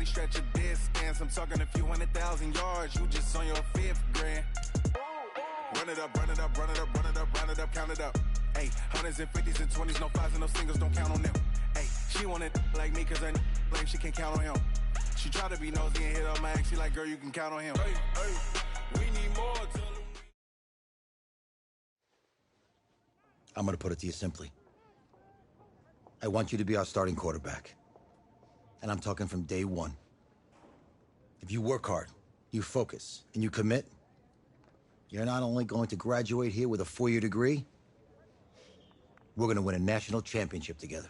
stretch a distance. I'm talking a few 100,000 yards. You just on your 5th grand. Run it up, run it up, run it up, run it up, run it up, count it up. Hey, hundreds and 50s and 20s, no 5s and no singles, don't count on them. Hey, she want it like me, cause her like she can't count on him. She try to be nosy and hit up my ex. She like, girl, you can count on him. Hey, hey, we need more. I'm going to put it to you simply. I want you to be our starting quarterback. And I'm talking from day one. If you work hard, you focus, and you commit, you're not only going to graduate here with a 4-year degree, we're going to win a national championship together.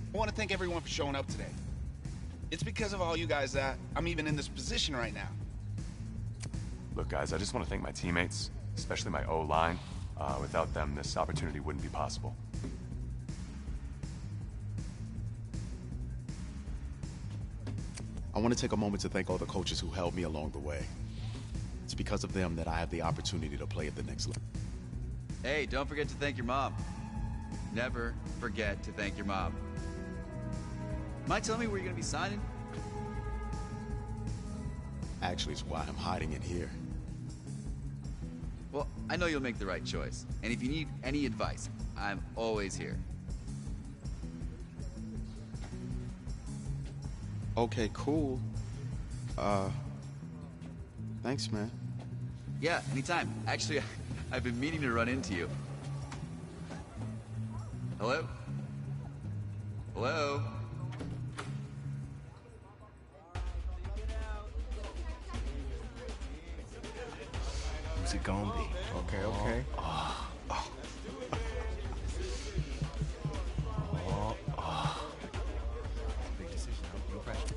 I want to thank everyone for showing up today. It's because of all you guys that I'm even in this position right now. Look, guys, I just want to thank my teammates, especially my O-line. Without them, this opportunity wouldn't be possible. I want to take a moment to thank all the coaches who held me along the way. It's because of them that I have the opportunity to play at the next level. Hey, don't forget to thank your mom. Never forget to thank your mom. Mind telling me where you're going to be signing? Actually, it's why I'm hiding in here. Well, I know you'll make the right choice. And if you need any advice, I'm always here. Okay, cool. Thanks, man. Yeah, anytime. Actually, I've been meaning to run into you. Hello? Hello? Who's it gonna be? Okay, okay. Big decision. No pressure.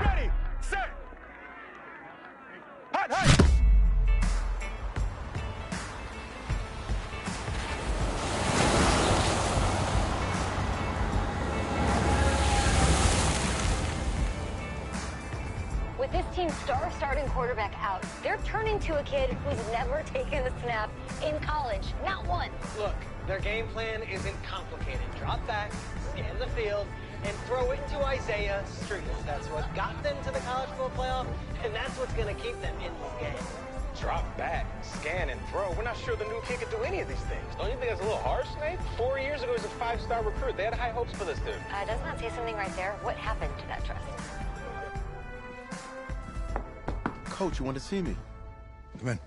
Ready, set, hot, hot. team's star starting quarterback out. They're turning to a kid who's never taken a snap in college. Not one. Look, their game plan isn't complicated. Drop back, scan the field, and throw it into Isaiah Street. That's what got them to the college football playoff, and that's what's going to keep them in this game. Drop back, scan, and throw. We're not sure the new kid could do any of these things. Don't you think that's a little harsh, Nate? 4 years ago, he was a 5-star recruit. They had high hopes for this dude. Does not say something right there. What happened to that trust? Coach, you want to see me? Come in.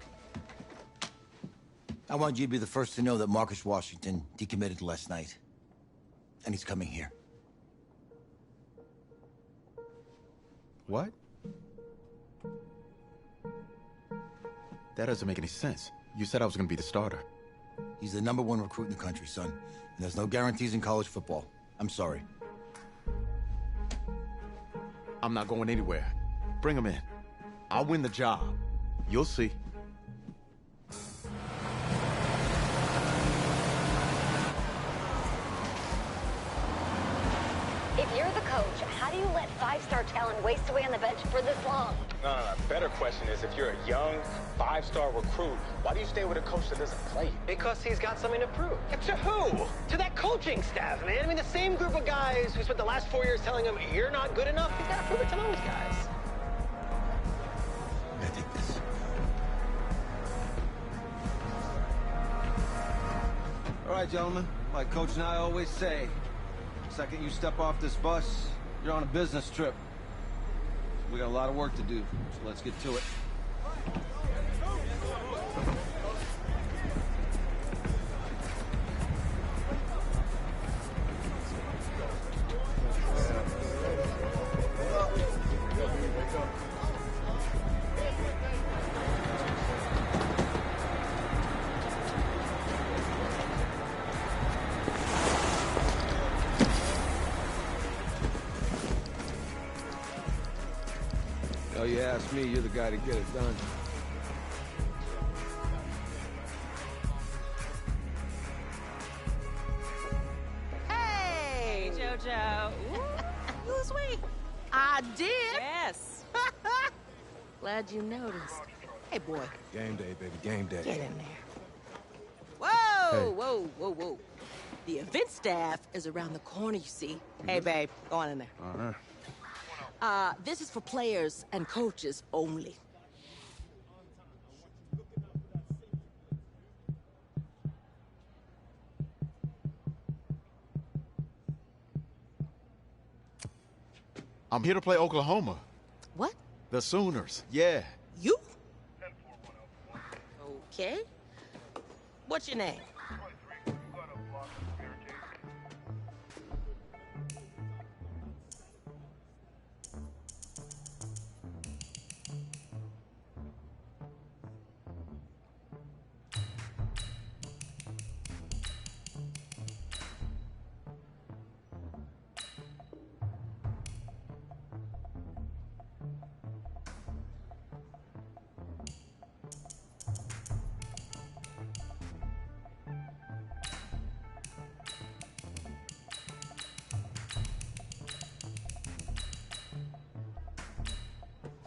I want you to be the first to know that Marcus Washington decommitted last night. And he's coming here. What? That doesn't make any sense. You said I was going to be the starter. He's the #1 recruit in the country, son. And there's no guarantees in college football. I'm sorry. I'm not going anywhere. Bring him in. I'll win the job. You'll see. If you're the coach, how do you let 5-star talent waste away on the bench for this long? No. Better question is, if you're a young 5-star recruit, why do you stay with a coach that doesn't play? Because he's got something to prove. To who? To that coaching staff, man. I mean, the same group of guys who spent the last 4 years telling him, you're not good enough. He's got to prove it to those guys. I take this. All right, gentlemen. Like Coach and I always say, the second you step off this bus, you're on a business trip. We got a lot of work to do, so let's get to it. Oh, you ask me, you're the guy to get it done. Hey, JoJo. You was we. I did. Yes. Glad you noticed. Hey, boy. Game day, baby, game day. Get in there. Whoa, whoa. The event staff is around the corner, you see. Hey, babe, go on in there. All right. This is for players and coaches only. I'm here to play Oklahoma. What? The Sooners, yeah. You? Okay. What's your name?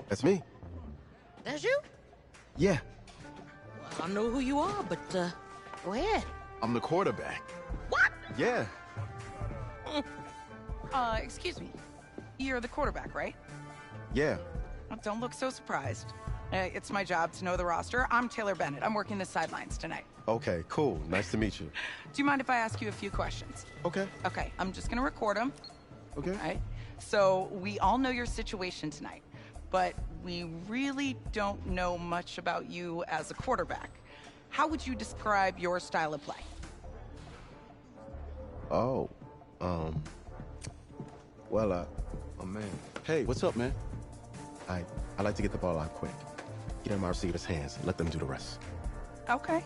That's me. That's you? Yeah, Well, I don't know who you are, but, go ahead. I'm the quarterback. What? Yeah. Excuse me. You're the quarterback, right? Yeah. Well, don't look so surprised. It's my job to know the roster. I'm Taylor Bennett. I'm working the sidelines tonight. Okay, cool. Nice to meet you. Do you mind if I ask you a few questions? Okay. Okay, I'm just gonna record them. Okay. All right? So we all know your situation tonight, but we really don't know much about you as a quarterback. How would you describe your style of play? Oh, well, oh man. Hey, what's up, man? I like to get the ball out quick. Get it in my receiver's hands and let them do the rest. Okay.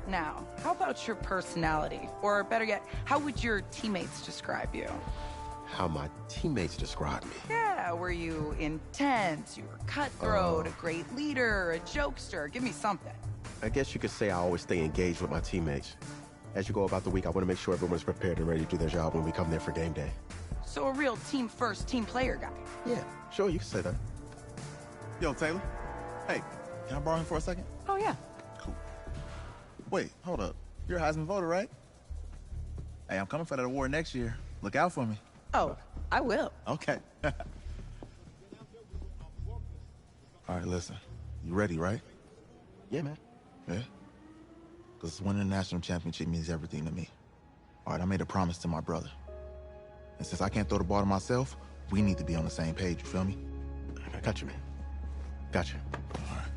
Now, how about your personality? Or better yet, how would your teammates describe you? How my teammates describe me. Yeah, were you intense? You were cutthroat, a great leader, a jokester? Give me something. I guess you could say I always stay engaged with my teammates. As you go about the week, I want to make sure everyone's prepared and ready to do their job when we come there for game day. So a real team-first, team-player guy. Yeah, sure, you can say that. Yo, Taylor. Hey, can I borrow him for a second? Oh, yeah. Cool. Wait, hold up. You're a Heisman voter, right? Hey, I'm coming for that award next year. Look out for me. Oh, I will. Okay. All right, listen. You ready, right? Yeah, man. Yeah? Because winning the national championship means everything to me. All right, I made a promise to my brother. And since I can't throw the ball to myself, we need to be on the same page, you feel me? I got you, man. Got you. All right.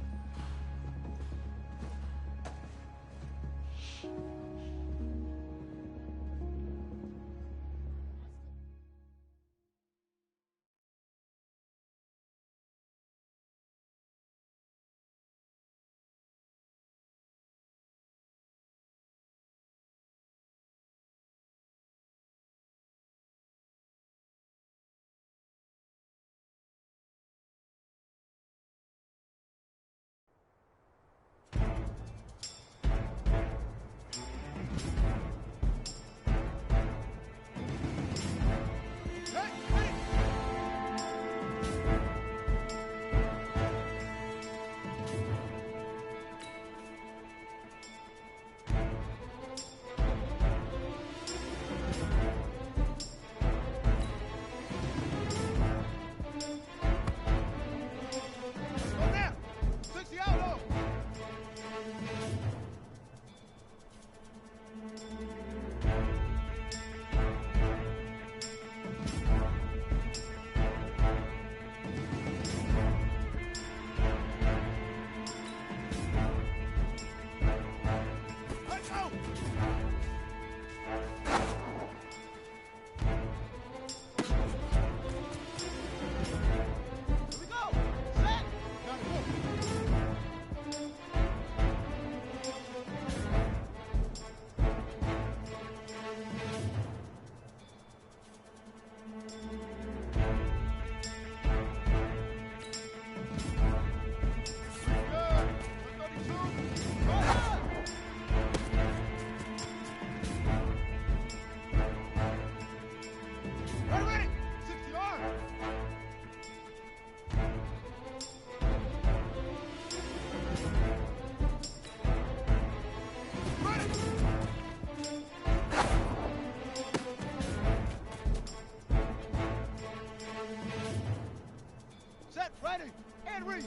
Ready, and read.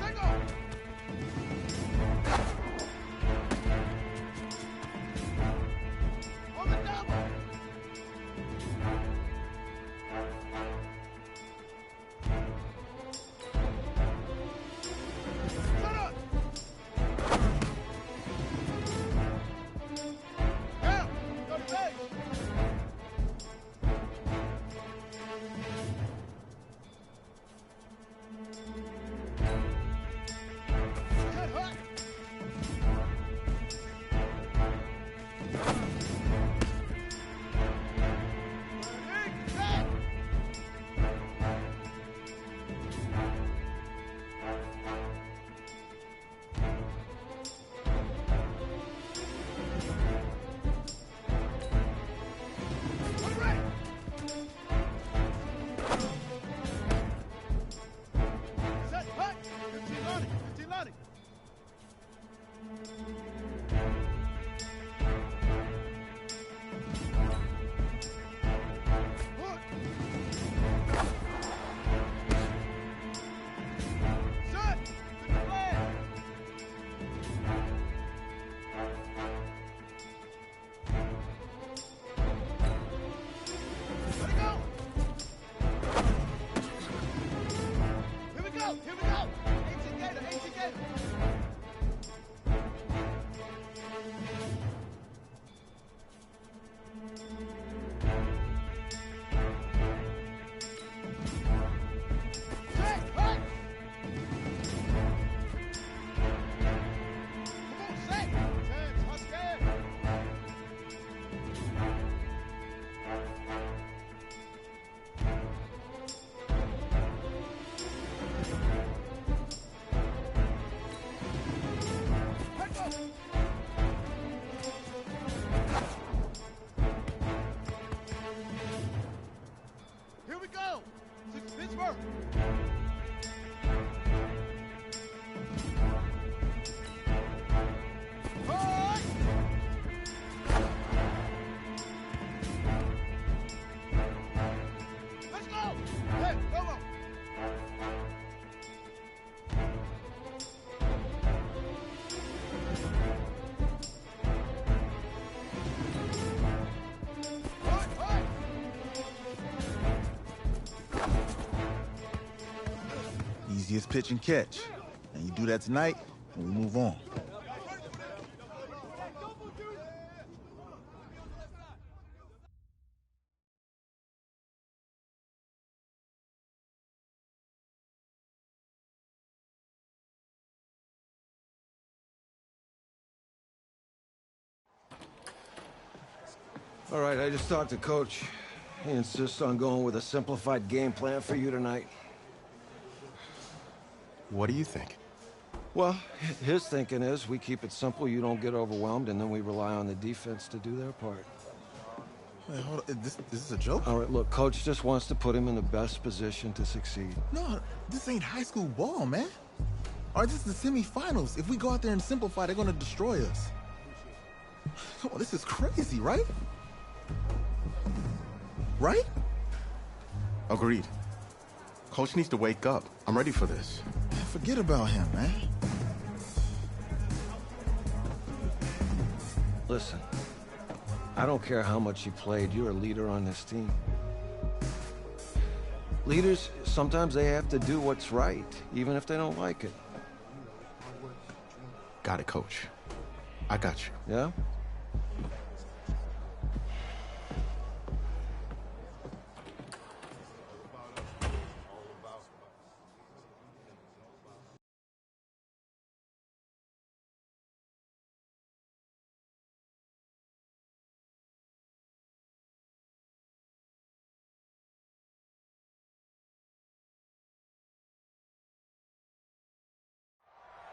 Single. On the double. Shut up. Down. Go to base. Pittsburgh. Let's go. Hey, come on. Easiest pitch and catch. And you do that tonight, and we move on. All right, I just talked to Coach. He insists on going with a simplified game plan for you tonight. What do you think? Well, his thinking is we keep it simple, you don't get overwhelmed, and then we rely on the defense to do their part. Wait, hold on. This is a joke? All right, look, Coach just wants to put him in the best position to succeed. No, this ain't high school ball, man. All right, this is the semifinals. If we go out there and simplify, they're going to destroy us. Come on, this is crazy, right? Right? Agreed. Coach needs to wake up. I'm ready for this. Forget about him, man. Listen, I don't care how much you played, you're a leader on this team. Leaders, sometimes they have to do what's right, even if they don't like it. Got it, Coach. I got you. Yeah?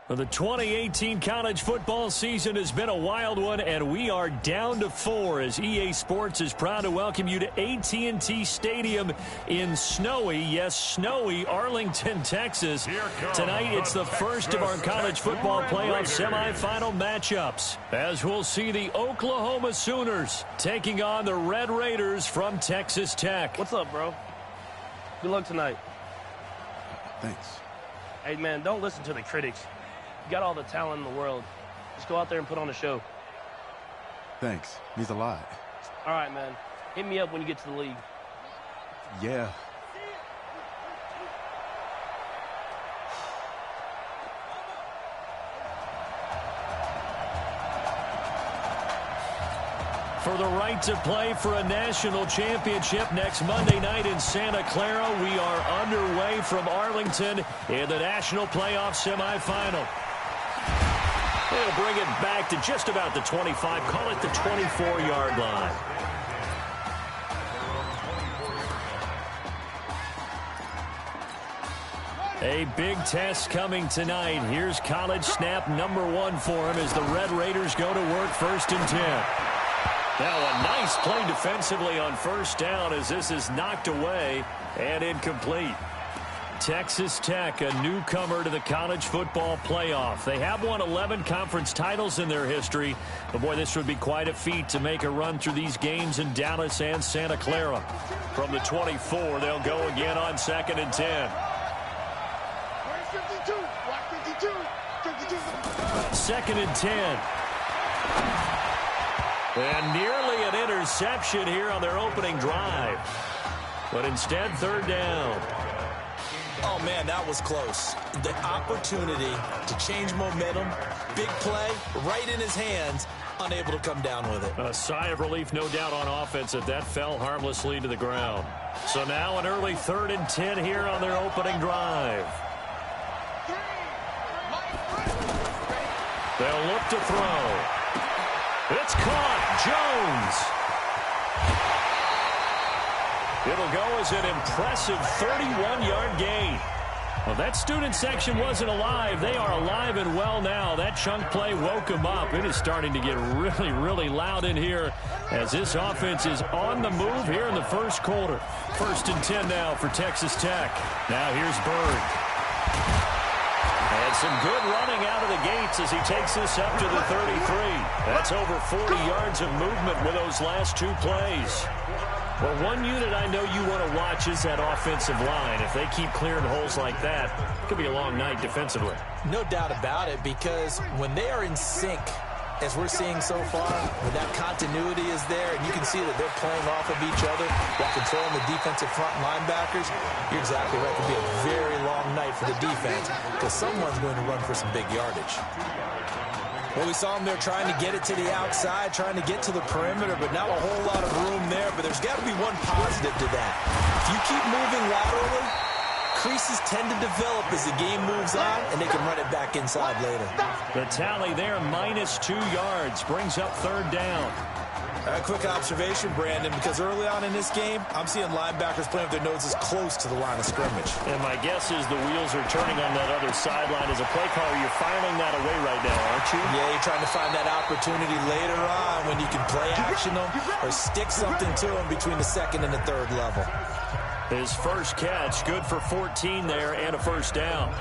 The 2018 college football season has been a wild one, and we are down to 4 as EA Sports is proud to welcome you to AT&T Stadium in snowy, yes, snowy Arlington, Texas. Tonight, it's the first of our college football playoff semifinal matchups, as we'll see the Oklahoma Sooners taking on the Red Raiders from Texas Tech. What's up, bro? Good luck tonight. Thanks. Hey, man, don't listen to the critics. You got all the talent in the world. Just go out there and put on a show. Thanks. Means a lot. All right, man. Hit me up when you get to the league. Yeah. For the right to play for a national championship next Monday night in Santa Clara, we are underway from Arlington in the national playoff semifinal. They'll bring it back to just about the 25, call it the 24-yard line. A big test coming tonight. Here's college snap number 1 for him as the Red Raiders go to work 1st and 10. Now a nice play defensively on 1st down as this is knocked away and incomplete. Texas Tech, a newcomer to the college football playoff. They have won 11 conference titles in their history. But boy, this would be quite a feat to make a run through these games in Dallas and Santa Clara. From the 24, they'll go again on 2nd and 10. 2nd and 10. And nearly an interception here on their opening drive. But instead, 3rd down. Oh, man, that was close. The opportunity to change momentum, big play, right in his hands, unable to come down with it. A sigh of relief, no doubt, on offense that fell harmlessly to the ground. So now an early 3rd and 10 here on their opening drive. They'll look to throw. It's caught. Jones. It'll go as an impressive 31-yard gain. Well, that student section wasn't alive. They are alive and well now. That chunk play woke them up. It is starting to get really, really loud in here as this offense is on the move here in the first quarter. 1st and 10 now for Texas Tech. Now here's Bird. And some good running out of the gates as he takes this up to the 33. That's over 40 yards of movement with those last 2 plays. Well, one unit I know you want to watch is that offensive line. If they keep clearing holes like that, it could be a long night defensively. No doubt about it, because when they are in sync, as we're seeing so far, when that continuity is there, and you can see that they're playing off of each other while controlling the defensive front linebackers, you're exactly right. It could be a very long night for the defense because someone's going to run for some big yardage. Well, we saw them there trying to get it to the outside, trying to get to the perimeter, but not a whole lot of room there. But there's got to be one positive to that. If you keep moving laterally, creases tend to develop as the game moves on, and they can run it back inside later. The tally there, -2 yards, brings up 3rd down. A quick observation, Brandon, because early on in this game, I'm seeing linebackers playing with their noses close to the line of scrimmage. And my guess is the wheels are turning on that other sideline. As a play caller, you're filing that away right now, aren't you? Yeah, you're trying to find that opportunity later on when you can play action them or stick something to them between the 2nd and the 3rd level. His first catch, good for 14 there and a 1st down.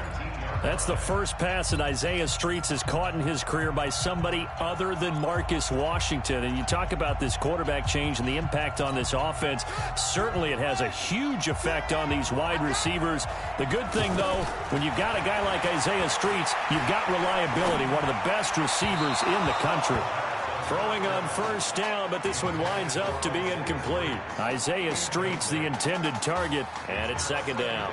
That's the first pass that Isaiah Streets has caught in his career by somebody other than Marcus Washington. And you talk about this quarterback change and the impact on this offense. Certainly it has a huge effect on these wide receivers. The good thing, though, when you've got a guy like Isaiah Streets, you've got reliability, one of the best receivers in the country. Throwing on 1st down, but this one winds up to be incomplete. Isaiah Streets, the intended target, and it's 2nd down.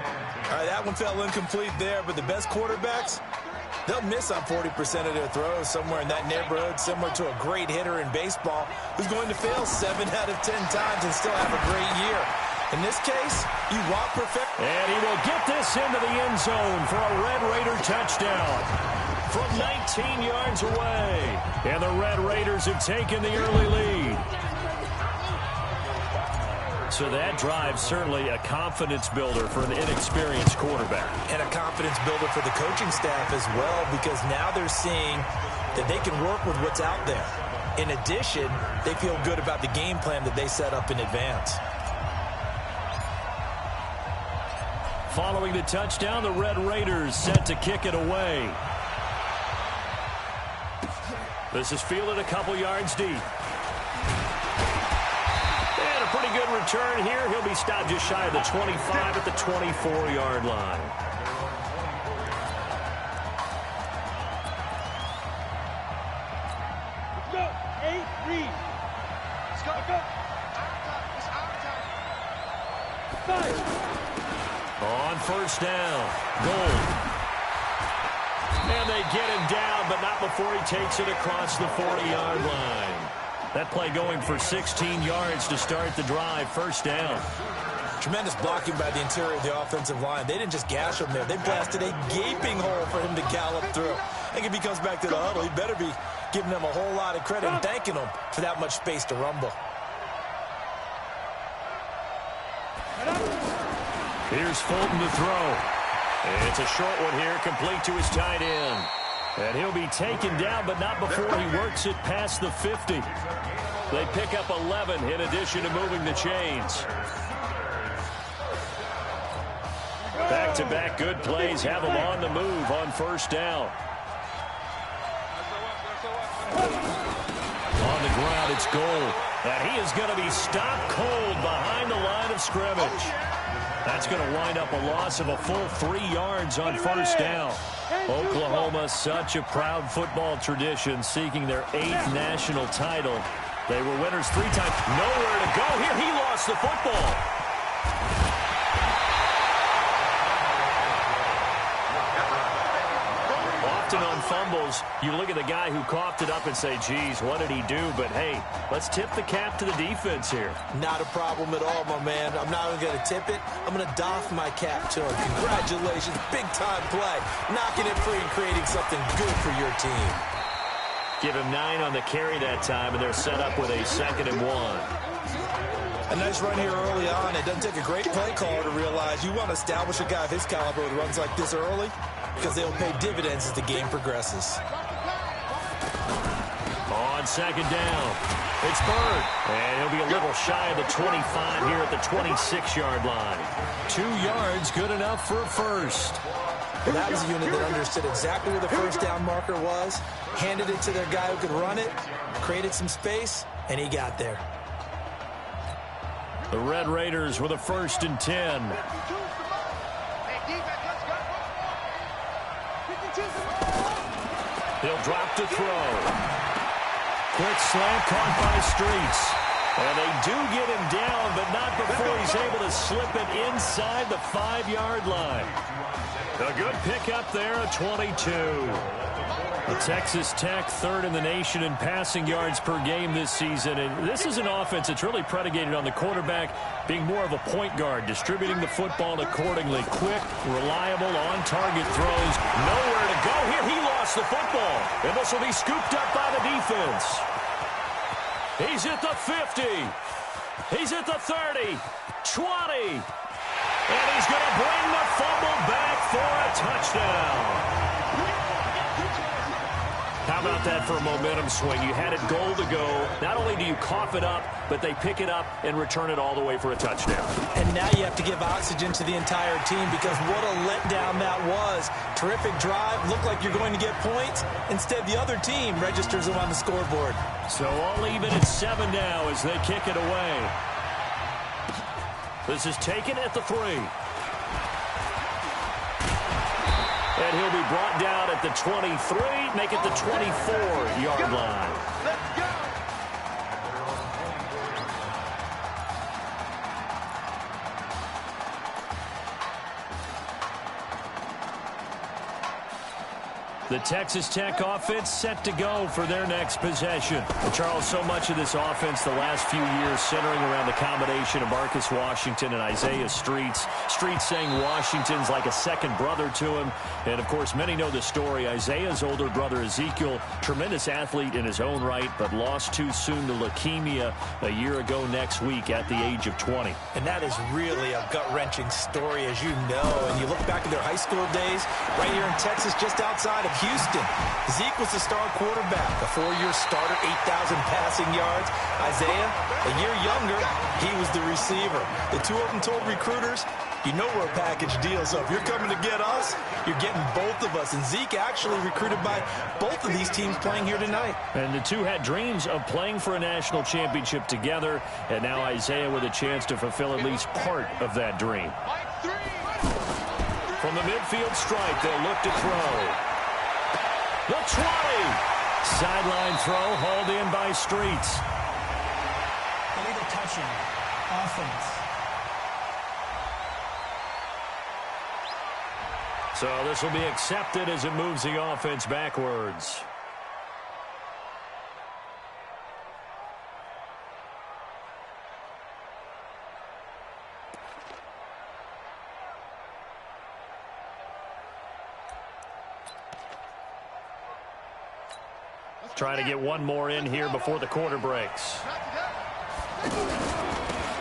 All right, that one fell incomplete there, but the best quarterbacks, they'll miss on 40% of their throws, somewhere in that neighborhood, similar to a great hitter in baseball who's going to fail 7 out of 10 times and still have a great year. In this case, you want perfect. And he will get this into the end zone for a Red Raider touchdown from 19 yards away. And the Red Raiders have taken the early lead. So that drive certainly a confidence builder for an inexperienced quarterback. And a confidence builder for the coaching staff as well, because now they're seeing that they can work with what's out there. In addition, they feel good about the game plan that they set up in advance. Following the touchdown, the Red Raiders set to kick it away. This is fielded a couple yards deep. And a pretty good return here. He'll be stopped just shy of the 25 at the 24-yard line. Let's go. 8, read. Let's go. Go. On 1st down, Gold. And they get him down, but not before he takes it across the 40-yard line. That play going for 16 yards to start the drive. 1st down. Tremendous blocking by the interior of the offensive line. They didn't just gash him there. They blasted a gaping hole for him to gallop through. I think if he comes back to the huddle, he better be giving them a whole lot of credit and thanking them for that much space to rumble. Here's Fulton to throw. It's a short one here, complete to his tight end. And he'll be taken down, but not before he works it past the 50. They pick up 11 in addition to moving the chains. Back-to-back good plays have them on the move on 1st down. On the ground, it's Gold. And he is going to be stopped cold behind the line of scrimmage. That's going to wind up a loss of a full 3 yards on 1st down. Oklahoma, such a proud football tradition, seeking their 8th national title. They were winners 3 times. Nowhere to go here. He lost the football. Often on fumbles, you look at the guy who coughed it up and say, geez, what did he do? But, hey, let's tip the cap to the defense here. Not a problem at all, my man. I'm not even going to tip it. I'm going to doff my cap to him. Congratulations. Big-time play. Knocking it free and creating something good for your team. Give him 9 on the carry that time, and they're set up with a 2nd and 1. A nice run here early on. It doesn't take a great play caller to realize you want to establish a guy of his caliber with runs like this early because they'll pay dividends as the game progresses. On second down, it's Bird. And he'll be a little shy of the 25 here at the 26-yard line. 2 yards, good enough for a first. And that was a unit that understood exactly where the first down marker was, handed it to their guy who could run it, created some space, and he got there. The Red Raiders with a 1st and 10. He'll drop to throw. Quick slant caught by Streets. And they do get him down, but not before he's able to slip it inside the 5-yard line. A good pickup there, a 22. The Texas Tech 3rd in the nation in passing yards per game this season. And this is an offense that's really predicated on the quarterback being more of a point guard, distributing the football accordingly. Quick, reliable, on-target throws. Nowhere to go here. He lost the football. And this will be scooped up by the defense. He's at the 50. He's at the 30. 20. And he's going to bring the fumble back for a touchdown. How about that for a momentum swing? You had it goal to go. Not only do you cough it up, but they pick it up and return it all the way for a touchdown. And now you have to give oxygen to the entire team because what a letdown that was. Terrific drive. Looked like you're going to get points. Instead, the other team registers them on the scoreboard. So all even at 7 now as they kick it away. This is taken at the 3. And he'll be brought down at the 23, make it the 24-yard line. Let's go! The Texas Tech offense set to go for their next possession. And Charles, so much of this offense the last few years centering around the combination of Marcus Washington and Isaiah Streets. Streets saying Washington's like a second brother to him. And, of course, many know the story. Isaiah's older brother, Ezekiel, tremendous athlete in his own right, but lost too soon to leukemia a year ago next week at the age of 20. And that is really a gut-wrenching story, as you know. And you look back at their high school days right here in Texas, just outside of Houston. Zeke was the star quarterback, a 4-year starter, 8,000 passing yards. Isaiah, a year younger, he was the receiver. The two of them told recruiters, you know we're a package deal, so if you're coming to get us, you're getting both of us. And Zeke actually recruited by both of these teams playing here tonight. And the two had dreams of playing for a national championship together, and now Isaiah with a chance to fulfill at least part of that dream. From the midfield stripe, they'll look to throw. The 20. Sideline throw hauled in by Streets. Illegal touching. Offense. So this will be accepted as it moves the offense backwards. Trying to get one more in here before the quarter breaks.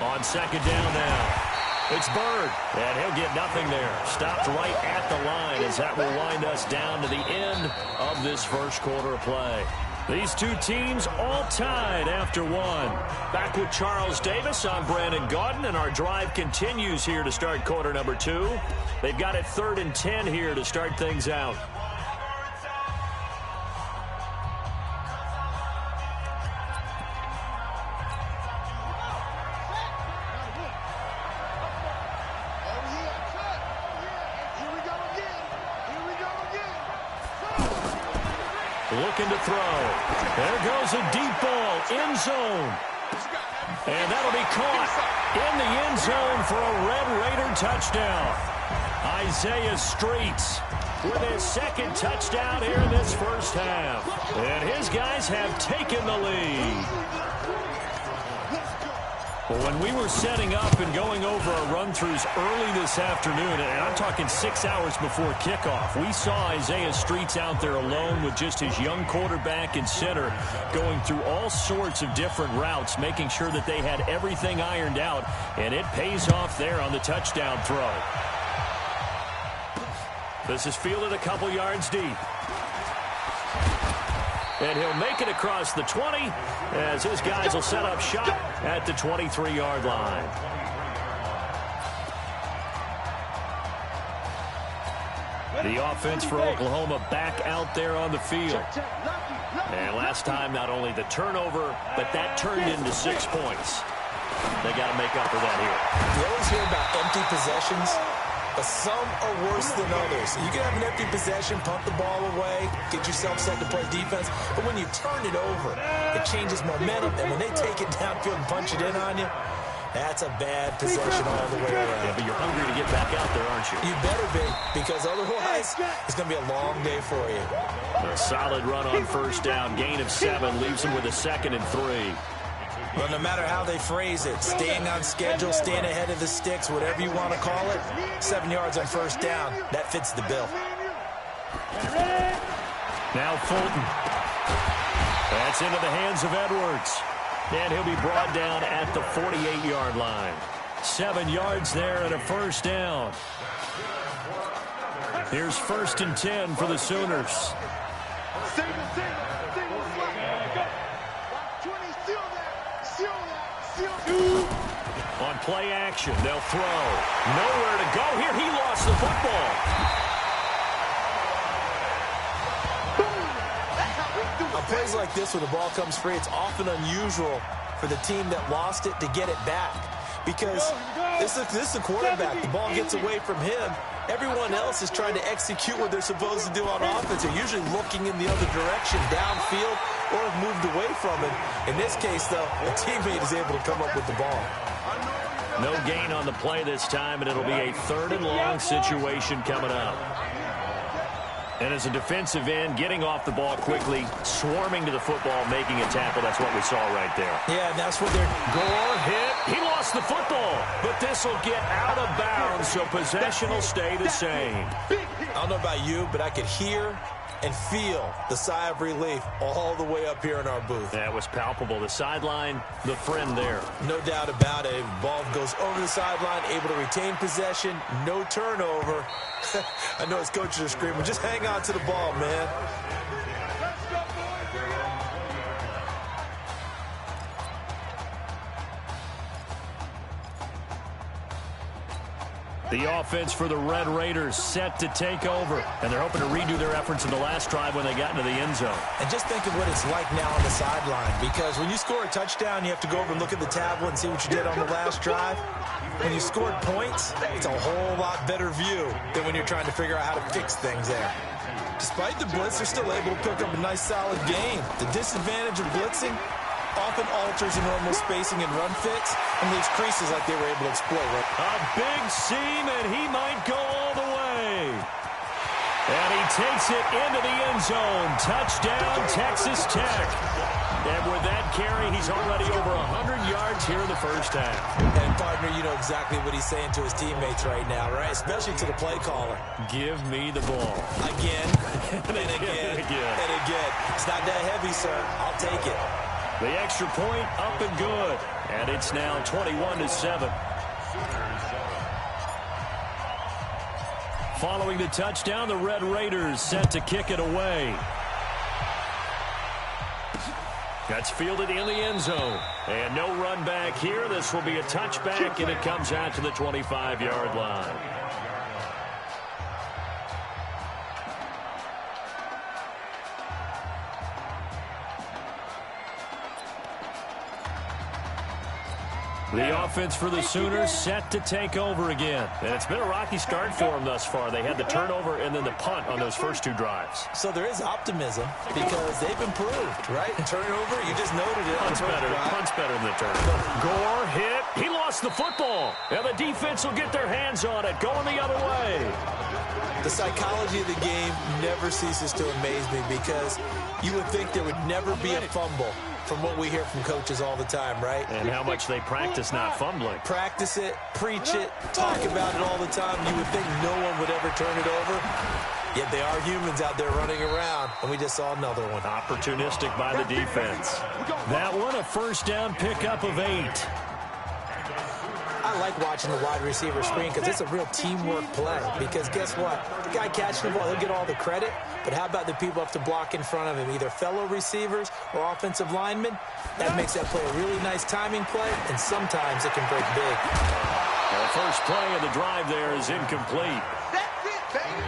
On second down now. It's Bird, and he'll get nothing there. Stopped right at the line as that will wind us down to the end of this first quarter of play. These two teams all tied after one. Back with Charles Davis, I'm Brandon Gaudin, and our drive continues here to start quarter number 2. They've got it 3rd and 10 here to start things out. Looking to throw. There goes a deep ball, end zone. And that'll be caught in the end zone for a Red Raider touchdown. Isaiah Streets with his second touchdown here in this first half. And his guys have taken the lead. Well, when we were setting up and going over our run-throughs early this afternoon, and I'm talking 6 hours before kickoff, we saw Isaiah Streets out there alone with just his young quarterback and center going through all sorts of different routes, making sure that they had everything ironed out, and it pays off there on the touchdown throw. This is fielded a couple yards deep. And he'll make it across the 20 as his guys will set up shop at the 23-yard line. The offense for Oklahoma back out there on the field. And last time, not only the turnover, but that turned into 6 points. They got to make up for that here. You always hear about empty possessions, but some are worse than others. You can have an empty possession, punt the ball away, get yourself set to play defense, but when you turn it over, it changes momentum, and when they take it downfield and punch it in on you, that's a bad possession all the way around. Yeah, but you're hungry to get back out there, aren't you? You better be, because otherwise, it's going to be a long day for you. A solid run on first down, gain of 7, leaves them with a 2nd and 3. Well, no matter how they phrase it, staying on schedule, staying ahead of the sticks, whatever you want to call it, 7 yards on first down, that fits the bill. Now Fulton. That's into the hands of Edwards. And he'll be brought down at the 48-yard line. 7 yards there and a first down. Here's 1st and 10 for the Sooners. On play action, they'll throw. Nowhere to go here. He lost the football. On plays like this where the ball comes free, it's often unusual for the team that lost it to get it back. Because this is the quarterback. The ball gets away from him. Everyone else is trying to execute what they're supposed to do on offense. They're usually looking in the other direction, downfield, or have moved away from it. In this case, though, a teammate is able to come up with the ball. No gain on the play this time, and it'll be a 3rd and long situation coming up. And as a defensive end, getting off the ball quickly, swarming to the football, making a tackle. That's what we saw right there. Yeah, and that's what they're... Gore hit. He lost the football, but this will get out of bounds, so possession will stay the same. I don't know about you, but I could hear and feel the sigh of relief all the way up here in our booth. That was palpable. The sideline, the friend there. No doubt about it. Ball goes over the sideline, able to retain possession, no turnover. I know his coaches are screaming, just hang on to the ball, man. The offense for the Red Raiders set to take over, and they're hoping to redo their efforts in the last drive when they got into the end zone. And just think of what it's like now on the sideline, because when you score a touchdown, you have to go over and look at the tablet and see what you did on the last drive. When you scored points, it's a whole lot better view than when you're trying to figure out how to fix things there. Despite the blitz, they're still able to pick up a nice, solid gain. The disadvantage of blitzing often alters the normal spacing and run fits and leaves creases like they were able to exploit. A big seam, and he might go all the way. And he takes it into the end zone. Touchdown, Texas Tech. And with that carry, he's already over 100 yards here in the first half. And, partner, you know exactly what he's saying to his teammates right now, right? Especially to the play caller. Give me the ball. Again, and again, and again. It's not that heavy, sir. I'll take it. The extra point up and good. And it's now 21-7. Following the touchdown, the Red Raiders set to kick it away. That's fielded in the end zone. And no run back here. This will be a touchback, and it comes out to the 25-yard line. The offense for the Sooners set to take over again. And it's been a rocky start for them thus far. They had the turnover and then the punt on those first 2 drives. So there is optimism because they've improved, right? Turnover, you just noted it. Punt's better than the turnover. Gore hit. He lost the football. And the defense will get their hands on it, going the other way. The psychology of the game never ceases to amaze me because you would think there would never be a fumble from what we hear from coaches all the time, right? And how much they practice not fumbling. Practice it, preach it, talk about it all the time. You would think no one would ever turn it over. Yet they are humans out there running around, and we just saw another one. Opportunistic by the defense. That one, a first down pickup of 8. I like watching the wide receiver screen because it's a real teamwork play. Because guess what? The guy catching the ball, he'll get all the credit. But how about the people up to block in front of him, either fellow receivers or offensive linemen? That makes that play a really nice timing play, and sometimes it can break big. The first play of the drive there is incomplete. That's it, baby.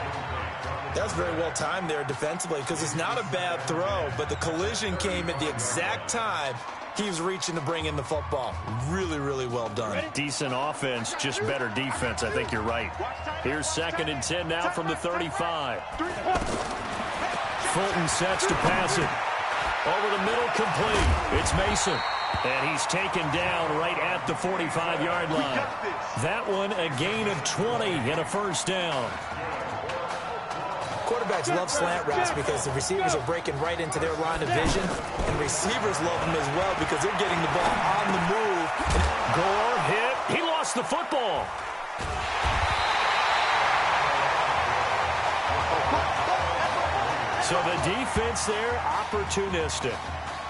That was very well timed there defensively because it's not a bad throw, but the collision came at the exact time he was reaching to bring in the football. Really, really well done. Decent offense, just better defense. I think you're right. Here's 2nd and 10 now from the 35. Fulton sets to pass it. Over the middle, complete. It's Mason. And he's taken down right at the 45-yard line. That one, a gain of 20 and a first down. Quarterbacks love slant routes because the receivers are breaking right into their line of vision, and receivers love them as well because they're getting the ball on the move. Gore hit. He lost the football. So the defense there, opportunistic.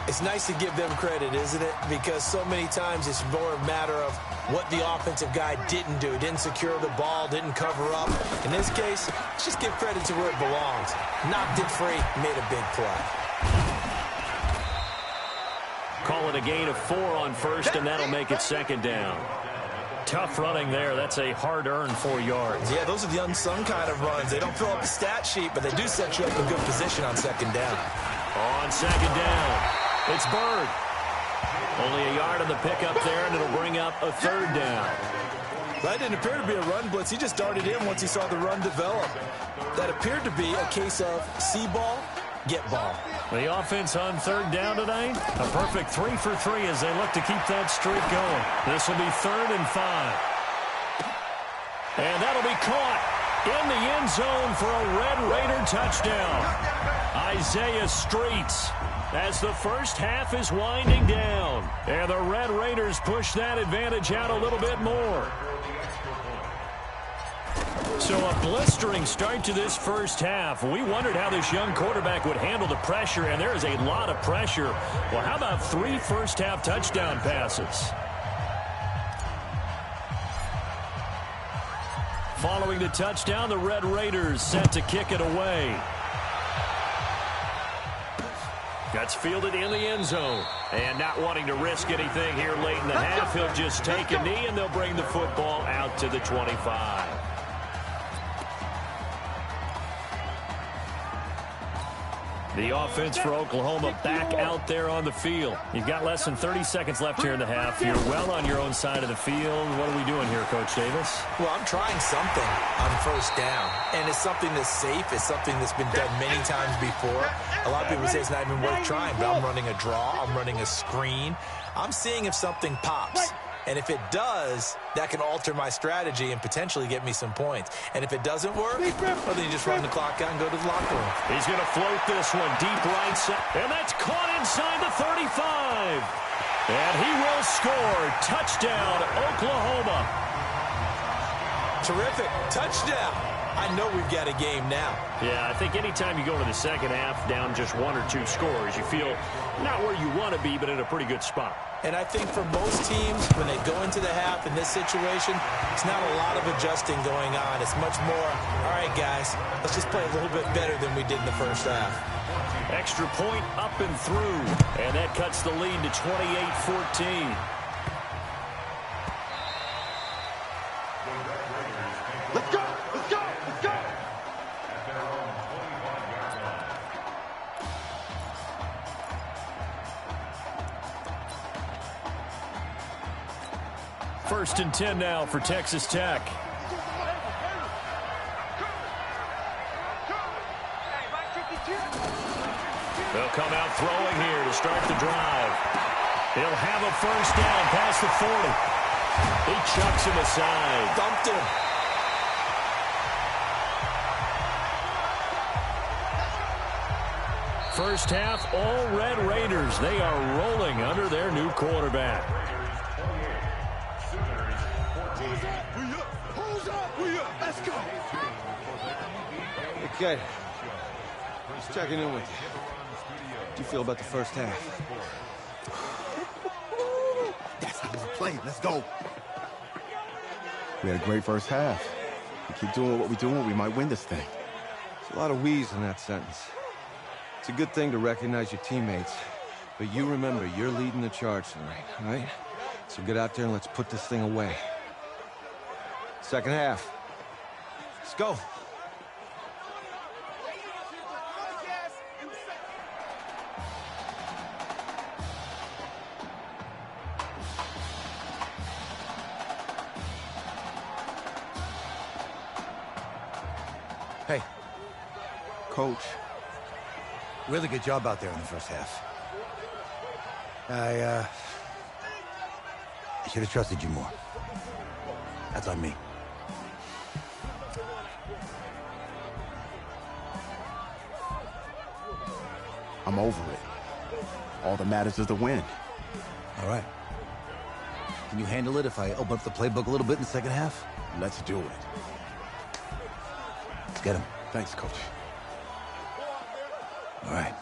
It's nice to give them credit, isn't it? Because so many times it's more a matter of what the offensive guy didn't do. Didn't secure the ball, didn't cover up. In this case, let's just give credit to where it belongs. Knocked it free, made a big play. Call it a gain of 4 on first, and that'll make it 2nd down. Tough running there. That's a hard-earned 4 yards. Yeah, those are the unsung kind of runs. They don't fill up the stat sheet, but they do set you up in good position on 2nd down. On 2nd down. It's Bird. Only a yard on the pickup there, and it'll bring up a 3rd down. That didn't appear to be a run blitz. He just darted in once he saw the run develop. That appeared to be a case of see ball, get ball. The offense on 3rd down tonight, a perfect 3 for 3 as they look to keep that streak going. This will be 3rd and 5. And that'll be caught in the end zone for a Red Raider touchdown. Isaiah Streets, as the first half is winding down. And the Red Raiders push that advantage out a little bit more. So a blistering start to this first half. We wondered how this young quarterback would handle the pressure, and there is a lot of pressure. Well, how about 3 first-half touchdown passes? Following the touchdown, the Red Raiders set to kick it away. That's fielded in the end zone. And not wanting to risk anything here late in the half, he'll just take a knee, and they'll bring the football out to the 25. The offense for Oklahoma back out there on the field. You've got less than 30 seconds left here in the half. You're well on your own side of the field. What are we doing here, Coach Davis? Well, I'm trying something on first down, and it's something that's safe. It's something that's been done many times before. A lot of people say it's not even worth trying, but I'm running a draw. I'm running a screen. I'm seeing if something pops. And if it does, that can alter my strategy and potentially get me some points. And if it doesn't work, well, then you just run the clock out and go to the locker room. He's going to float this one deep right side. And that's caught inside the 35. And he will score. Touchdown, Oklahoma. Terrific. Touchdown. I know we've got a game now. Yeah, I think anytime you go into the second half down just 1 or 2 scores, you feel not where you want to be, but in a pretty good spot. And I think for most teams, when they go into the half in this situation, it's not a lot of adjusting going on. It's much more, all right, guys, let's just play a little bit better than we did in the first half. Extra point up and through, and that cuts the lead to 28-14. Let's go! Let's go! Let's go! First and 10 now for Texas Tech. They'll come out throwing here to start the drive. He'll have a first down past the 40. He chucks him aside. Dumped him. first half, all Red Raiders. They are rolling under their new quarterback. Let's go. Okay. Just checking in with you. How do you feel about the first half? That's how we're playing. Let's go. We had a great first half. We keep doing what we're doing, we might win this thing. There's a lot of we's in that sentence. It's a good thing to recognize your teammates, but you remember, you're leading the charge tonight, all right? So get out there and let's put this thing away. Second half. Let's go. Hey. Coach. Really good job out there in the first half. I should have trusted you more. That's on me. I'm over it. All that matters is the win. All right. Can you handle it if I open up the playbook a little bit in the second half? Let's do it. Let's get him. Thanks, Coach. All right.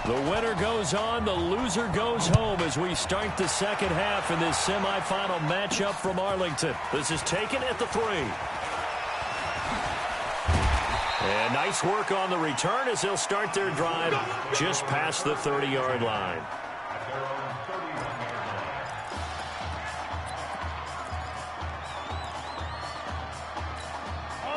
The winner goes on, the loser goes home as we start the second half in this semifinal matchup from Arlington. This is taken at the 3. And nice work on the return as they'll start their drive just past the 30-yard line.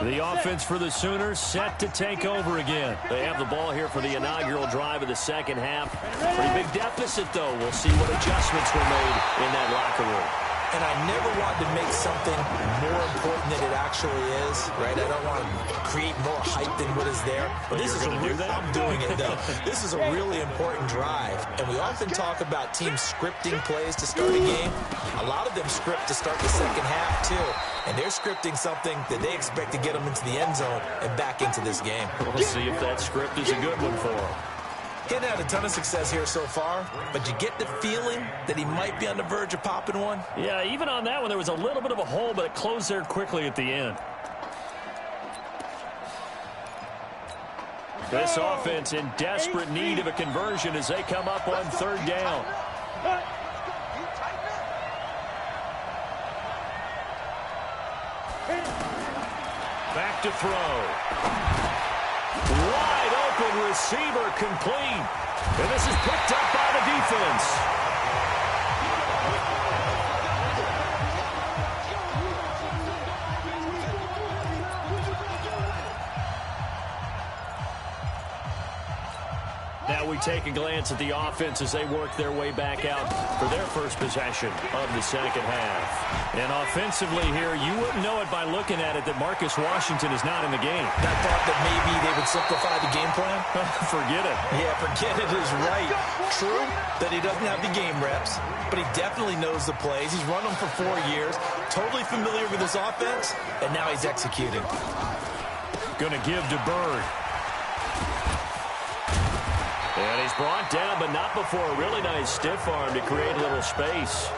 The offense for the Sooners set to take over again. They have the ball here for the inaugural drive of the second half. Pretty big deficit, though. We'll see what adjustments were made in that locker room. And I never wanted to make something more important than it actually is, right? I don't want to create more hype than what is there. But this is I'm doing it, though. This is a really important drive. And we often talk about teams scripting plays to start a game. A lot of them script to start the second half, too. And they're scripting something that they expect to get them into the end zone and back into this game. We'll see if that script is a good one for them. He hadn't had a ton of success here so far, but you get the feeling that he might be on the verge of popping one. Yeah, even on that one, there was a little bit of a hole, but it closed there quickly at the end. This offense in desperate need of a conversion as they come up on third down. Back to throw. Wide open receiver complete. And this is picked up by the defense. Now we take a glance at the offense as they work their way back out for their first possession of the second half. And offensively here, you wouldn't know it by looking at it that Marcus Washington is not in the game. I thought that maybe they would simplify the game plan. Forget it. Yeah, forget it is right. True that he doesn't have the game reps, but he definitely knows the plays. He's run them for 4 years, totally familiar with his offense, and now he's executing. Going to give to Bird. And he's brought down, but not before a really nice stiff arm to create a little space.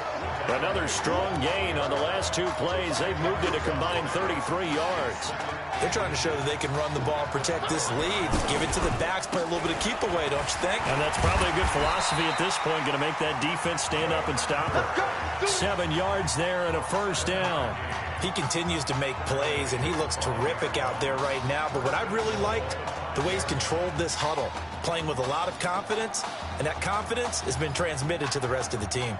Another strong gain on the last 2 plays. They've moved it a combined 33 yards. They're trying to show that they can run the ball, protect this lead, give it to the backs, play a little bit of keep away, don't you think? And that's probably a good philosophy at this point, going to make that defense stand up and stop it. 7 yards there and a first down. He continues to make plays, and he looks terrific out there right now. But what I really liked, the way he's controlled this huddle, playing with a lot of confidence, and that confidence has been transmitted to the rest of the team.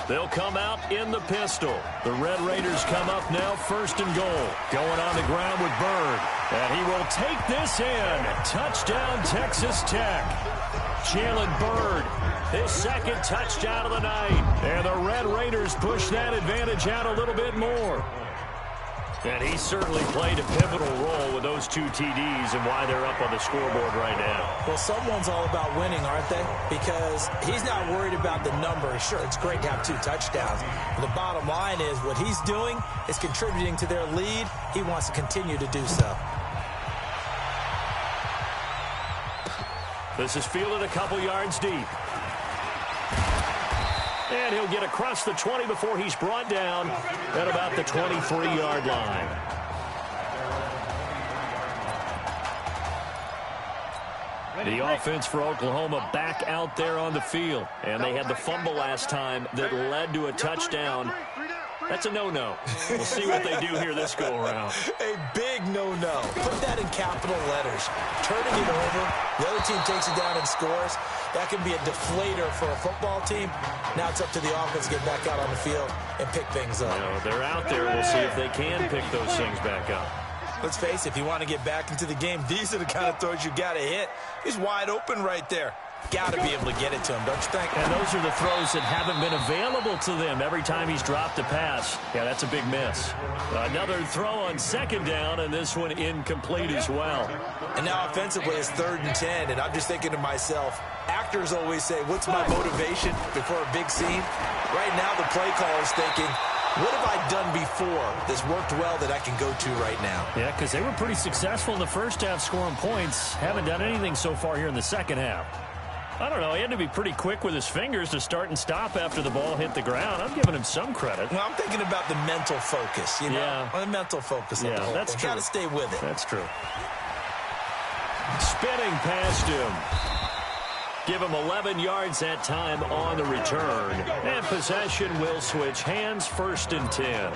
They'll come out in the pistol. The Red Raiders come up now, 1st and goal. Going on the ground with Bird. And he will take this in. Touchdown, Texas Tech. Jalen Bird, his 2nd touchdown of the night. And the Red Raiders push that advantage out a little bit more. And he certainly played a pivotal role with those 2 TDs and why they're up on the scoreboard right now. Well, someone's all about winning, aren't they? Because he's not worried about the number. Sure, it's great to have 2 touchdowns. But the bottom line is what he's doing is contributing to their lead. He wants to continue to do so. This is fielded a couple yards deep. And he'll get across the 20 before he's brought down at about the 23-yard line. The offense for Oklahoma back out there on the field. And they had the fumble last time that led to a touchdown. That's a no-no. We'll see what they do here this go-around. A big no-no. Put that in capital letters. Turning it over, the other team takes it down and scores. That can be a deflator for a football team. Now it's up to the offense to get back out on the field and pick things up. You know, they're out there. We'll see if they can pick those things back up. Let's face it, if you want to get back into the game, these are the kind of throws you got to hit. He's wide open right there. Got to be able to get it to him, don't you think? And those are the throws that haven't been available to them every time he's dropped a pass. Yeah, that's a big miss. Another throw on 2nd down, and this one incomplete as well. And now offensively it's 3rd and 10, and I'm just thinking to myself, actors always say, what's my motivation before a big scene? Right now the play caller's thinking, what have I done before that's worked well that I can go to right now? Yeah, because they were pretty successful in the first half scoring points. Haven't done anything so far here in the second half. I don't know. He had to be pretty quick with his fingers to start and stop after the ball hit the ground. I'm giving him some credit. Well, I'm thinking about the mental focus, you know? Yeah. The mental focus of the whole that's thing. true. Got to stay with it. That's true. Spinning past him. Give him 11 yards that time on the return. And possession will switch hands, 1st and 10.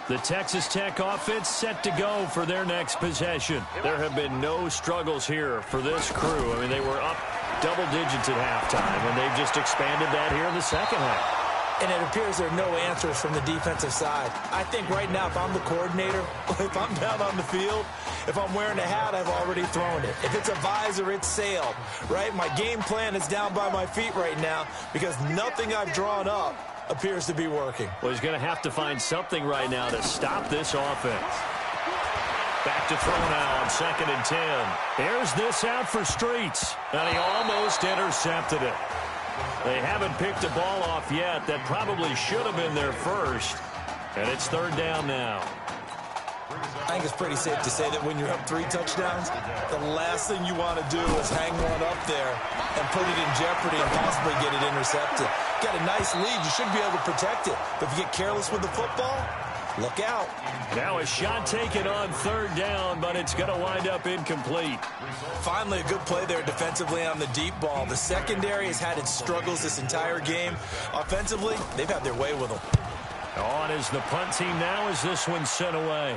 The Texas Tech offense set to go for their next possession. There have been no struggles here for this crew. I mean, they were up double digits at halftime, and they've just expanded that here in the second half. And it appears there are no answers from the defensive side. I think right now, if I'm the coordinator, if I'm down on the field, if I'm wearing a hat, I've already thrown it. If it's a visor, it's sailed, right? My game plan is down by my feet right now because nothing I've drawn up appears to be working. Well, he's going to have to find something right now to stop this offense. Back to throw now on 2nd and 10. Airs this out for Streets, and he almost intercepted it. They haven't picked a ball off yet. That probably should have been their first, and it's 3rd down now. I think it's pretty safe to say that when you're up 3 touchdowns, the last thing you want to do is hang one up there and put it in jeopardy and possibly get it intercepted. Got a nice lead. You should be able to protect it. But if you get careless with the football, look out. Now a shot taken on 3rd down, but it's going to wind up incomplete. Finally, a good play there defensively on the deep ball. The secondary has had its struggles this entire game. Offensively, they've had their way with them. On is the punt team now as this one's sent away.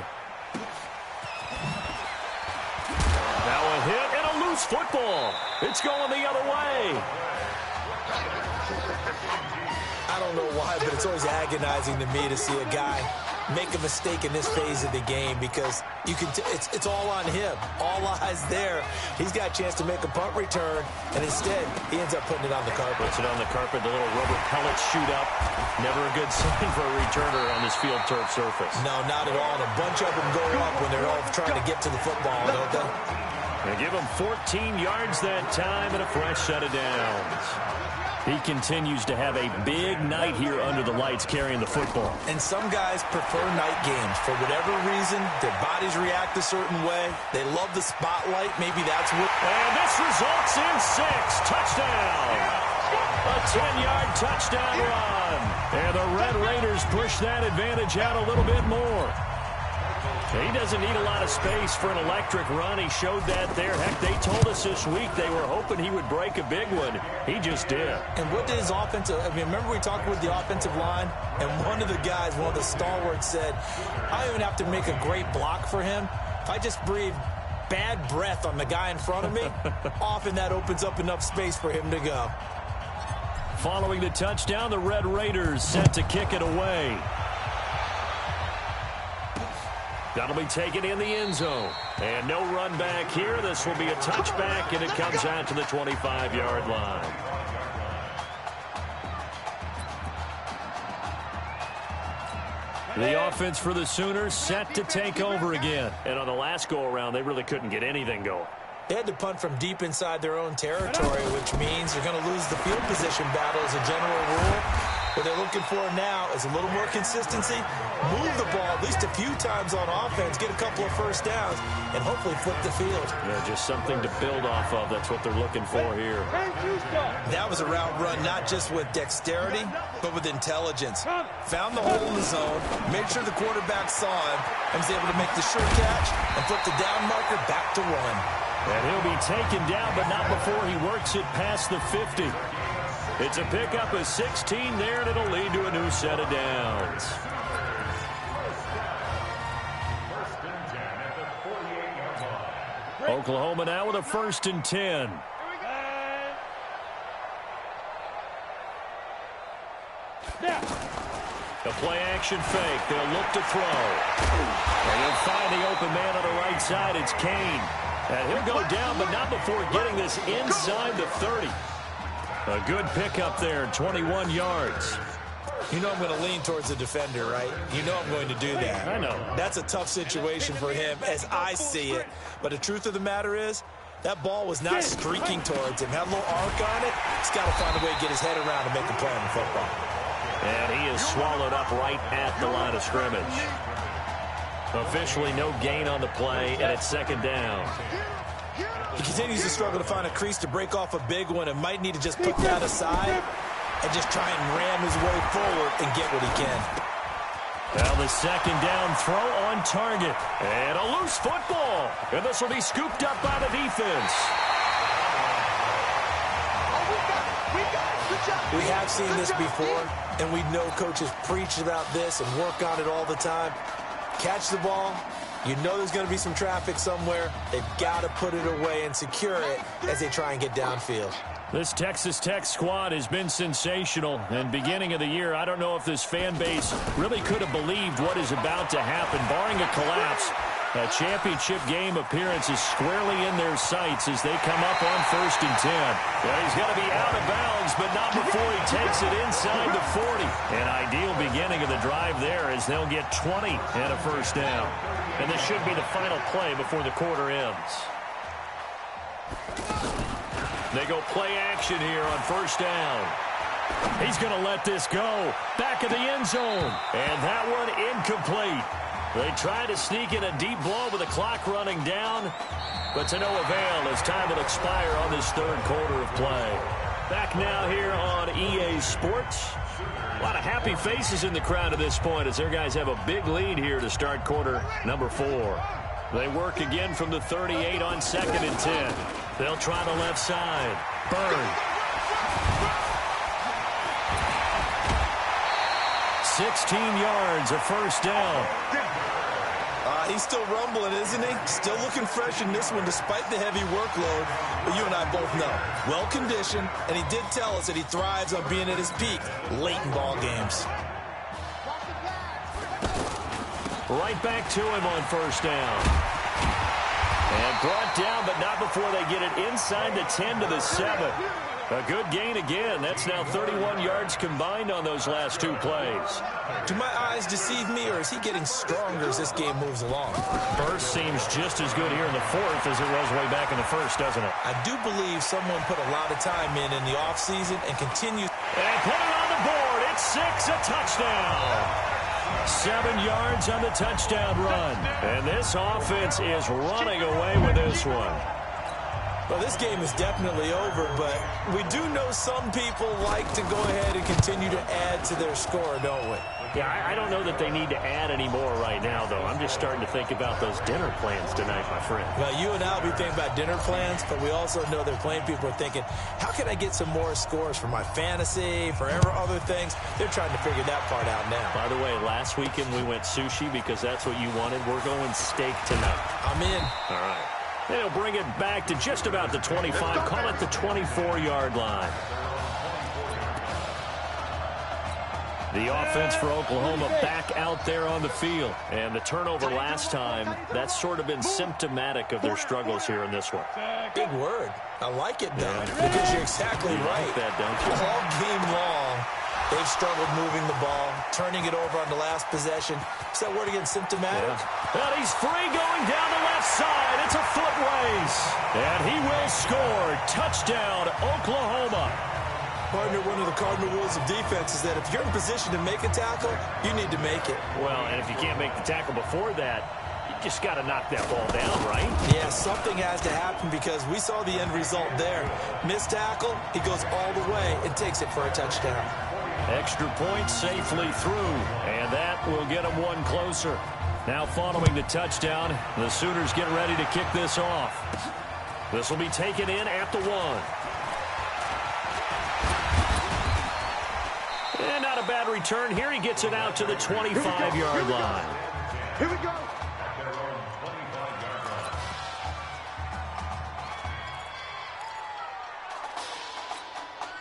Now a hit and a loose football. It's going the other way. I don't know why, but it's always agonizing to me to see a guy make a mistake in this phase of the game because you can it's all on him. All eyes there. He's got a chance to make a punt return, and instead he ends up putting it on the carpet. Puts it on the carpet, the little rubber pellets shoot up. Never a good sign for a returner on this field turf surface. No, not at all. And a bunch of them go up when they're all trying to get to the football, don't they? They give him 14 yards that time and a fresh set of downs. He continues to have a big night here under the lights carrying the football. And some guys prefer night games. For whatever reason, their bodies react a certain way. They love the spotlight. Maybe that's what... And this results in 6. Touchdown. A 10-yard touchdown run. And the Red Raiders push that advantage out a little bit more. He doesn't need a lot of space for an electric run. He showed that there. Heck, they told us this week they were hoping he would break a big one. He just did. And what did his offensive... I mean, remember we talked with the offensive line? And one of the guys, one of the stalwarts said, I don't even have to make a great block for him. If I just breathe bad breath on the guy in front of me, often that opens up enough space for him to go. Following the touchdown, the Red Raiders set to kick it away. That'll be taken in the end zone. And no run back here. This will be a touchback, and it comes out to the 25-yard line. The offense for the Sooners set to take over again. And on the last go-around, they really couldn't get anything going. They had to punt from deep inside their own territory, which means they're going to lose the field position battle as a general rule. What they're looking for now is a little more consistency, move the ball at least a few times on offense, get a couple of first downs, and hopefully flip the field. Yeah, just something to build off of. That's what they're looking for here. That was a route run not just with dexterity, but with intelligence. Found the hole in the zone, made sure the quarterback saw him, and was able to make the sure catch and flip the down marker back to 1. And he'll be taken down, but not before he works it past the 50. It's a pickup of 16 there, and it'll lead to a new set of downs. Oklahoma now with a 1st and 10. The play-action fake. They'll look to throw. And they'll find the open man on the right side. It's Kane. And he'll go down, but not before getting this inside the 30. A good pickup there, 21 yards. You know I'm going to lean towards the defender, right? You know I'm going to do that. I know. That's a tough situation for him as I see it. But the truth of the matter is, that ball was not streaking towards him. Had a little arc on it. He's got to find a way to get his head around and make a play on the football. And he is swallowed up right at the line of scrimmage. Officially no gain on the play, and it's 2nd down. He continues to struggle to find a crease to break off a big one and might need to just put that aside and just try and ram his way forward and get what he can. Now the 2nd down throw on target. And a loose football. And this will be scooped up by the defense. We have seen this before, and we know coaches preach about this and work on it all the time. Catch the ball. You know there's going to be some traffic somewhere. They've got to put it away and secure it as they try and get downfield. This Texas Tech squad has been sensational. And beginning of the year, I don't know if this fan base really could have believed what is about to happen. Barring a collapse, a championship game appearance is squarely in their sights as they come up on 1st and 10. Yeah, he's going to be out of bounds, but not before he takes it inside the 40. An ideal beginning of the drive there as they'll get 20 and a 1st down. And this should be the final play before the quarter ends. They go play action here on 1st down. He's going to let this go. Back of the end zone. And that one incomplete. They try to sneak in a deep blow with the clock running down, but to no avail as time will expire on this 3rd quarter of play. Back now here on EA Sports. A lot of happy faces in the crowd at this point as their guys have a big lead here to start quarter number 4. They work again from the 38 on 2nd and 10. They'll try the left side. Bird. 16 yards, a 1st down. He's still rumbling, isn't he? Still looking fresh in this one despite the heavy workload. But you and I both know, well-conditioned, and he did tell us that he thrives on being at his peak late in ball games. Right back to him on 1st down. And brought down, but not before they get it inside the 10 to the 7. A good gain again. That's now 31 yards combined on those last 2 plays. Do my eyes deceive me, or is he getting stronger as this game moves along? Burst seems just as good here in the 4th as it was way back in the 1st, doesn't it? I do believe someone put a lot of time in the offseason and continues. And put it on the board. It's 6, a touchdown. 7 yards on the touchdown run. And this offense is running away with this one. Well, this game is definitely over, but we do know some people like to go ahead and continue to add to their score, don't we? Yeah, I don't know that they need to add any more right now, though. I'm just starting to think about those dinner plans tonight, my friend. Well, you and I will be thinking about dinner plans, but we also know they're playing people are thinking, how can I get some more scores for my fantasy, for other things? They're trying to figure that part out now. By the way, last weekend we went sushi because that's what you wanted. We're going steak tonight. I'm in. All right. They'll bring it back to just about the 25. Call it the 24-yard line. The offense for Oklahoma back out there on the field. And the turnover last time, that's sort of been symptomatic of their struggles here in this one. Big word. I like it, though, because you're exactly right. You like that, don't you? All game long, They've struggled moving the ball, turning it over on the last possession. Is that word again, symptomatic? Yeah. And he's free going down the left side. It's a foot race. And he will score. Touchdown, Oklahoma. Partner, one of the cardinal rules of defense is that if you're in position to make a tackle, you need to make it. Well, and if you can't make the tackle before that, you just got to knock that ball down, right? Yeah, something has to happen because we saw the end result there. Missed tackle, he goes all the way and takes it for a touchdown. Extra point safely through, and that will get them one closer. Now following the touchdown, the Sooners get ready to kick this off. This will be taken in at the 1. And not a bad return. Here he gets it out to the 25-yard line. Here we go.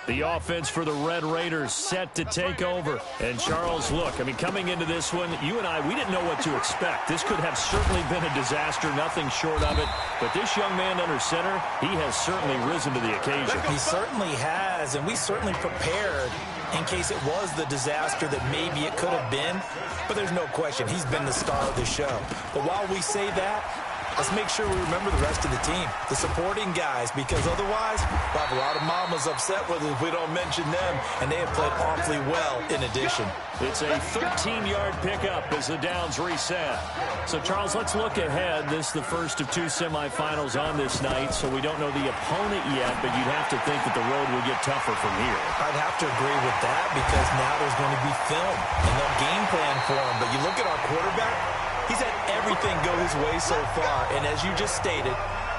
The offense for the Red Raiders set to take over. And Charles, look, I mean, coming into this one, you and I, we didn't know what to expect. This could have certainly been a disaster, nothing short of it. But this young man under center, he has certainly risen to the occasion. He certainly has, and we certainly prepared in case it was the disaster that maybe it could have been. But there's no question, he's been the star of the show. But while we say that, let's make sure we remember the rest of the team, the supporting guys, because otherwise we'll have a lot of mamas upset with us if we don't mention them, and they have played awfully well in addition. It's a 13-yard pickup as the downs reset. So, Charles, let's look ahead. This is the first of 2 semifinals on this night, so we don't know the opponent yet, but you'd have to think that the road will get tougher from here. I'd have to agree with that because now there's going to be film and no game plan for him. But you look at our quarterback, he's had everything go his way so far, and as you just stated,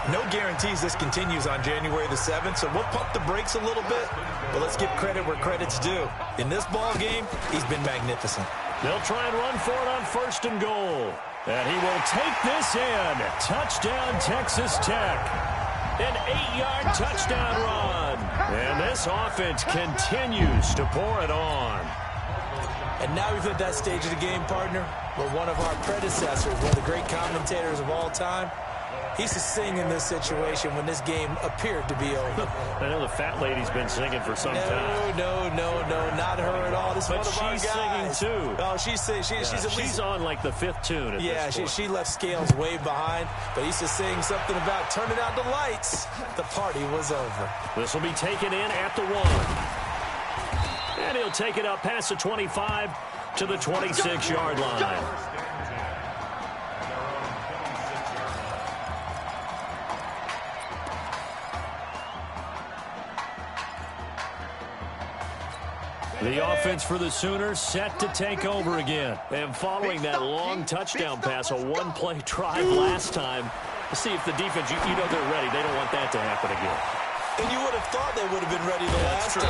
no guarantees this continues on January the 7th, so we'll pump the brakes a little bit, but let's give credit where credit's due. In this ball game, he's been magnificent. They'll try and run for it on 1st and goal. And he will take this in. Touchdown, Texas Tech. An 8-yard touchdown run. And this offense continues to pour it on. And now we've hit that stage of the game, partner, where one of our predecessors, one of the great commentators of all time, he used to sing in this situation when this game appeared to be over. I know the fat lady's been singing for some time. No, not her at all. This is but one of our guys. She's singing, too. Oh, she's on like the 5th tune at this point. she left Scales way behind, but he used to sing something about turning out the lights. The party was over. This will be taken in at the 1. And he'll take it up past the 25 to the 26-yard line. The offense for the Sooners set to take over again. And following that long touchdown pass, a one-play drive last time, to see if the defense, you know they're ready. They don't want that to happen again. And you would have thought they would have been ready the last time.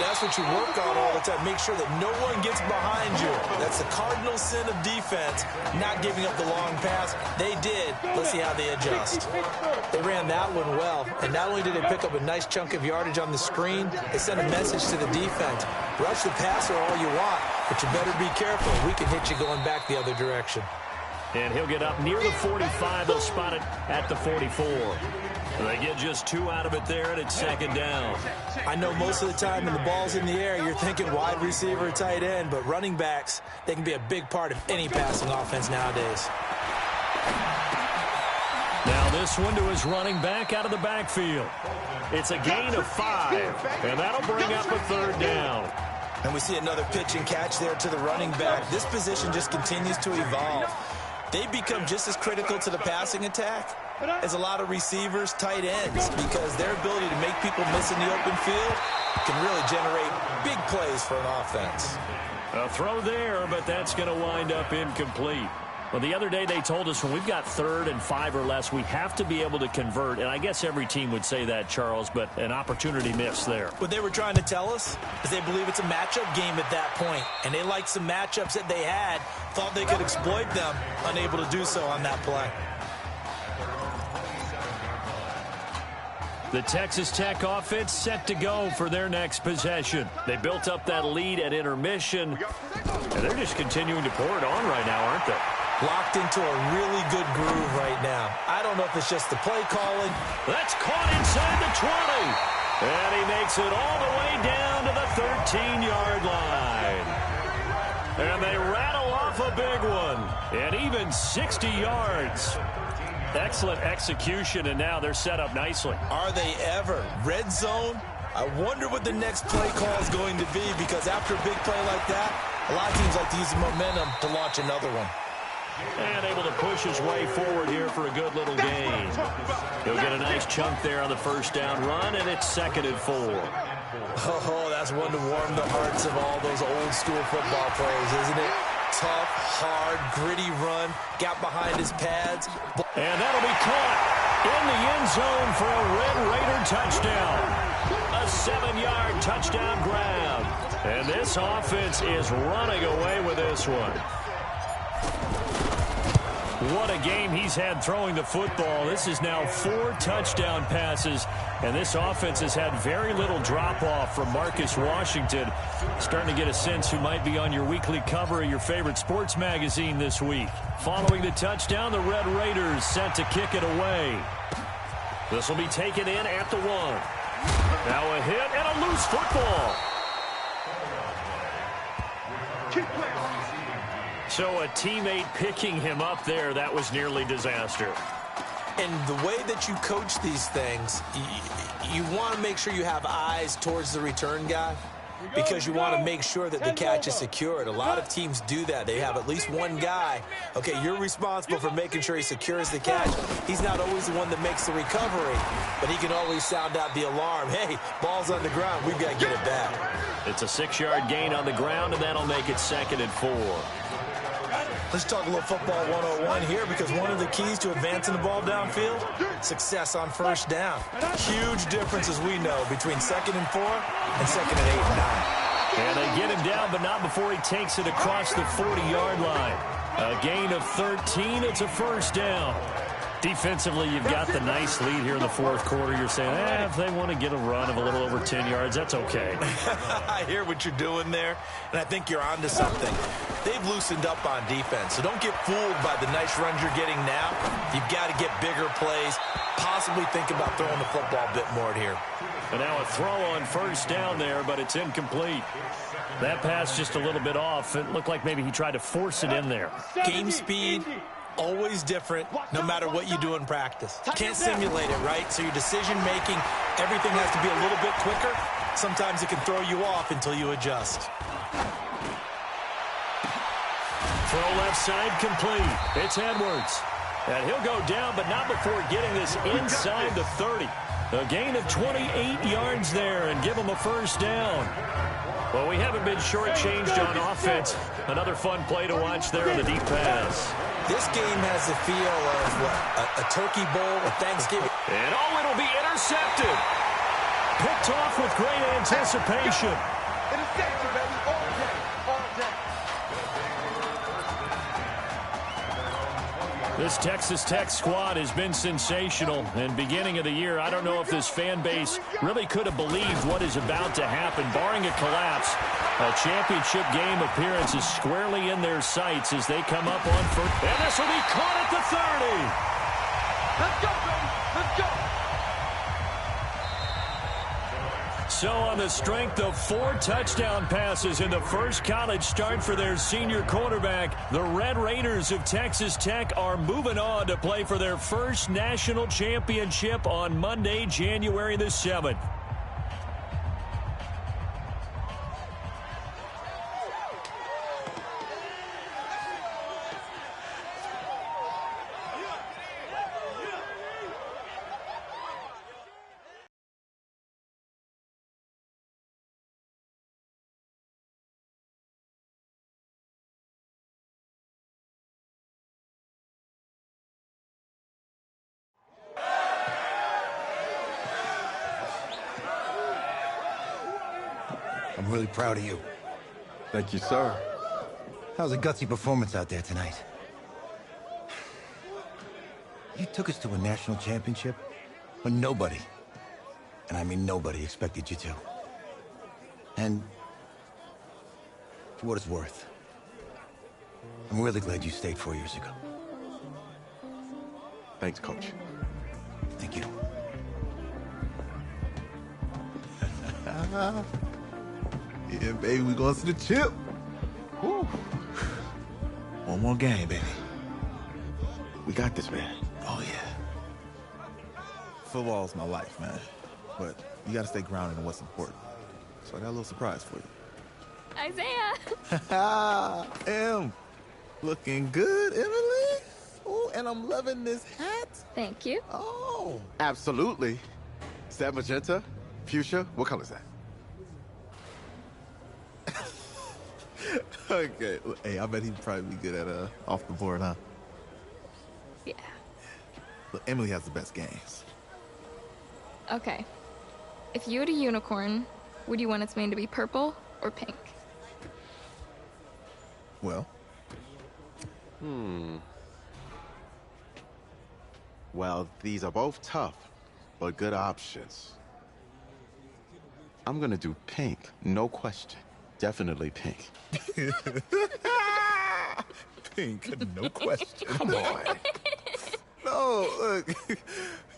That's what you work on all the time. Make sure that no one gets behind you. That's the cardinal sin of defense, not giving up the long pass. They did. Let's see how they adjust. They ran that one well. And not only did they pick up a nice chunk of yardage on the screen, they sent a message to the defense. Rush the passer all you want, but you better be careful. We can hit you going back the other direction. And he'll get up near the 45. They'll spot it at the 44. They get just 2 out of it there, and it's 2nd down. I know most of the time when the ball's in the air, you're thinking wide receiver, tight end, but running backs, they can be a big part of any passing offense nowadays. Now this one to his running back out of the backfield. It's a gain of 5, and that'll bring up a 3rd down. And we see another pitch and catch there to the running back. This position just continues to evolve. They become just as critical to the passing attack as a lot of receivers, tight ends, because their ability to make people miss in the open field can really generate big plays for an offense. A throw there, but that's going to wind up incomplete. Well, the other day they told us when we've got 3rd and 5 or less, we have to be able to convert. And I guess every team would say that, Charles, but an opportunity missed there. What they were trying to tell us is they believe it's a matchup game at that point. And they liked some matchups that they had, thought they could exploit them, unable to do so on that play. The Texas Tech offense set to go for their next possession. They built up that lead at intermission, and they're just continuing to pour it on right now, aren't they? Locked into a really good groove right now. I don't know if it's just the play calling. That's caught inside the 20. And he makes it all the way down to the 13-yard line. And they rattle off a big one. And even 60 yards. Excellent execution, and now they're set up nicely. Are they ever? Red zone? I wonder what the next play call is going to be, because after a big play like that, a lot of teams like to use the momentum to launch another one. And able to push his way forward here for a good little gain. He'll get a nice chunk there on the first down run, and it's 2nd and 4. Oh, that's one to warm the hearts of all those old school football players, isn't it? Tough, hard, gritty run, got behind his pads. And that'll be caught in the end zone for a Red Raider touchdown. A 7-yard touchdown grab. And this offense is running away with this one. What a game he's had throwing the football. This is now 4 touchdown passes, and this offense has had very little drop-off from Marcus Washington. Starting to get a sense who might be on your weekly cover of your favorite sports magazine this week. Following the touchdown, the Red Raiders set to kick it away. This will be taken in at the 1. Now a hit and a loose football. So a teammate picking him up there, that was nearly disaster. And the way that you coach these things, you want to make sure you have eyes towards the return guy, because you want to make sure that the catch is secured. A lot of teams do that. They have at least one guy. Okay, you're responsible for making sure he secures the catch. He's not always the one that makes the recovery, but he can always sound out the alarm. Hey, ball's on the ground. We've got to get it back. It's a 6-yard gain on the ground, and that'll make it 2nd and 4. Let's talk a little football 101 here, because one of the keys to advancing the ball downfield, success on first down. Huge difference, as we know, between 2nd and 4 and 2nd and 8 and 9. And they get him down, but not before he takes it across the 40-yard line. A gain of 13. It's a first down. Defensively, you've got the nice lead here in the 4th quarter. You're saying, if they want to get a run of a little over 10 yards, that's okay. I hear what you're doing there, and I think you're onto something. They've loosened up on defense, so don't get fooled by the nice runs you're getting now. You've got to get bigger plays, possibly think about throwing the football a bit more here. And now a throw on first down there, but it's incomplete. That pass just a little bit off. It looked like maybe he tried to force it in there. Game speed, always different, no matter what you do in practice. Can't simulate it, right? So your decision-making, everything has to be a little bit quicker. Sometimes it can throw you off until you adjust. Throw left side complete. It's Edwards. And he'll go down, but not before getting this inside the 30. A gain of 28 yards there and give him a first down. Well, we haven't been shortchanged on offense. Another fun play to watch there on the deep pass. This game has the feel of, a turkey bowl at Thanksgiving. And it'll be intercepted. Picked off with great anticipation. Interception, baby. All day. All day. This Texas Tech squad has been sensational. And beginning of the year, I don't know if this fan base really could have believed what is about to happen. Barring a collapse, a championship game appearance is squarely in their sights as they come up on first. And this will be caught at the 30. Let's go, baby. Let's go. So on the strength of 4 touchdown passes in the first college start for their senior quarterback, the Red Raiders of Texas Tech are moving on to play for their first national championship on Monday, January the 7th. I'm really proud of you. Thank you, sir. That was a gutsy performance out there tonight. You took us to a national championship when nobody, and I mean nobody, expected you to. And for what it's worth, I'm really glad you stayed 4 years ago. Thanks, Coach. Thank you. Yeah, baby, we going to the chip. Woo. One more game, baby. We got this, man. Oh, yeah. Football's my life, man. But you got to stay grounded in what's important. So I got a little surprise for you. Isaiah! Em, looking good, Emily. Oh, and I'm loving this hat. Thank you. Oh. Absolutely. Is that magenta? Fuchsia? What color is that? Okay. Hey, I bet he'd probably be good at off the board, huh? Yeah. Look, Emily has the best games. Okay. If you had a unicorn, would you want its mane to be purple or pink? Well. Well, these are both tough, but good options. I'm gonna do pink, no question. Definitely pink. Pink, no question. Come on. No, look.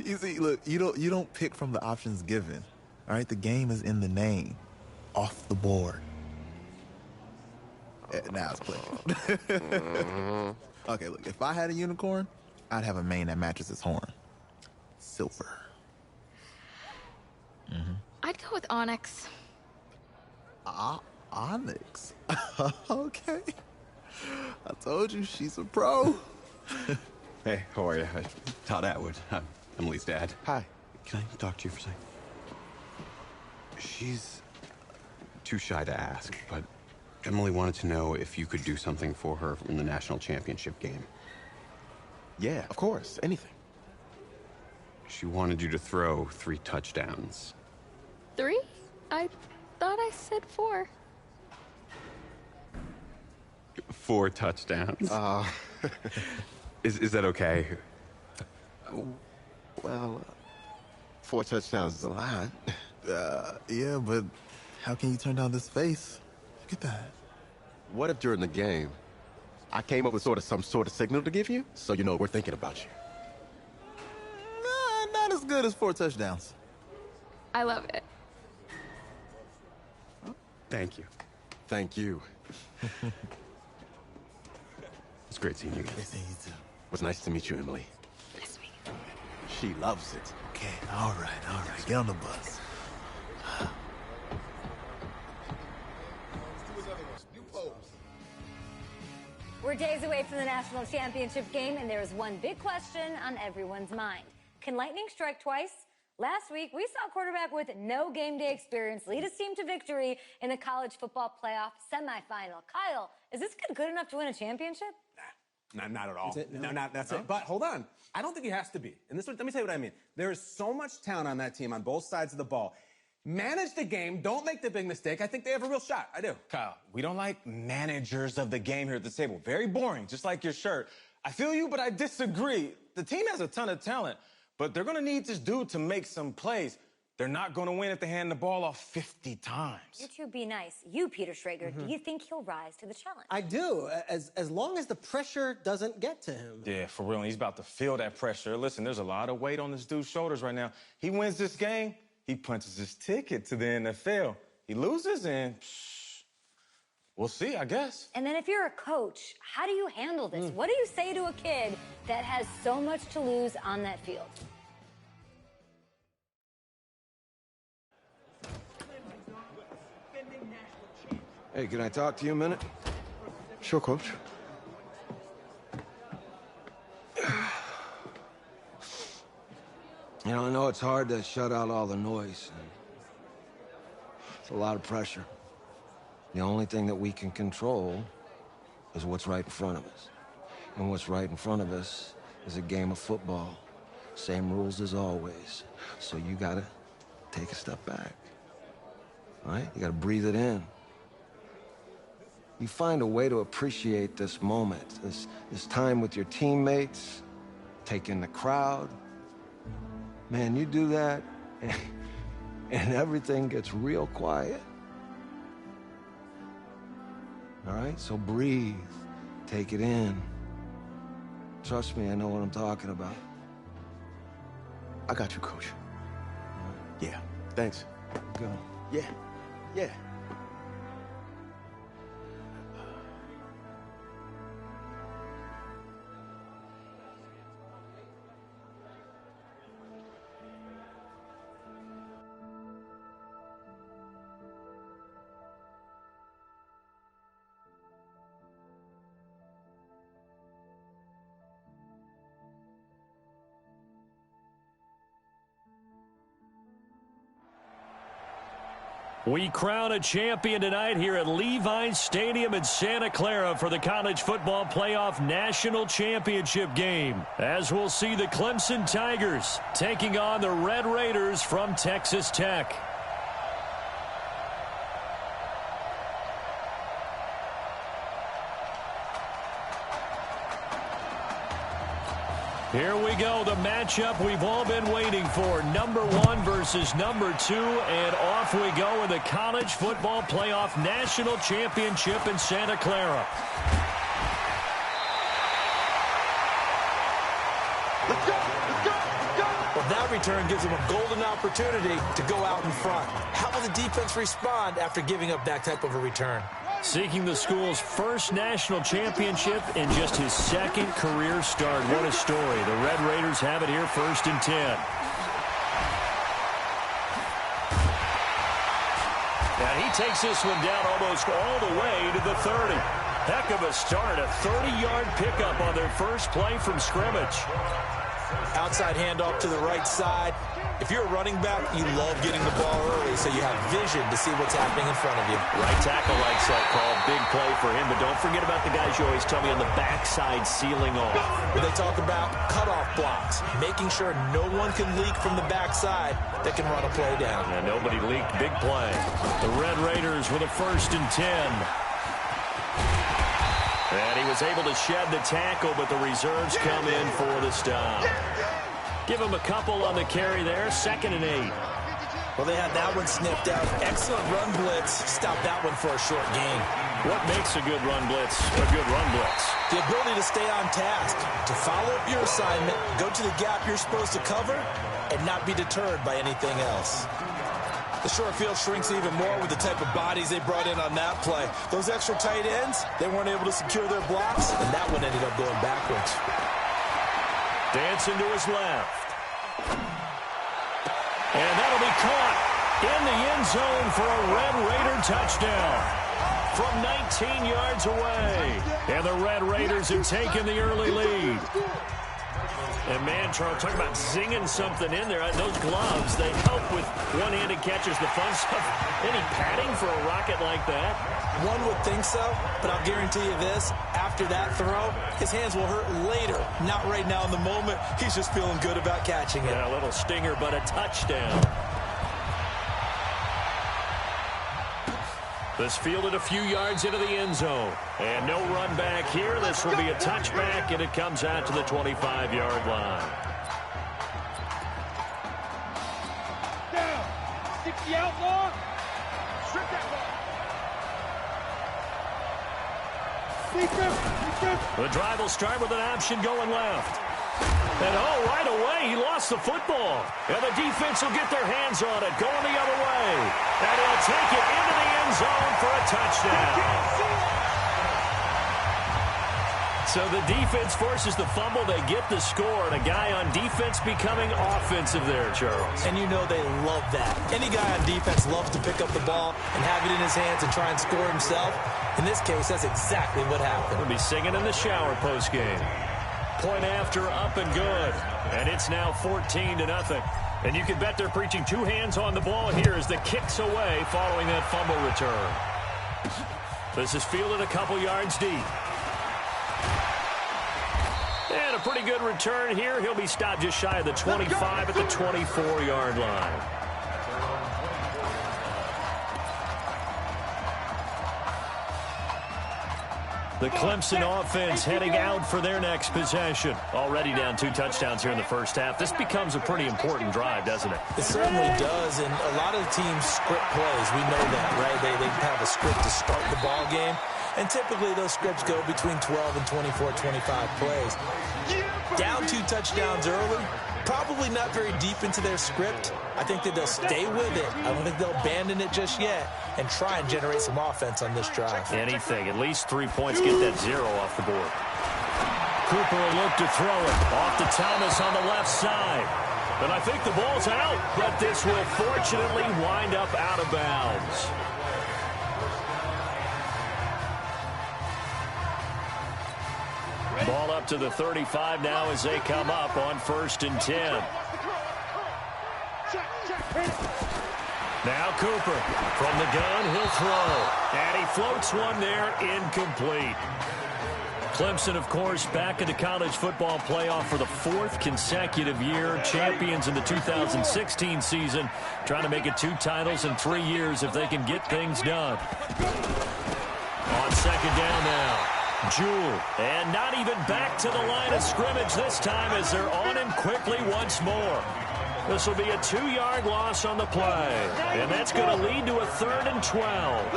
You see, look, you don't pick from the options given. All right, the game is in the name. Off the board. Now it's playing. Okay, look, if I had a unicorn, I'd have a mane that matches its horn. Silver. I'd go with onyx. Onyx? Okay. I told you, she's a pro. Hey, how are you? Todd Atwood. I'm Emily's dad. Hi. Can I talk to you for a second? She's too shy to ask, but Emily wanted to know if you could do something for her in the national championship game. Yeah, of course. Anything. She wanted you to throw 3 touchdowns. 3? I thought I said 4. 4 touchdowns. Is that okay? Well, 4 touchdowns is a lot. Yeah, but how can you turn down this face? Look at that. What if during the game, I came up with some sort of signal to give you, so you know we're thinking about you? Nah, not as good as 4 touchdowns. I love it. Thank you. Thank you. It's great seeing you guys. Great seeing you too. It was nice to meet you, Emily. Nice to meet you. She loves it. Okay, all right. Get on the bus. We're days away from the national championship game, and there is one big question on everyone's mind. Can lightning strike twice? Last week, we saw a quarterback with no game day experience lead his team to victory in the college football playoff semifinal. Kyle, is this kid good enough to win a championship? Not at all. That's it? No? No, that's it. But hold on. I don't think he has to be. And let me tell you what I mean. There is so much talent on that team on both sides of the ball. Manage the game. Don't make the big mistake. I think they have a real shot. I do. Kyle, we don't like managers of the game here at the table. Very boring, just like your shirt. I feel you, but I disagree. The team has a ton of talent, but they're going to need this dude to make some plays. They're not going to win if they hand the ball off 50 times. You two be nice. You, Peter Schrager, do you think he'll rise to the challenge? I do, as long as the pressure doesn't get to him. Yeah, for real. And he's about to feel that pressure. Listen, there's a lot of weight on this dude's shoulders right now. He wins this game, he punches his ticket to the NFL. He loses, and we'll see, I guess. And then if you're a coach, how do you handle this? What do you say to a kid that has so much to lose on that field? Hey, can I talk to you a minute? Sure, Coach. You know, I know it's hard to shut out all the noise. It's a lot of pressure. The only thing that we can control is what's right in front of us. And what's right in front of us is a game of football. Same rules as always. So you gotta take a step back. All right? You gotta breathe it in. You find a way to appreciate this moment, this time with your teammates, take in the crowd. Man, you do that, and everything gets real quiet. All right? So breathe. Take it in. Trust me, I know what I'm talking about. I got you, Coach. Yeah, thanks. Go. Yeah. We crown a champion tonight here at Levi's Stadium in Santa Clara for the College Football Playoff National Championship game. As we'll see the Clemson Tigers taking on the Red Raiders from Texas Tech. Here we go, the matchup we've all been waiting for. Number 1 versus number 2, and off we go in the College Football Playoff National Championship in Santa Clara. Well, that return gives them a golden opportunity to go out in front. How will the defense respond after giving up that type of a return? Seeking the school's first national championship in just his second career start. What a story. The Red Raiders have it here, 1st and 10. And he takes this one down almost all the way to the 30. Heck of a start, a 30-yard pickup on their first play from scrimmage. Outside handoff to the right side. If you're a running back, you love getting the ball early so you have vision to see what's happening in front of you. Right tackle likes that call. Big play for him, but don't forget about the guys you always tell me on the backside sealing off. When they talk about cutoff blocks, making sure no one can leak from the backside that can run a play down. And nobody leaked. Big play. The Red Raiders with a 1st and 10. And he was able to shed the tackle, but the reserves come in for the stop. Give him a couple on the carry there. 2nd and 8. Well, they had that one sniffed out. Excellent run blitz. Stop that one for a short gain. What makes a good run blitz a good run blitz? The ability to stay on task, to follow up your assignment, go to the gap you're supposed to cover, and not be deterred by anything else. The short field shrinks even more with the type of bodies they brought in on that play. Those extra tight ends, they weren't able to secure their blocks, and that one ended up going backwards. Dancing to his left. And that'll be caught in the end zone for a Red Raider touchdown from 19 yards away. And the Red Raiders have taken the early lead. And man, Charles, talking about zinging something in there. Those gloves, they help with one-handed catches, the fun stuff. Any padding for a rocket like that? One would think so, but I'll guarantee you this. After that throw, his hands will hurt later. Not right now in the moment. He's just feeling good about catching it. Yeah, a little stinger, but a touchdown. This fielded a few yards into the end zone. And no run back here. This will be a touchback, and it comes out to the 25-yard line. Down. 60 outlaw. Strip that ball. The drive will start with an option going left. And right away, he lost the football. And the defense will get their hands on it, going the other way. And he'll take it into the end zone for a touchdown. So the defense forces the fumble. They get the score, and a guy on defense becoming offensive there, Charles. And you know they love that. Any guy on defense loves to pick up the ball and have it in his hands and try and score himself. In this case, that's exactly what happened. He'll be singing in the shower postgame. Point after, up and good. And it's now 14-0. And you can bet they're preaching two hands on the ball here as the kick's away following that fumble return. This is fielded a couple yards deep. And a pretty good return here. He'll be stopped just shy of the 25 at the 24-yard line. The Clemson offense heading out for their next possession. Already down 2 touchdowns here in the first half. This becomes a pretty important drive, doesn't it? It certainly does, and a lot of teams script plays. We know that, right? They have a script to start the ball game, and typically those scripts go between 12 and 24, 25 plays. Down 2 touchdowns early, Probably not very deep into their script. I think that they'll stay with it. I don't think they'll abandon it just yet and try and generate some offense on this drive. Anything. At least 3 points. Get that 0 off the board. Cooper will look to throw it. Off to Thomas on the left side. And I think the ball's out, but this will fortunately wind up out of bounds. Ball up to the 35 now as they come up on 1st and 10. Now Cooper from the gun, he'll throw. And he floats one there, incomplete. Clemson, of course, back in the college football playoff for the 4th consecutive year. Champions in the 2016 season, trying to make it 2 titles in 3 years if they can get things done. On 2nd down now. Jewell, and not even back to the line of scrimmage this time as they're on him quickly once more. This will be a 2-yard loss on the play, and that's going to lead to a 3rd and 12.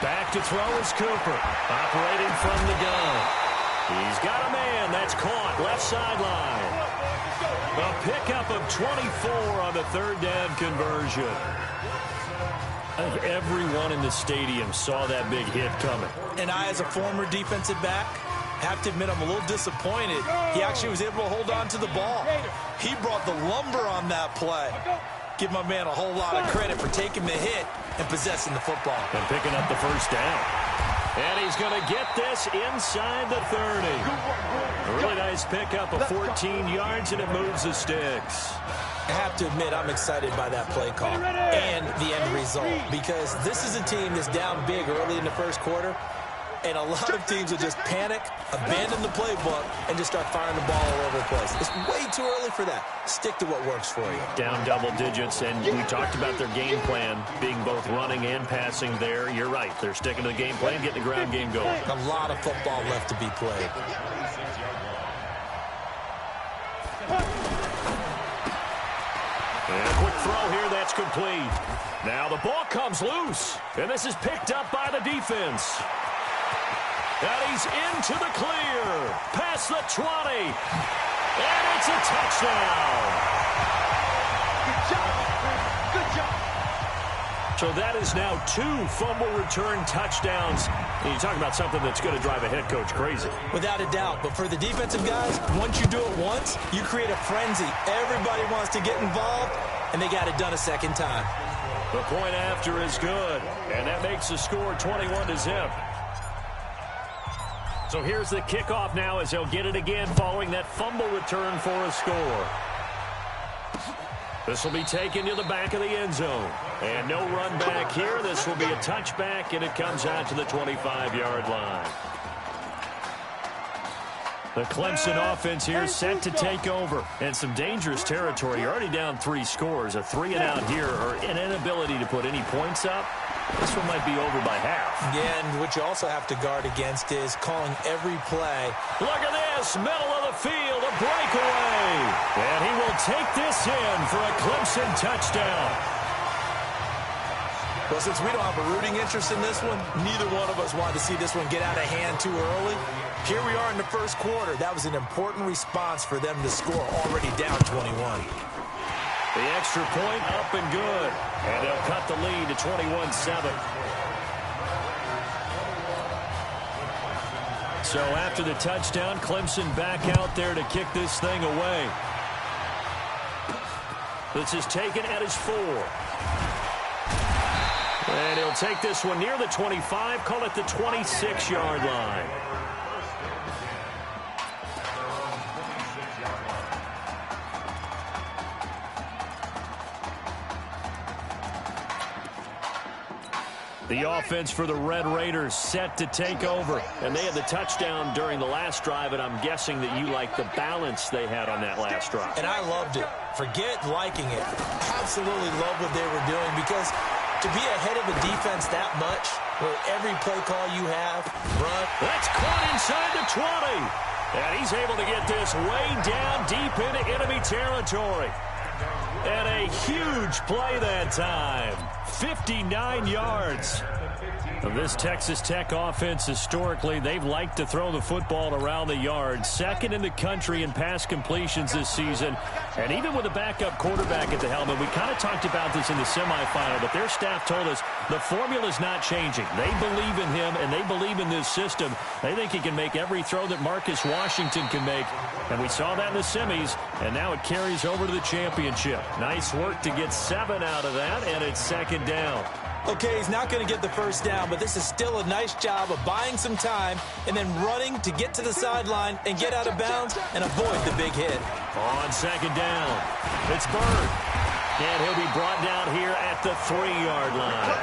Back to throw is Cooper, operating from the gun. He's got a man that's caught left sideline. A pickup of 24 on the 3rd down conversion. Everyone in the stadium saw that big hit coming. And I, as a former defensive back, have to admit I'm a little disappointed. He actually was able to hold on to the ball. He brought the lumber on that play. Give my man a whole lot of credit for taking the hit and possessing the football. And picking up the 1st down. And he's going to get this inside the 30. A really nice pickup of 14 yards, and it moves the sticks. I have to admit, I'm excited by that play call and the end result, because this is a team that's down big early in the 1st quarter, and a lot of teams will just panic, abandon the playbook, and just start firing the ball all over the place. It's way too early for that. Stick to what works for you. Down double digits, and we talked about their game plan being both running and passing there. You're right. They're sticking to the game plan, getting the ground game going. A lot of football left to be played. And a quick throw here, that's complete. Now the ball comes loose, and this is picked up by the defense. And he's into the clear, past the 20, and it's a touchdown. Good job. Good job. So that is now 2 fumble return touchdowns. And you talk about something that's going to drive a head coach crazy. Without a doubt. But for the defensive guys, once you do it once, you create a frenzy. Everybody wants to get involved, and they got it done a 2nd time. The point after is good, and that makes the score 21-0. So here's the kickoff now as they'll get it again following that fumble return for a score. This will be taken to the back of the end zone. And no run back here. This will be a touchback, and it comes out to the 25-yard line. The Clemson offense here set to take over. And some dangerous territory. You're already down 3 scores. A 3-and-out here, or an inability to put any points up. This one might be over by half. Yeah, and what you also have to guard against is calling every play. Look at this, middle of the field, a breakaway. And he will take this in for a Clemson touchdown. Well, since we don't have a rooting interest in this one, neither one of us wanted to see this one get out of hand too early. Here we are in the 1st quarter. That was an important response for them to score, already down 21. The extra point up and good. And they'll cut the lead to 21-7. So after the touchdown, Clemson back out there to kick this thing away. This is taken at his 4. And he'll take this one near the 25, call it the 26-yard line. The offense for the Red Raiders set to take over. And they had the touchdown during the last drive, and I'm guessing that you like the balance they had on that last drive. And I loved it. Forget liking it. Absolutely love what they were doing, because to be ahead of a defense that much, where every play call you have, run. That's caught inside the 20. And he's able to get this way down deep into enemy territory. And a huge play that time. 59 yards. This Texas Tech offense, historically, they've liked to throw the football around the yard. Second in the country in pass completions this season. And even with a backup quarterback at the helm, and we kind of talked about this in the semifinal, but their staff told us the formula is not changing. They believe in him, and they believe in this system. They think he can make every throw that Marcus Washington can make. And we saw that in the semis, and now it carries over to the championship. Nice work to get 7 out of that, and it's second down. Okay, he's not going to get the first down, but this is still a nice job of buying some time and then running to get to the sideline and get out of bounds and avoid the big hit. On second down, it's Bird. And he'll be brought down here at the 3-yard line.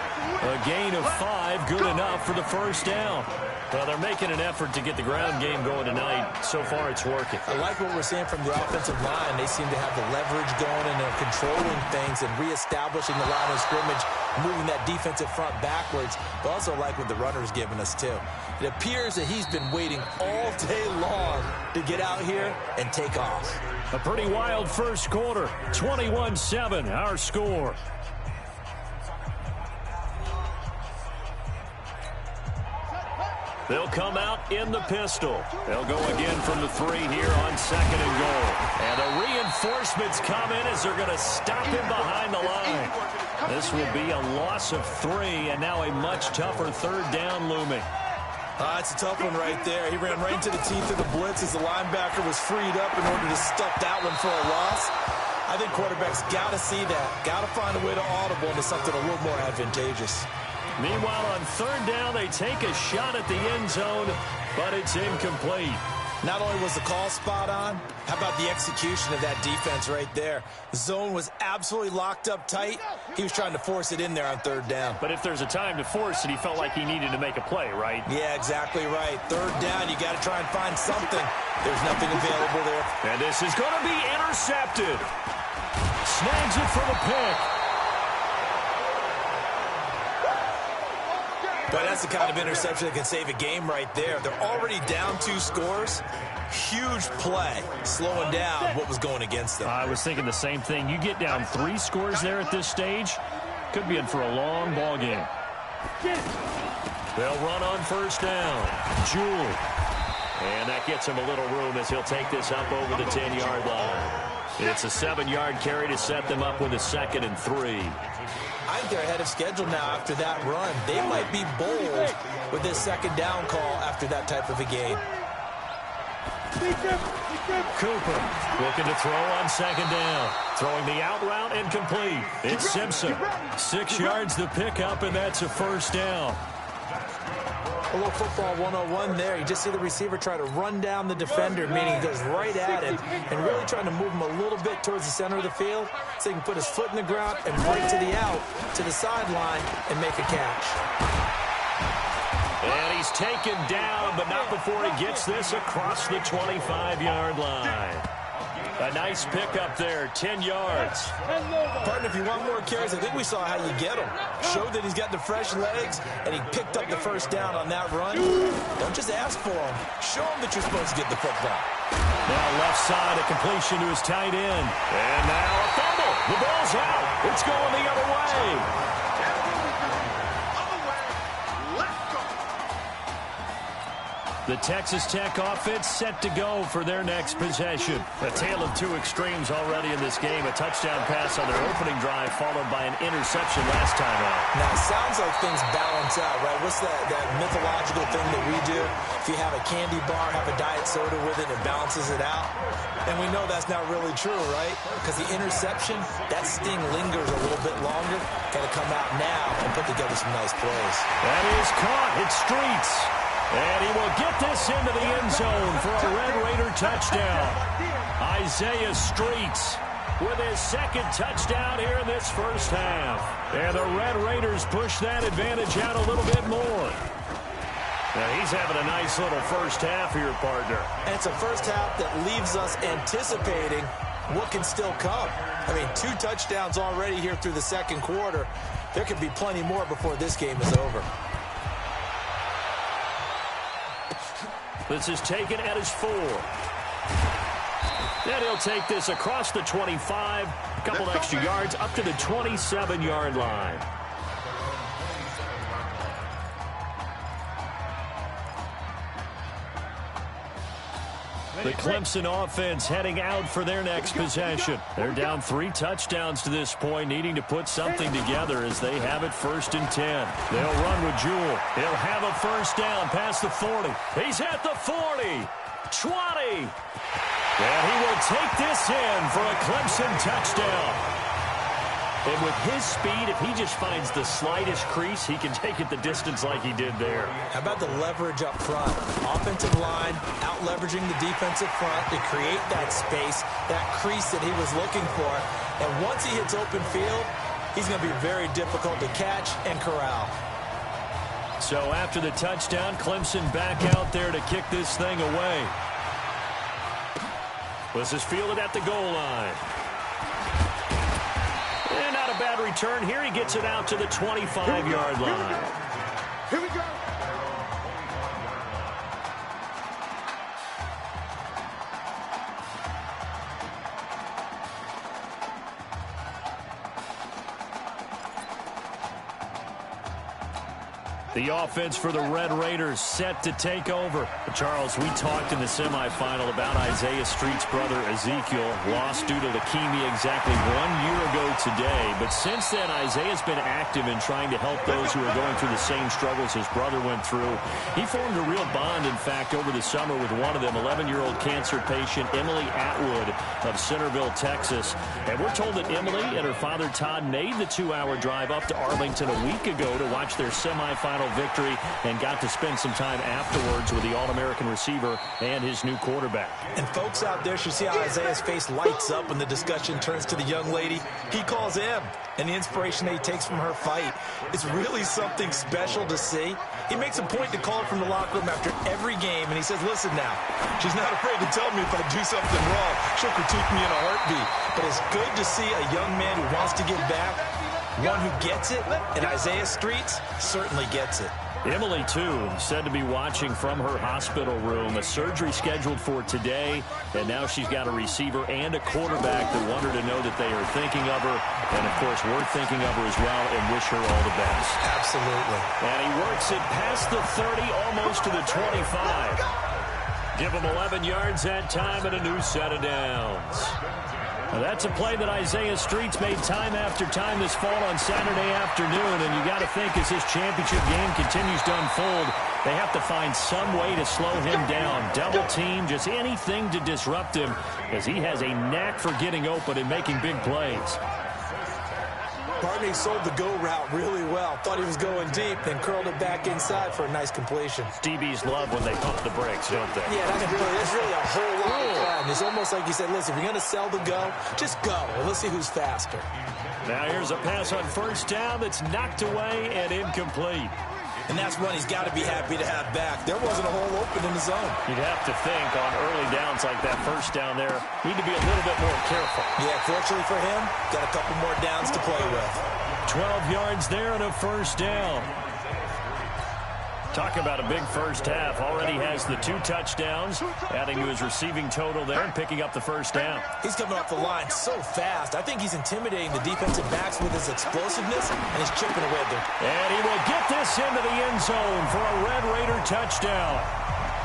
A gain of 5, good enough for the first down. Well, they're making an effort to get the ground game going tonight. So far, it's working. I like what we're seeing from the offensive line. They seem to have the leverage going, and they're controlling things and reestablishing the line of scrimmage, moving that defensive front backwards. But also like what the runner's giving us, too. It appears that he's been waiting all day long to get out here and take off. A pretty wild first quarter. 21-7, our score. They'll come out in the pistol. They'll go again from the 3 here on second and goal. And the reinforcements come in as they're going to stop him behind the line. This will be a loss of 3, and now a much tougher third down looming. It's a tough one right there. He ran right into the teeth of the blitz as the linebacker was freed up in order to stuff that one for a loss. I think quarterbacks got to see that. Got to find a way to audible into something a little more advantageous. Meanwhile, on third down, they take a shot at the end zone, but it's incomplete. Not only was the call spot on, how about the execution of that defense right there? The zone was absolutely locked up tight. He was trying to force it in there on third down. But if there's a time to force it, he felt like he needed to make a play, right? Yeah, exactly right. Third down, you got to try and find something. There's nothing available there. And this is going to be intercepted. Snags it for the pick. But that's the kind of interception that can save a game right there. They're already down 2 scores. Huge play, slowing down what was going against them. I was thinking the same thing. You get down 3 scores there at this stage, could be in for a long ball game. They'll run on first down. Jewell. And that gets him a little room as he'll take this up over the 10-yard line. It's a 7-yard carry to set them up with a 2nd and 3. I think they're ahead of schedule now after that run. They might be bold with this second down call after that type of a game. Cooper looking to throw on second down. Throwing the out route and complete. It's Simpson. 6 yards the pickup, and that's a first down. A little football 101 there. You just see the receiver try to run down the defender, meaning he goes right at him and really trying to move him a little bit towards the center of the field so he can put his foot in the ground and break to the out, to the sideline, and make a catch. And he's taken down, but not before he gets this across the 25-yard line. A nice pickup there, 10 yards. Partner, if you want more carries, I think we saw how you get them. Showed that he's got the fresh legs, and he picked up the first down on that run. Don't just ask for them. Show him that you're supposed to get the football. Now left side, a completion to his tight end. And now a fumble. The ball's out. It's going the other way. The Texas Tech offense set to go for their next possession. A tale of 2 extremes already in this game. A touchdown pass on their opening drive followed by an interception last time out. Now, it sounds like things balance out, right? What's that mythological thing that we do? If you have a candy bar, have a diet soda with it, it balances it out. And we know that's not really true, right? Because the interception, that sting lingers a little bit longer. Got to come out now and put together some nice plays. That is caught. It's Streets. And he will get this into the end zone for a Red Raider touchdown. Isaiah Streets with his 2nd touchdown here in this first half. And the Red Raiders push that advantage out a little bit more. Now he's having a nice little first half here, partner. And it's a first half that leaves us anticipating what can still come. I mean, 2 touchdowns already here through the second quarter. There could be plenty more before this game is over. This is taken at his 4. Then he'll take this across the 25. A couple of extra yards up to the 27-yard line. The Clemson offense heading out for their next possession. They're down 3 touchdowns to this point, needing to put something together as they have it 1st and 10. They'll run with Jewell. He'll have a first down past the 40. He's at the 40. 20. And he will take this in for a Clemson touchdown. And with his speed, if he just finds the slightest crease, he can take it the distance like he did there. How about the leverage up front? Offensive line out-leveraging the defensive front to create that space, that crease that he was looking for. And once he hits open field, he's going to be very difficult to catch and corral. So after the touchdown, Clemson back out there to kick this thing away. This is fielded at the goal line. And not a bad return here. He gets it out to the 25-yard line. Here we go. The offense for the Red Raiders set to take over. Charles, we talked in the semifinal about Isaiah Street's brother Ezekiel, lost due to leukemia exactly 1 year ago today. But since then, Isaiah's been active in trying to help those who are going through the same struggles his brother went through. He formed a real bond, in fact, over the summer with one of them, 11-year-old cancer patient Emily Atwood of Centerville, Texas. And we're told that Emily and her father Todd made the 2-hour drive up to Arlington a week ago to watch their semifinal victory and got to spend some time afterwards with the All-American receiver and his new quarterback. And folks out there should see how Isaiah's face lights up when the discussion turns to the young lady he calls him, and the inspiration that he takes from her fight. It's really something special to see. He makes a point to call her from the locker room after every game, and he says, listen now, she's not afraid to tell me if I do something wrong. She'll critique me in a heartbeat. But it's good to see a young man who wants to give back, one who gets it, and Isaiah Streets certainly gets it. Emily, too, said to be watching from her hospital room. A surgery scheduled for today, and now she's got a receiver and a quarterback that want her to know that they are thinking of her. And, of course, we're thinking of her as well and wish her all the best. Absolutely. And he works it past the 30, almost to the 25. Give him 11 yards that time and a new set of downs. Now that's a play that Isaiah Streets made time after time this fall on Saturday afternoon, and you got to think as this championship game continues to unfold, they have to find some way to slow him down. Double team, just anything to disrupt him, as he has a knack for getting open and making big plays. Barney sold the go route really well. Thought he was going deep, then curled it back inside for a nice completion. DBs love when they pump the brakes, don't they? Yeah, that's really a whole lot of fun. It's almost like you said, listen, if you're going to sell the go, just go. And let's see who's faster. Now here's a pass on first down that's knocked away and incomplete. And that's one he's got to be happy to have back. There wasn't a hole open in the zone. You'd have to think on early downs like that first down there, need to be a little bit more careful. Yeah, fortunately for him, got a couple more downs to play with. 12 yards there and a first down. Talk about a big first half. Already has the 2 touchdowns, adding to his receiving total there and picking up the first down. He's coming off the line so fast. I think he's intimidating the defensive backs with his explosiveness, and he's chipping away there. And he will get this into the end zone for a Red Raider touchdown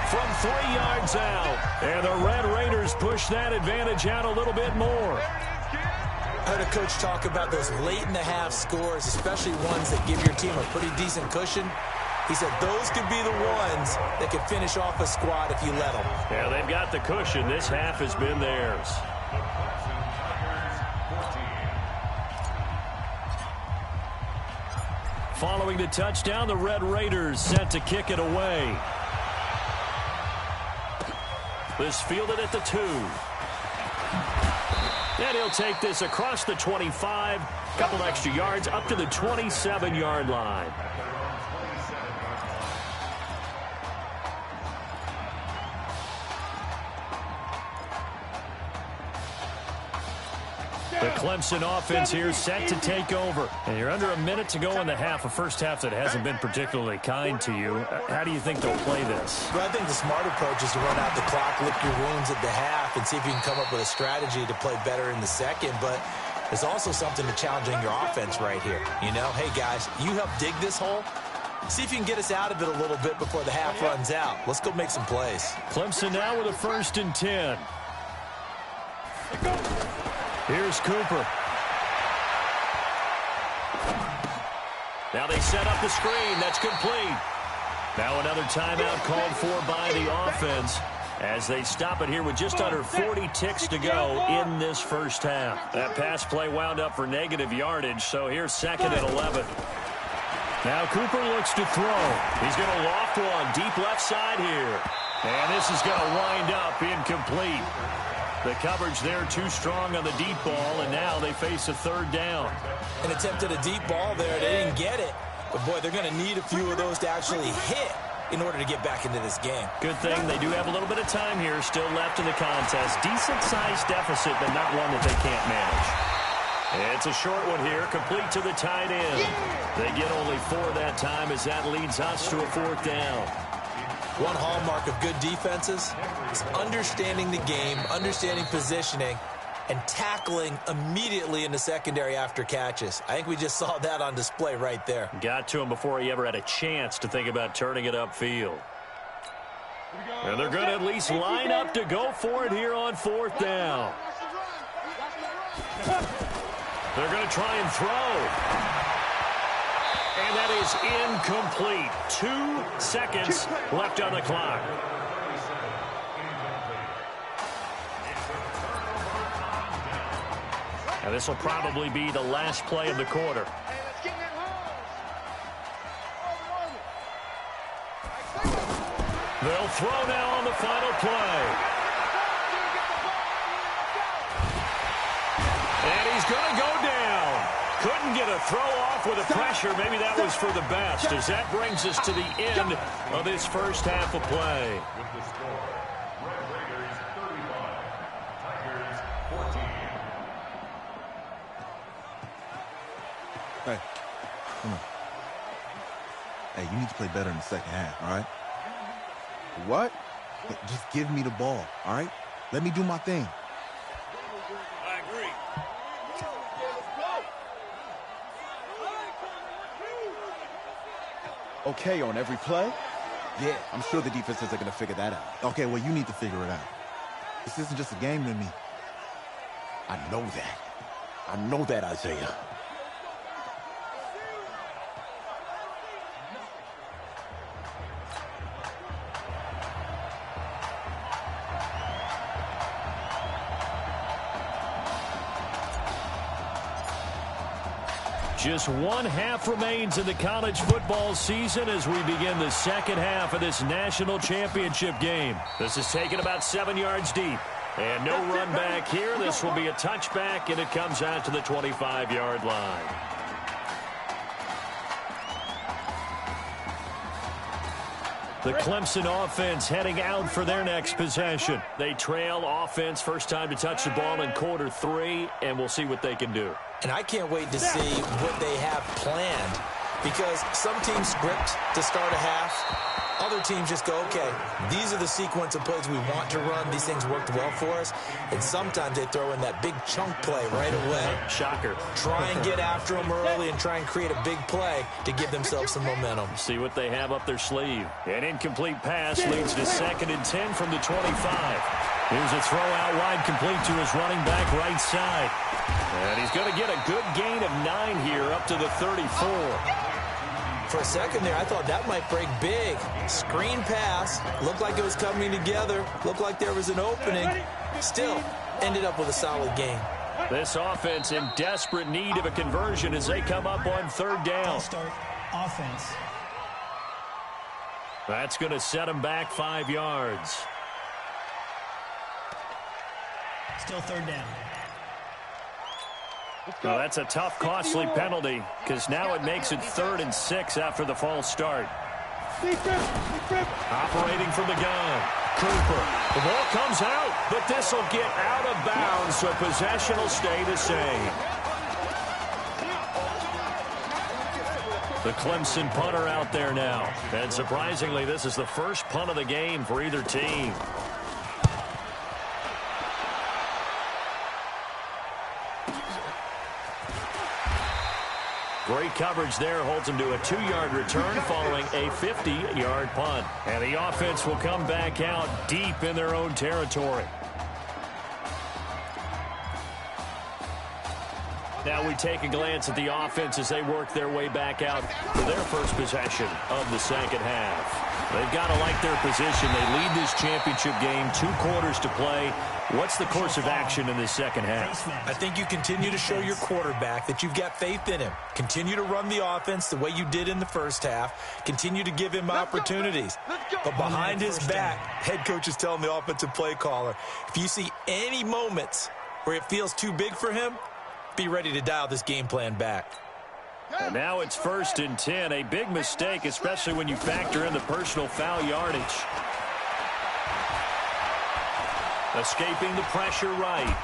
from 3 yards out. And the Red Raiders push that advantage out a little bit more. I heard a coach talk about those late-in-the-half scores, especially ones that give your team a pretty decent cushion. He said those could be the ones that could finish off a squad if you let them. Yeah, they've got the cushion. This half has been theirs. Following the touchdown, the Red Raiders set to kick it away. This fielded at the 2. And he'll take this across the 25, couple extra yards up to the 27-yard line. The Clemson offense here set to take over. And you're under a minute to go in the half, a first half that hasn't been particularly kind to you. How do you think they'll play this? Well, I think the smart approach is to run out the clock, lick your wounds at the half, and see if you can come up with a strategy to play better in the second. But there's also something to challenging your offense right here. You know, hey, guys, you help dig this hole. See if you can get us out of it a little bit before the half runs out. Let's go make some plays. Clemson now with a 1st and 10. Here's Cooper. Now they set up the screen. That's complete. Now another timeout called for by the offense as they stop it here with just under 40 ticks to go in this first half. That pass play wound up for negative yardage, so here's 2nd and 11. Now Cooper looks to throw. He's going to loft one deep left side here. And this is going to wind up incomplete. The coverage there too strong on the deep ball, and now they face a 3rd down. An attempt at a deep ball there. They didn't get it. But, boy, they're going to need a few of those to actually hit in order to get back into this game. Good thing they do have a little bit of time here still left in the contest. Decent-sized deficit, but not one that they can't manage. It's a short one here, complete to the tight end. They get only 4 that time as that leads us to a 4th down. One hallmark of good defenses is understanding the game, understanding positioning, and tackling immediately in the secondary after catches. I think we just saw that on display right there. Got to him before he ever had a chance to think about turning it upfield. And they're going to at least line up to go for it here on 4th down. They're going to try and throw. And that is incomplete. 2 seconds left on the clock. And this will probably be the last play of the quarter. They'll throw now on the final play. And he's going to go down. Couldn't get a throw off with the pressure. Maybe that was for the best, as that brings us to the end of this first half of play. Hey, come on. Hey, you need to play better in the second half, all right? What? Just give me the ball, all right? Let me do my thing. I agree. Okay on every play? Yeah, I'm sure the defenses are going to figure that out. Okay, well, you need to figure it out. This isn't just a game to me. I know that. I know that, Isaiah. Just 1 half remains in the college football season as we begin the second half of this national championship game. This is taken about 7 yards deep. And no run back here. This will be a touchback, and it comes out to the 25-yard line. The Clemson offense heading out for their next possession. They trail offense, first time to touch the ball in quarter 3, and we'll see what they can do. And I can't wait to see what they have planned, because some teams script to start a half. Other teams just go, okay, these are the sequence of plays we want to run. These things worked well for us. And sometimes they throw in that big chunk play right away. Shocker. Try and get after them early and try and create a big play to give themselves some momentum. See what they have up their sleeve. An incomplete pass leads to 2nd and 10 from the 25. Here's a throw out wide, complete to his running back right side. And he's going to get a good gain of 9 here up to the 34. For a second there, I thought that might break big. Screen pass. Looked like it was coming together. Looked like there was an opening. Still, ended up with a solid gain. This offense in desperate need of a conversion as they come up on 3rd down. Start offense. That's going to set them back 5 yards. Still 3rd down. Well, that's a tough, costly penalty because now it makes it 3rd and 6 after the false start. Operating from the gun, Cooper. The ball comes out, but this will get out of bounds, so possession will stay the same. The Clemson punter out there now. And surprisingly, this is the first punt of the game for either team. Great coverage there, holds him to a 2-yard return following a 50-yard punt. And the offense will come back out deep in their own territory. Now we take a glance at the offense as they work their way back out for their first possession of the second half. They've got to like their position. They lead this championship game, 2 quarters to play. What's the course of action in this second half? I think you continue to show your quarterback that you've got faith in him. Continue to run the offense the way you did in the first half. Continue to give him opportunities. But behind his back, head coach is telling the offensive play caller, if you see any moments where it feels too big for him, be ready to dial this game plan back. And now it's 1st and 10. A big mistake, especially when you factor in the personal foul yardage. Escaping the pressure right.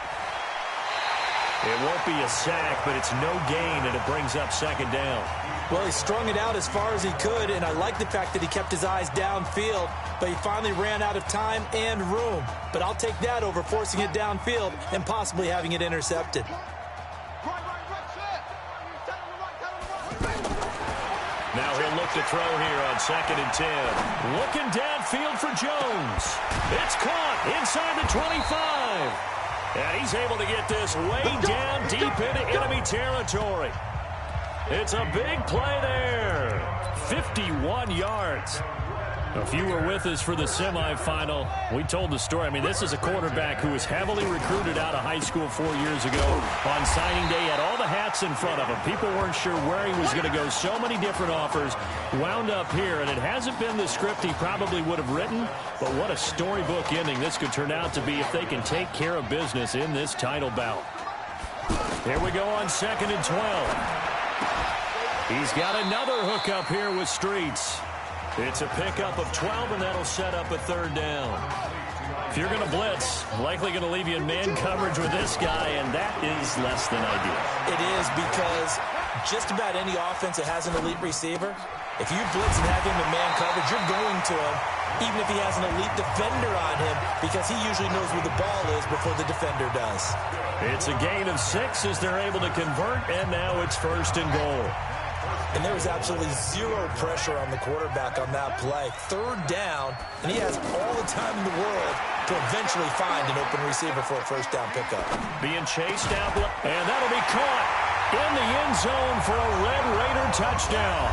It won't be a sack, but it's no gain, and it brings up 2nd down. Well, he strung it out as far as he could, and I like the fact that he kept his eyes downfield, but he finally ran out of time and room. But I'll take that over forcing it downfield and possibly having it intercepted. Now he'll look to throw here on 2nd and 10. Looking downfield for Jones. It's caught inside the 25. And he's able to get this way down deep into enemy territory. It's a big play there. 51 yards. If you were with us for the semifinal, we told the story. I mean, this is a quarterback who was heavily recruited out of high school 4 years ago. On signing day, had all the hats in front of him. People weren't sure where he was going to go. So many different offers. Wound up here, and it hasn't been the script he probably would have written. But what a storybook ending this could turn out to be if they can take care of business in this title bout. Here we go on 2nd and 12. He's got another hookup here with Streets. It's a pickup of 12, and that'll set up a 3rd down. If you're going to blitz, likely going to leave you in man coverage with this guy, and that is less than ideal. It is, because just about any offense that has an elite receiver, if you blitz and have him in man coverage, you're going to him, even if he has an elite defender on him, because he usually knows where the ball is before the defender does. It's a gain of 6 as they're able to convert, and now it's 1st and goal. And there was absolutely zero pressure on the quarterback on that play. 3rd down, and he has all the time in the world to eventually find an open receiver for a 1st down pickup. Being chased down, and that'll be caught in the end zone for a Red Raider touchdown.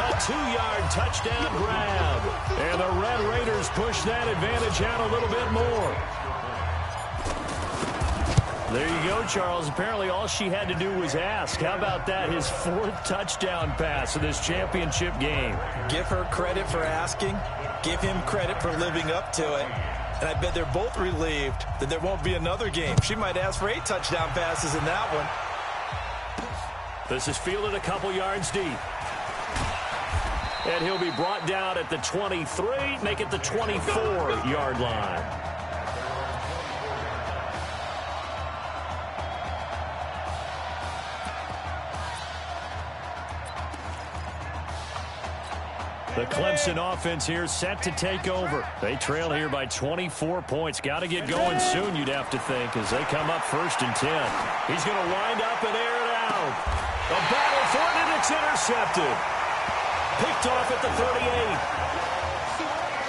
A 2-yard touchdown grab. And the Red Raiders push that advantage out a little bit more. There you go, Charles. Apparently all she had to do was ask. How about that? His 4th touchdown pass in this championship game. Give her credit for asking. Give him credit for living up to it. And I bet they're both relieved that there won't be another game. She might ask for 8 touchdown passes in that one. This is fielded a couple yards deep. And he'll be brought down at the 23, make it the 24-yard line. The Clemson offense here set to take over. They trail here by 24 points. Got to get going soon, you'd have to think, as they come up 1st and 10. He's going to wind up and air it out. A battle for it, and it's intercepted. Picked off at the 38.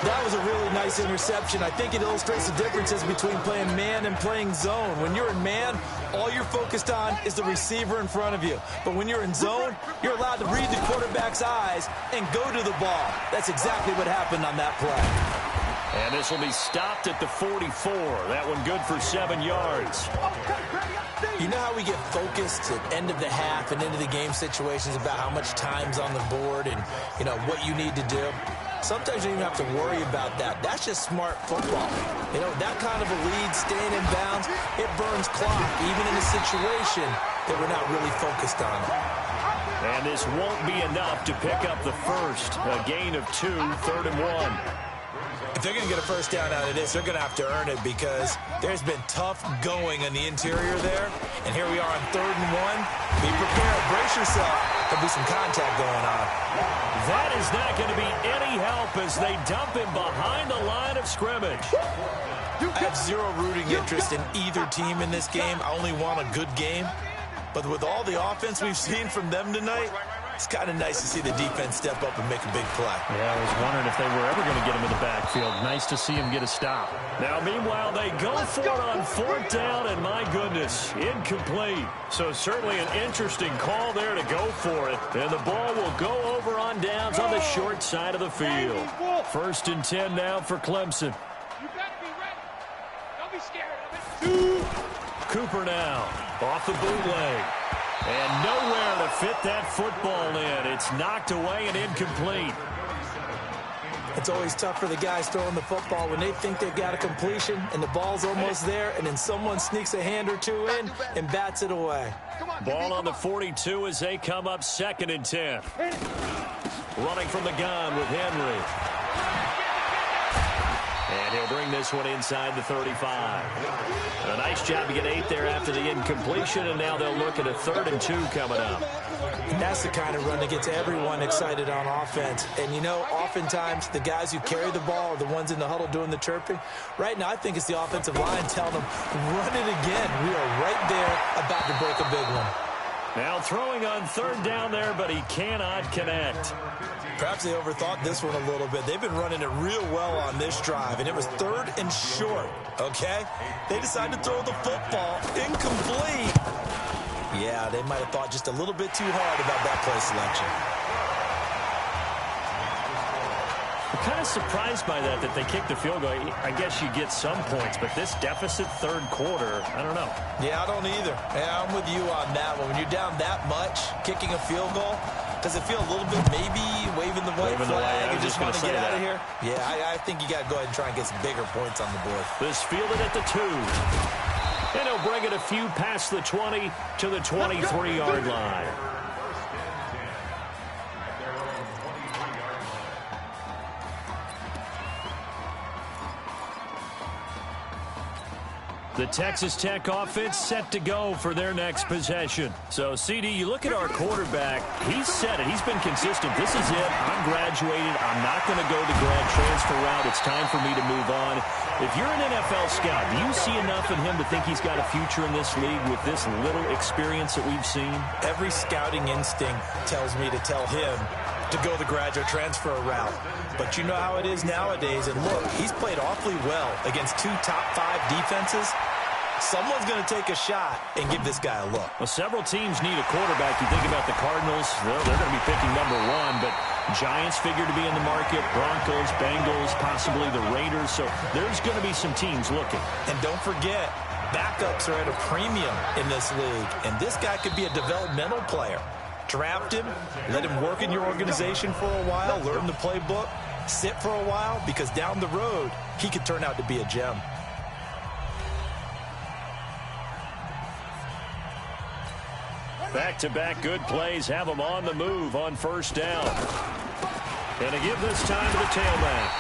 That was a really nice interception. I think it illustrates the differences between playing man and playing zone. When you're in man, all you're focused on is the receiver in front of you. But when you're in zone, you're allowed to read the quarterback's eyes and go to the ball. That's exactly what happened on that play. And this will be stopped at the 44. That one good for 7 yards. You know how we get focused at end of the half and into the game situations about how much time's on the board and, you know, what you need to do? Sometimes you don't even have to worry about that. That's just smart football. You know, that kind of a lead, staying in bounds, it burns clock, even in a situation that we're not really focused on. And this won't be enough to pick up the first. A gain of 2, 3rd and 1. If they're going to get a 1st down out of this, they're going to have to earn it because there's been tough going on the interior there. And here we are on 3rd and 1. Be prepared. Brace yourself. There'll be some contact going on. That is not going to be any help as they dump him behind the line of scrimmage. I have zero rooting interest in either team in this game. I only want a good game. But with all the offense we've seen from them tonight, it's kind of nice to see the defense step up and make a big play. Yeah, I was wondering if they were ever going to get him in the backfield. Nice to see him get a stop. Now, meanwhile, they go for it on fourth down, and my goodness, incomplete. So certainly an interesting call there to go for it. And the ball will go over on downs on the short side of the field. 1st and 10 now for Clemson. You better be ready. Don't be scared of it. Cooper now off the bootleg. And nowhere to fit that football in. It's knocked away and incomplete. It's always tough for the guys throwing the football when they think they've got a completion and the ball's almost there, and then someone sneaks a hand or two in and bats it away. Ball on the 42 as they come up 2nd and 10. Running from the gun with Henry. And he'll bring this one inside the 35. A nice job to get 8 there after the incompletion, and now they'll look at a 3rd and 2 coming up. And that's the kind of run that gets everyone excited on offense. And, you know, oftentimes the guys who carry the ball are the ones in the huddle doing the chirping. Right now, I think it's the offensive line telling them, run it again. We are right there about to break a big one. Now throwing on 3rd down there, but he cannot connect. Perhaps they overthought this one a little bit. They've been running it real well on this drive, and it was 3rd and short, okay? They decided to throw the football incomplete. Yeah, they might have thought just a little bit too hard about that play selection. I'm kind of surprised by that they kicked the field goal. I guess you get some points, but this deficit 3rd quarter, I don't know. Yeah, I don't either. Yeah, I'm with you on that one. When you're down that much, kicking a field goal, does it feel a little bit maybe waving the white flag and just want to get out of here? Yeah, I think you got to go ahead and try and get some bigger points on the board. This fielded at the 2. And he'll bring it a few past the 20 to the 23-yard line. The Texas Tech offense set to go for their next possession. So, CD, you look at our quarterback. He's said it. He's been consistent. This is it. I'm graduated. I'm not going to go the grad transfer route. It's time for me to move on. If you're an NFL scout, do you see enough in him to think he's got a future in this league with this little experience that we've seen? Every scouting instinct tells me to tell him to go the graduate transfer route. But you know how it is nowadays. And look, he's played awfully well against 2 top 5 defenses. Someone's going to take a shot and give this guy a look. Well, several teams need a quarterback. You think about the Cardinals, they're going to be picking number 1, but Giants figure to be in the market, Broncos, Bengals, possibly the Raiders. So there's going to be some teams looking. And don't forget, backups are at a premium in this league, and this guy could be a developmental player. Draft him, let him work in your organization for a while, learn the playbook, sit for a while, because down the road, he could turn out to be a gem. Back-to-back good plays have them on the move on 1st down. And to give this time to the tailback.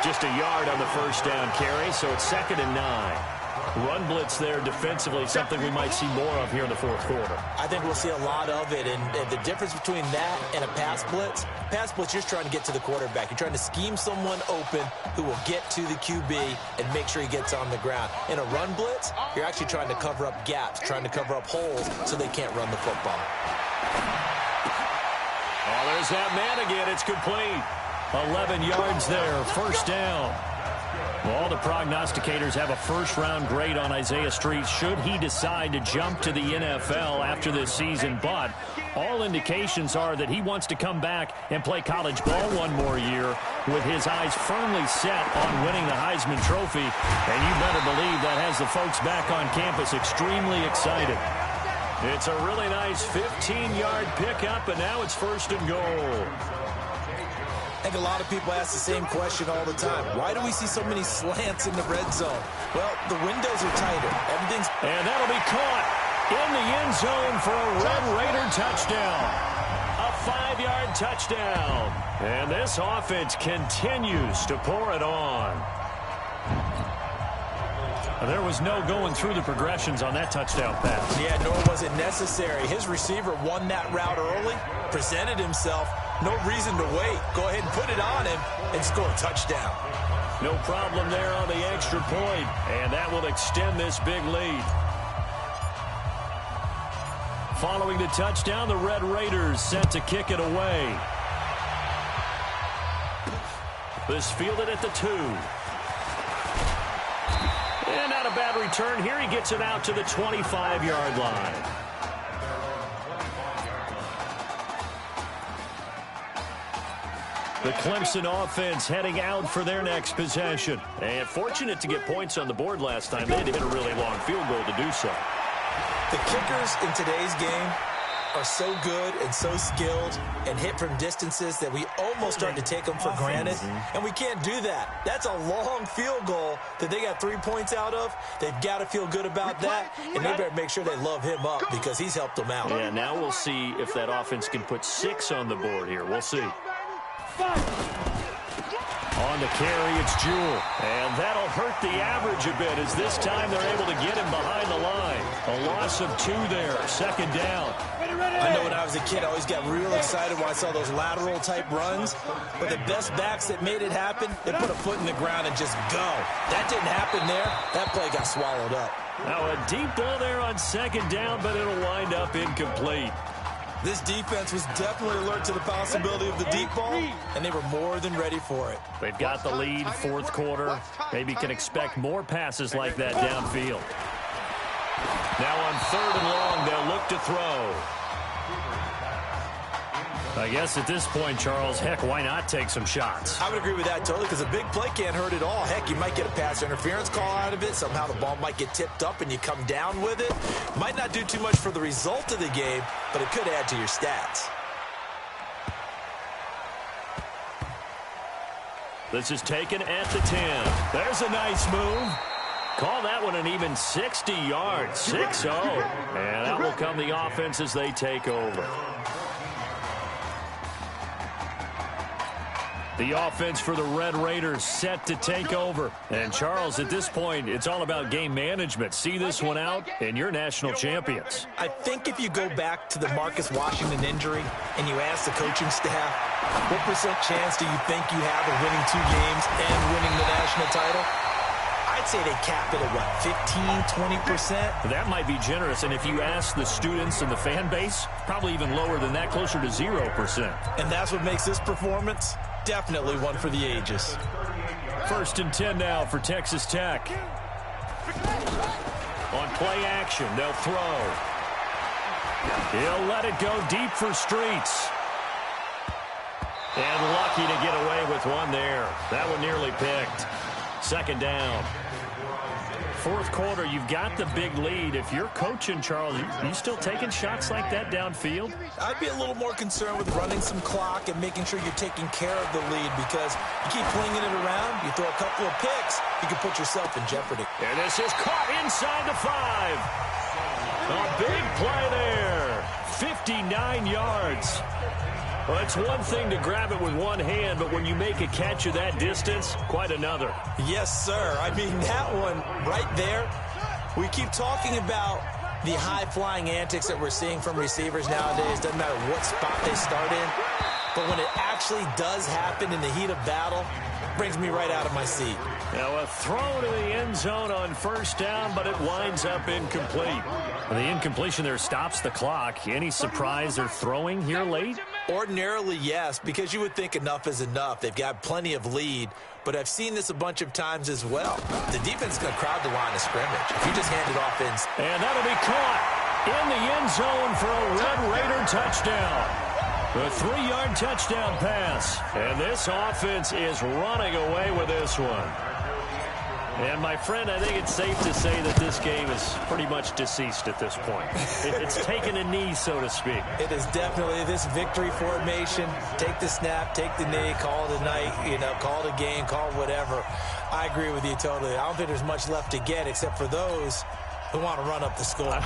Just a yard on the 1st down carry, so it's 2nd and 9. Run blitz there defensively, something we might see more of here in the 4th quarter. I think we'll see a lot of it, and the difference between that and a pass blitz, you're just trying to get to the quarterback. You're trying to scheme someone open who will get to the QB and make sure he gets on the ground. In a run blitz, you're actually trying to cover up gaps, trying to cover up holes so they can't run the football. Oh, there's that man again. It's complete. 11 yards there, 1st down. Well, all the prognosticators have a 1st-round grade on Isaiah Street should he decide to jump to the NFL after this season. But all indications are that he wants to come back and play college ball one more year with his eyes firmly set on winning the Heisman Trophy. And you better believe that has the folks back on campus extremely excited. It's a really nice 15-yard pickup, and now it's 1st and goal. I think a lot of people ask the same question all the time. Why do we see so many slants in the red zone? Well, the windows are tighter. And that'll be caught in the end zone for a Red Raider touchdown. A 5-yard touchdown. And this offense continues to pour it on. There was no going through the progressions on that touchdown pass. Yeah, nor was it necessary. His receiver won that route early, presented himself. No reason to wait. Go ahead and put it on him and score a touchdown. No problem there on the extra point, and that will extend this big lead. Following the touchdown, the Red Raiders set to kick it away. This fielded at the 2. And not a bad return here. He gets it out to the 25-yard line. The Clemson offense heading out for their next possession. And fortunate to get points on the board last time. They had to hit a really long field goal to do so. The kickers in today's game are so good and so skilled and hit from distances that we almost start to take them for granted. And we can't do that. That's a long field goal that they got 3 points out of. They've got to feel good about that, and they better make sure they love him up because he's helped them out. Yeah, now we'll see if that offense can put 6 on the board here. We'll see. On the carry, it's Jewell. And that'll hurt the average a bit as this time they're able to get him behind the line. A loss of 2 there, second down. I know when I was a kid, I always got real excited when I saw those lateral-type runs. But the best backs that made it happen, they put a foot in the ground and just go. That didn't happen there. That play got swallowed up. Now a deep ball there on second down, but it'll wind up incomplete. This defense was definitely alert to the possibility of the deep ball, and they were more than ready for it. They've got the lead, fourth quarter. Maybe can expect more passes like that downfield. Now on 3rd and long, they'll look to throw. I guess at this point, Charles, heck, why not take some shots? I would agree with that totally because a big play can't hurt at all. Heck, you might get a pass interference call out of it. Somehow the ball might get tipped up and you come down with it. Might not do too much for the result of the game, but it could add to your stats. This is taken at the 10. There's a nice move. Call that one an even 60 yards, 6-0. And that will come the offense as they take over. The offense for the Red Raiders set to take over. And, Charles, at this point, it's all about game management. See this one out, and you're national champions. I think if you go back to the Marcus Washington injury and you ask the coaching staff, what % chance do you think you have of winning 2 games and winning the national title? I'd say they cap it at, what, 15-20%? That might be generous, and if you ask the students and the fan base, probably even lower than that, closer to 0%. And that's what makes this performance definitely one for the ages. 1st and 10 now for Texas Tech. On play action, they'll throw. He'll let it go deep for Streets. And lucky to get away with one there. That one nearly picked. 2nd down. 4th quarter, you've got the big lead. If you're coaching, Charles, you still taking shots like that downfield? I'd be a little more concerned with running some clock and making sure you're taking care of the lead because you keep flinging it around, you throw a couple of picks, you can put yourself in jeopardy. And this is caught inside the 5. A big play there. 59 yards. Well, it's one thing to grab it with one hand, but when you make a catch of that distance, quite another. Yes, sir. I mean, that one right there, we keep talking about the high-flying antics that we're seeing from receivers nowadays. Doesn't matter what spot they start in. But when it actually does happen in the heat of battle, it brings me right out of my seat. Now a throw to the end zone on 1st down, but it winds up incomplete. The incompletion there stops the clock. Any surprise they're throwing here late? Ordinarily, yes, because you would think enough is enough. They've got plenty of lead, but I've seen this a bunch of times as well. The defense is going to crowd the line of scrimmage. If you just hand it off in. And that'll be caught in the end zone for a Red Raider touchdown. A 3-yard touchdown pass. And this offense is running away with this one. And, my friend, I think it's safe to say that this game is pretty much deceased at this point. It's taken a knee, so to speak. It is definitely this victory formation. Take the snap, take the knee, call it a night, call it a game, call it whatever. I agree with you totally. I don't think there's much left to get except for those who want to run up the score.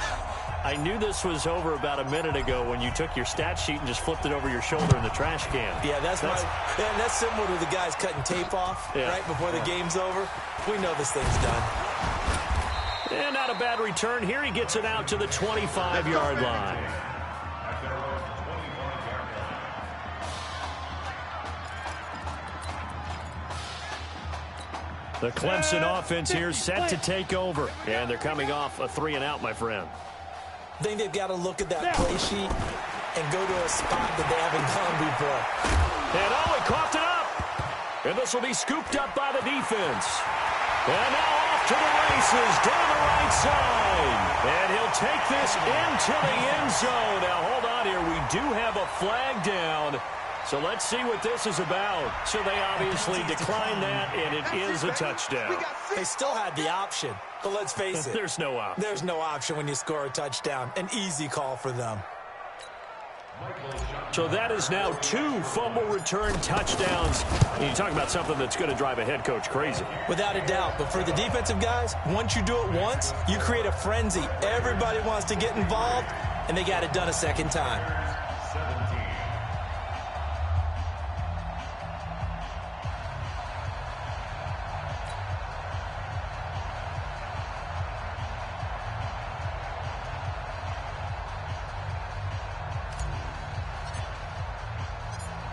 I knew this was over about a minute ago when you took your stat sheet and just flipped it over your shoulder in the trash can. Yeah, that's similar to the guys cutting tape off right before the game's over. We know this thing's done. And not a bad return here. He gets it out to the 25-yard line. The Clemson offense here set to take over. And they're coming off a 3-and-out, my friend. I think they've got to look at that play sheet and go to a spot that they haven't gone before. And he coughed it up. And this will be scooped up by the defense. And now off to the races down the right side. And he'll take this into the end zone. Now, hold on here. We do have a flag down. So let's see what this is about. So they obviously declined that, and it is a touchdown. They still had the option, but let's face it. There's no option. There's no option when you score a touchdown. An easy call for them. So that is now 2 fumble return touchdowns. And you talk about something that's going to drive a head coach crazy. Without a doubt. But for the defensive guys, once you do it once, you create a frenzy. Everybody wants to get involved, and they got it done a second time.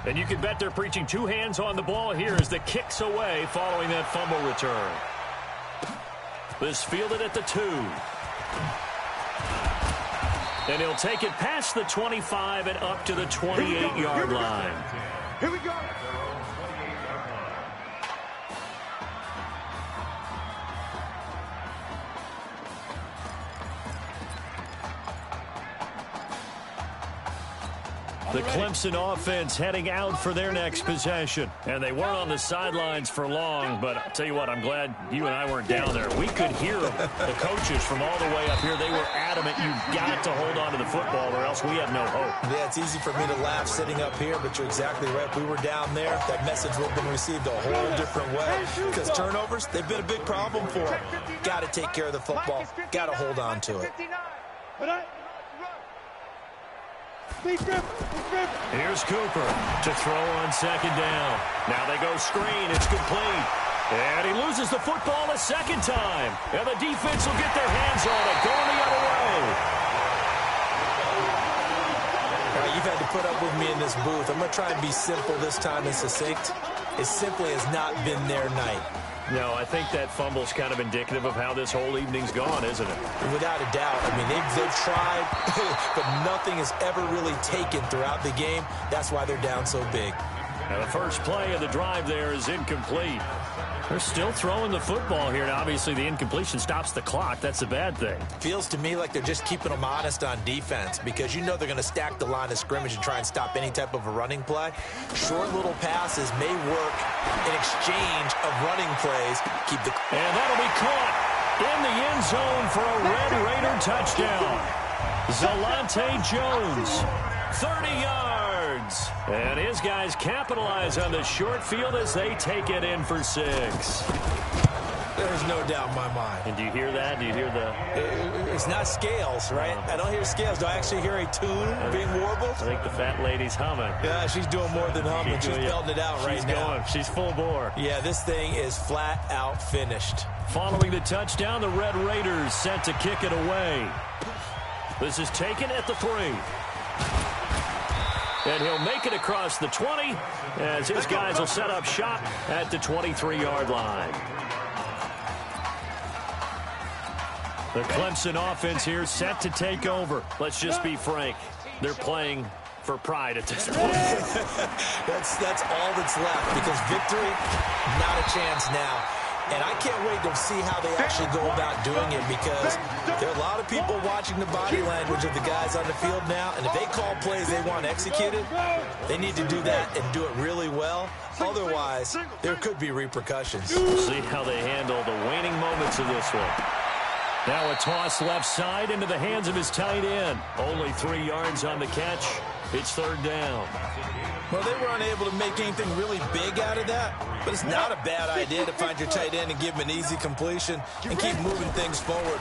And you can bet they're preaching 2 hands on the ball here as the kick's away following that fumble return. This fielded at the 2. And he'll take it past the 25 and up to the 28-yard line. Here we go. The Clemson offense heading out for their next possession. And they weren't on the sidelines for long, but I'll tell you what, I'm glad you and I weren't down there. We could hear them. The coaches from all the way up here, they were adamant, you've got to hold on to the football or else we have no hope. Yeah, it's easy for me to laugh sitting up here, but you're exactly right. If we were down there, that message would have been received a whole different way. Because turnovers, they've been a big problem for them. Got to take care of the football. Got to hold on to it. Here's Cooper to throw on second down. Now they go screen. It's complete. And he loses the football a second time. And the defense will get their hands on it, going the other way. All right, you've had to put up with me in this booth. I'm going to try and be simple this time and succinct. It simply has not been their night. No, I think that fumble's kind of indicative of how this whole evening's gone, isn't it? Without a doubt. I mean, they've tried, but nothing has ever really taken throughout the game. That's why they're down so big. Now, the first play of the drive there is incomplete. They're still throwing the football here, and obviously the incompletion stops the clock. That's a bad thing. Feels to me like they're just keeping them honest on defense because you know they're going to stack the line of scrimmage and try and stop any type of a running play. Short little passes may work in exchange of running plays. And that'll be caught in the end zone for a Red Raider touchdown. Zalante Jones, 30 yards. And his guys capitalize on the short field as they take it in for 6. There's no doubt in my mind. And do you hear that? Do you hear the... It's not scales, right? I don't hear scales. Do I actually hear a tune being warbled? I think the fat lady's humming. Yeah, she's doing more than humming. She's belting it out right now. She's full bore. Yeah, this thing is flat out finished. Following the touchdown, the Red Raiders set to kick it away. This is taken at the 3. And he'll make it across the 20 as his guys will set up shop at the 23-yard line. The Clemson offense here set to take over. Let's just be frank. They're playing for pride at this point. That's all that's left because victory, not a chance now. And I can't wait to see how they actually go about doing it because there are a lot of people watching the body language of the guys on the field now. And if they call plays they want executed, they need to do that and do it really well. Otherwise, there could be repercussions. We'll see how they handle the waning moments of this one. Now a toss left side into the hands of his tight end. Only 3 yards on the catch. It's 3rd down. Well, they were unable to make anything really big out of that, but it's not a bad idea to find your tight end and give him an easy completion and keep moving things forward.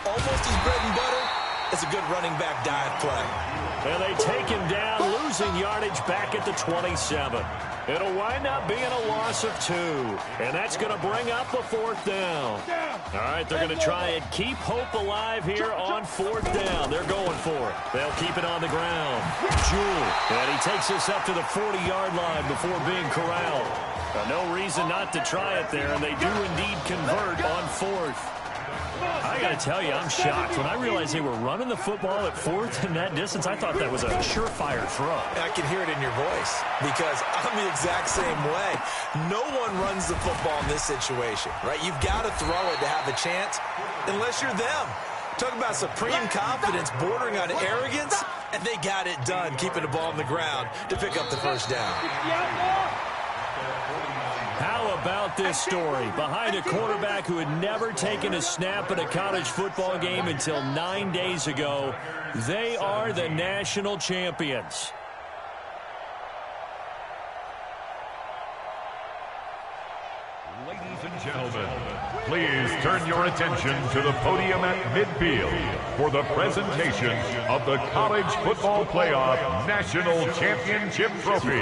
Almost as bread and butter as a good running back dive play. And they take him down, losing yardage back at the 27. It'll wind up being a loss of 2, and that's going to bring up a 4th down. All right, they're going to try and keep hope alive here on 4th down. They're going for it. They'll keep it on the ground. Jewell, and he takes us up to the 40-yard line before being corralled. No reason not to try it there, and they do indeed convert on 4th. I got to tell you, I'm shocked. When I realized they were running the football at 4th in that distance, I thought that was a surefire throw. I can hear it in your voice because I'm the exact same way. No one runs the football in this situation, right? You've got to throw it to have a chance unless you're them. Talk about supreme confidence bordering on arrogance, and they got it done, keeping the ball on the ground to pick up the first down. How about this story? Behind a quarterback who had never taken a snap at a college football game until 9 days ago, they are the national champions. Ladies and gentlemen, please turn your attention to the podium at midfield for the presentation of the College Football Playoff National Championship Trophy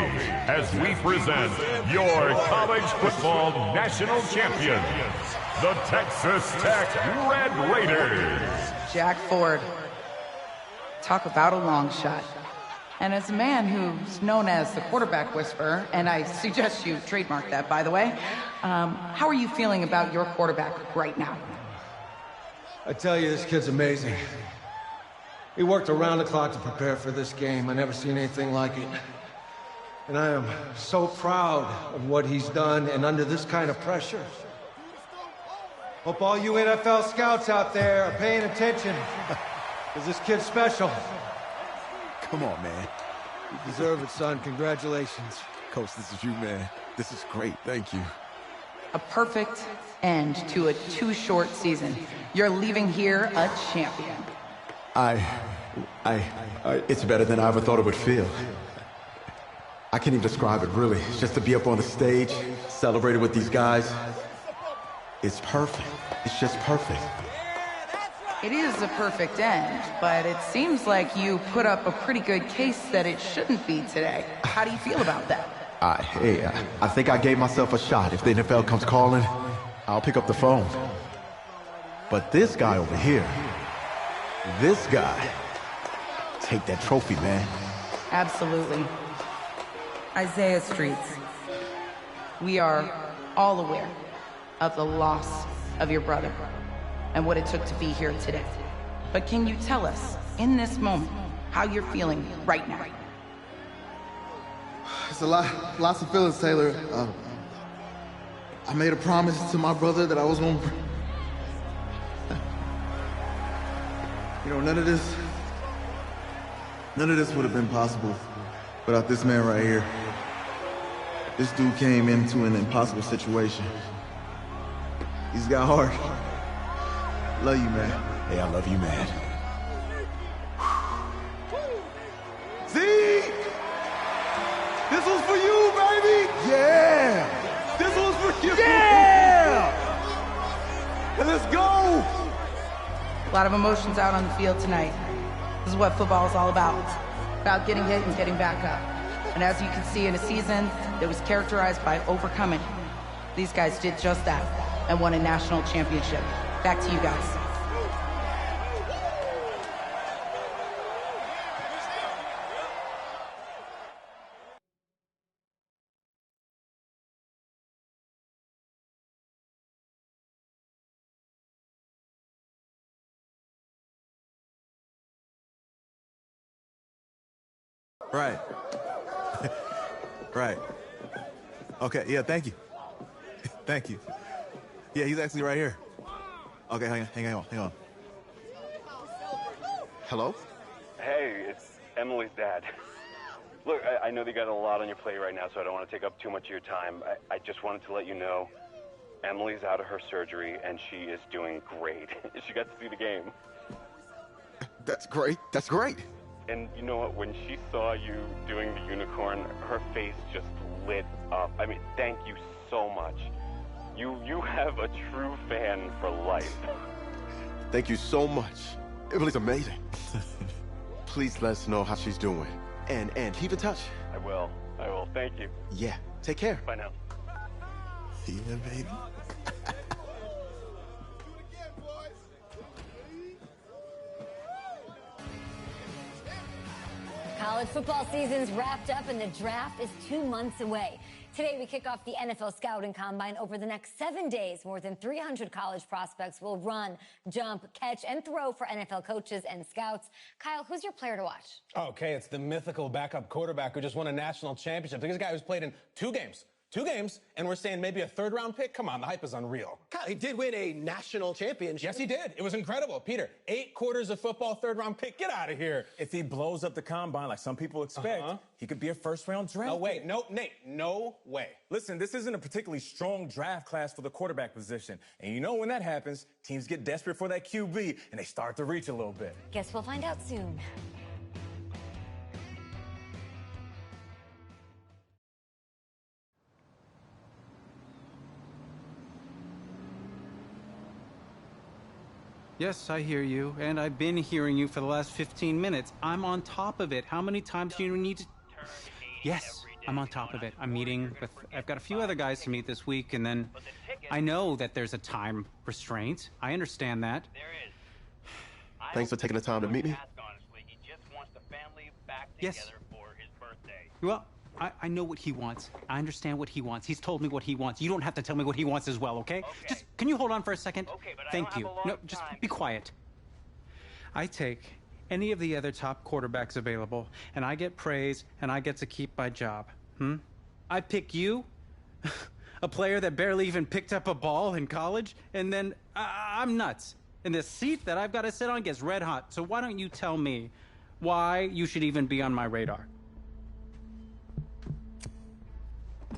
as we present your college football national champions, the Texas Tech Red Raiders. Jack Ford. Talk about a long shot. And as a man who's known as the quarterback whisperer, and I suggest you trademark that, by the way, how are you feeling about your quarterback right now? I tell you, this kid's amazing. He worked around the clock to prepare for this game. I never seen anything like it. And I am so proud of what he's done and under this kind of pressure. Hope all you NFL scouts out there are paying attention, because this kid's special. Come on, man. You deserve it, son. Congratulations. Coach, this is you, man. This is great. Thank you. A perfect end to a too short season. You're leaving here a champion. It's better than I ever thought it would feel. I can't even describe it, really. Just to be up on the stage, celebrating with these guys. It's perfect. It's just perfect. It is a perfect end, but it seems like you put up a pretty good case that it shouldn't be today. How do you feel about that? I think I gave myself a shot. If the NFL comes calling, I'll pick up the phone. But this guy over here, this guy, take that trophy, man. Absolutely. Isaiah Streets, we are all aware of the loss of your brother and what it took to be here today. But can you tell us, in this moment, how you're feeling right now? It's lots of feelings, Taylor. I made a promise to my brother that I was going to... none of this would have been possible without this man right here. This dude came into an impossible situation. He's got heart. Love you, man. Hey, I love you, man. Zeke! This was for you, baby! Yeah! This was for you! Yeah! And let's go! A lot of emotions out on the field tonight. This is what football is all about getting hit and getting back up. And as you can see, in a season that was characterized by overcoming, these guys did just that and won a national championship. Back to you guys. Right. Right. Okay, yeah, thank you. Thank you. Yeah, he's actually right here. Okay, hang on. Hello? Hey, it's Emily's dad. Look, I know that you got a lot on your plate right now, so I don't want to take up too much of your time. I just wanted to let you know Emily's out of her surgery, and she is doing great. She got to see the game. That's great. That's great. And you know what? When she saw you doing the unicorn, her face just lit up. I mean, thank you so much. You have a true fan for life. Thank you so much. Emily's amazing. Please let us know how she's doing. And keep in touch. I will. Thank you. Yeah. Take care. Bye now. Yeah, baby. College football season's wrapped up and the draft is 2 months away. Today, we kick off the NFL Scouting Combine. Over the next 7 days, more than 300 college prospects will run, jump, catch, and throw for NFL coaches and scouts. Kyle, who's your player to watch? Okay, it's the mythical backup quarterback who just won a national championship. This guy who's played in two games, and we're saying maybe a third-round pick? Come on, the hype is unreal. Kyle, he did win a national championship. Yes, he did. It was incredible. Peter, 8 quarters of football, third-round pick. Get out of here. If he blows up the combine like some people expect, he could be a first-round draft No way. No, Nate, no way. Listen, this isn't a particularly strong draft class for the quarterback position. And you know when that happens, teams get desperate for that QB, and they start to reach a little bit. Guess we'll find out soon. Yes, I hear you, and I've been hearing you for the last 15 minutes. I'm on top of it. How many times do you need to... Yes, I'm on top of it. I'm meeting with... I've got a few other guys to meet this week, and then I know that there's a time restraint. I understand that. Thanks for taking the time to meet me. Yes. Well, I know what he wants. I understand what he wants. He's told me what he wants. You don't have to tell me what he wants as well, okay? Just, can you hold on for a second? Okay, but Thank you. No, just be quiet. I take any of the other top quarterbacks available, and I get praise, and I get to keep my job. I pick you, a player that barely even picked up a ball in college, and then I'm nuts. And the seat that I've got to sit on gets red hot. So why don't you tell me why you should even be on my radar?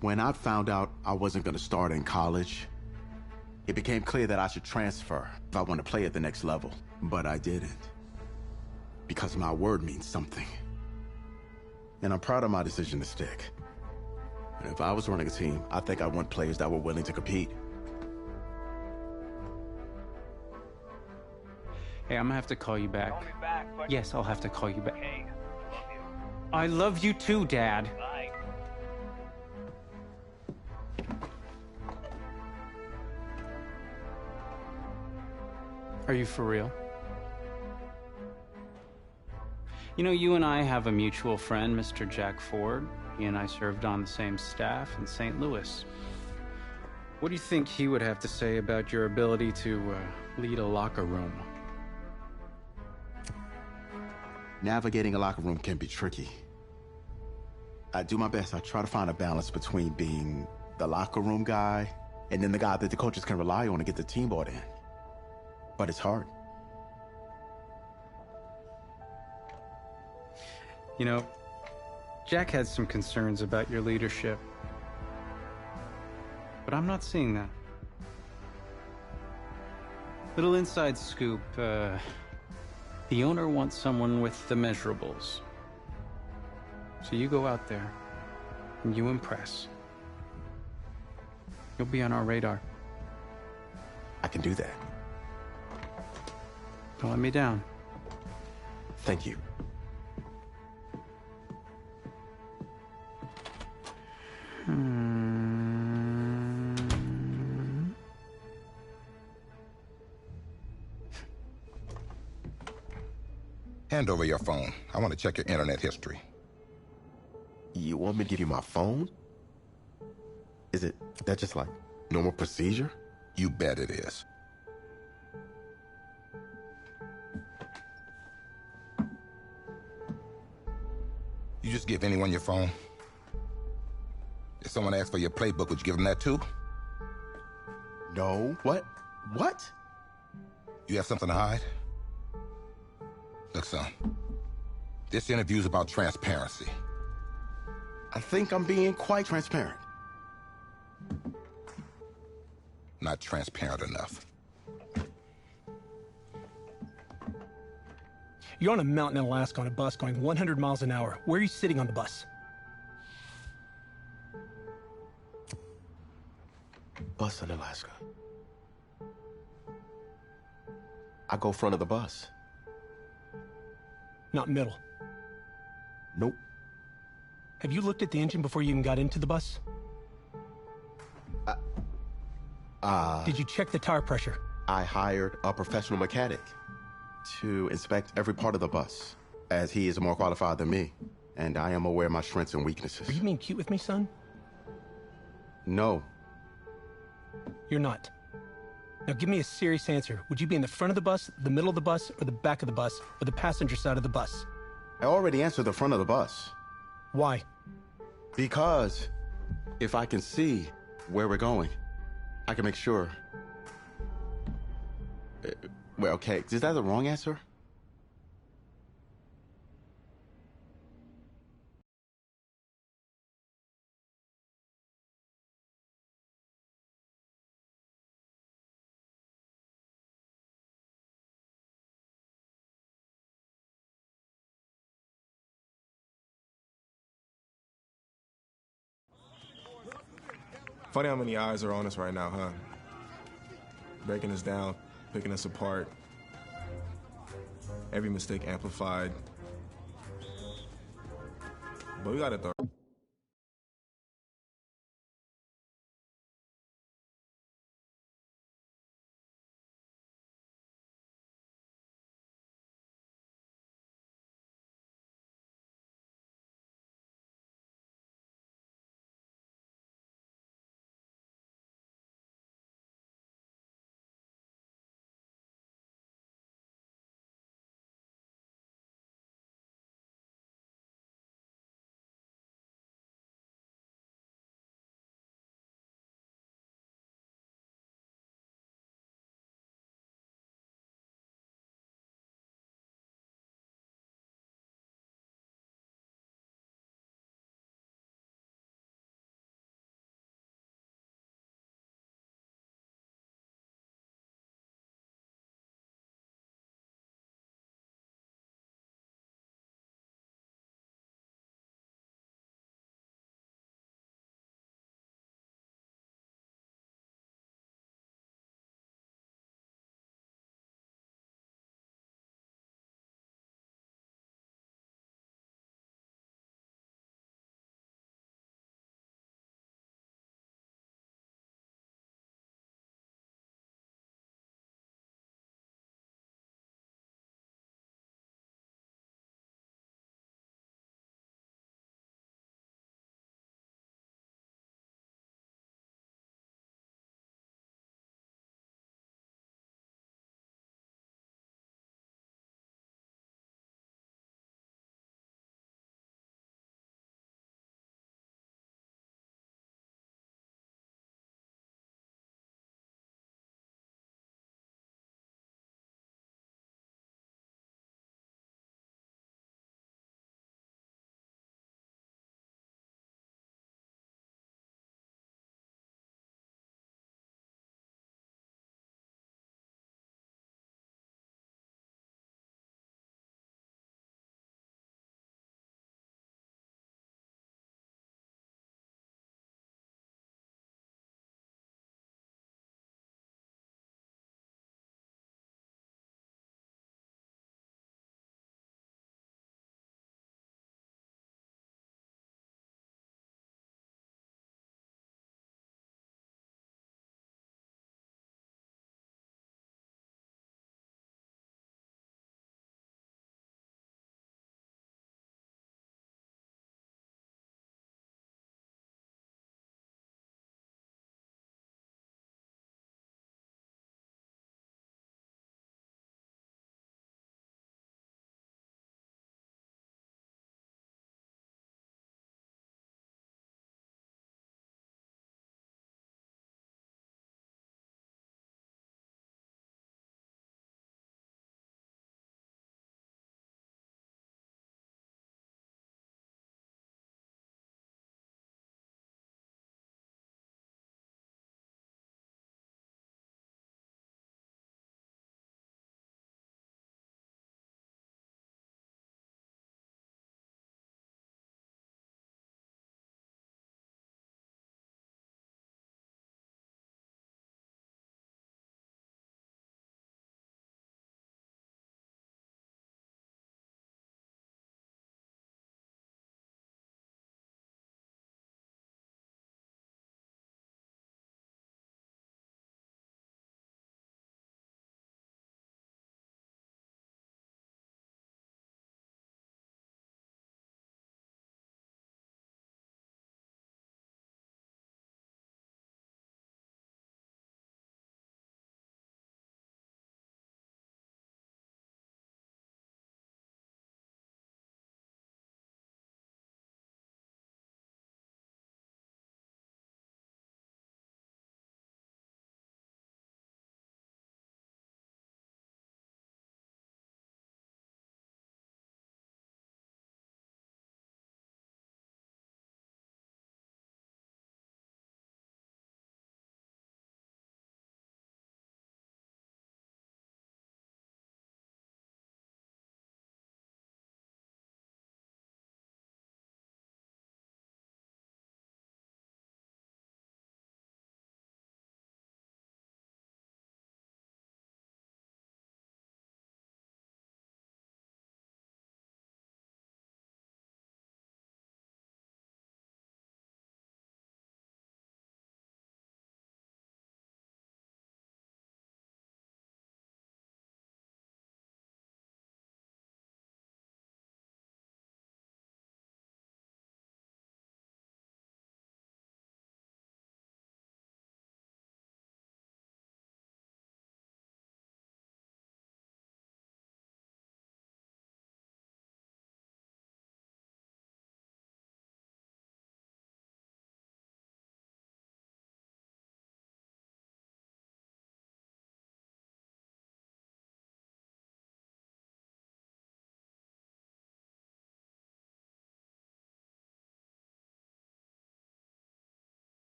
When I found out I wasn't going to start in college, it became clear that I should transfer if I want to play at the next level. But I didn't. Because my word means something. And I'm proud of my decision to stick. And if I was running a team, I think I want players that were willing to compete. Hey, I'm gonna have to call you back. Call me back, but... Yes, I'll have to call you back. Okay, love you. I love you too, Dad. Bye. Are you for real? You know, you and I have a mutual friend, Mr. Jack Ford. He and I served on the same staff in St. Louis. What do you think he would have to say about your ability to lead a locker room? Navigating a locker room can be tricky. I do my best. I try to find a balance between being the locker room guy and then the guy that the coaches can rely on to get the team bought in. But it's hard. You know, Jack had some concerns about your leadership. But I'm not seeing that. Little inside scoop, the owner wants someone with the measurables. So you go out there, and you impress. You'll be on our radar. I can do that. Don't let me down. Thank you. Hand over your phone. I want to check your internet history. You want me to give you my phone? Is that just like normal procedure? You bet it is. You just give anyone your phone? If someone asks for your playbook, would you give them that too? No. What? What? You have something to hide? Look, son, this interview's about transparency. I think I'm being quite transparent. Not transparent enough. You're on a mountain in Alaska on a bus going 100 miles an hour. Where are you sitting on the bus? Bus in Alaska. I go front of the bus. Not middle. Nope. Have you looked at the engine before you even got into the bus? Did you check the tire pressure? I hired a professional mechanic to inspect every part of the bus, as he is more qualified than me, and I am aware of my strengths and weaknesses. Are you being cute with me, son? No. You're not. Now give me a serious answer. Would you be in the front of the bus, the middle of the bus, or the back of the bus, or the passenger side of the bus? I already answered the front of the bus. Why? Because if I can see where we're going, I can make sure. Well, okay, is that the wrong answer? Funny how many eyes are on us right now, huh? Breaking us down, picking us apart. Every mistake amplified. But we gotta throw.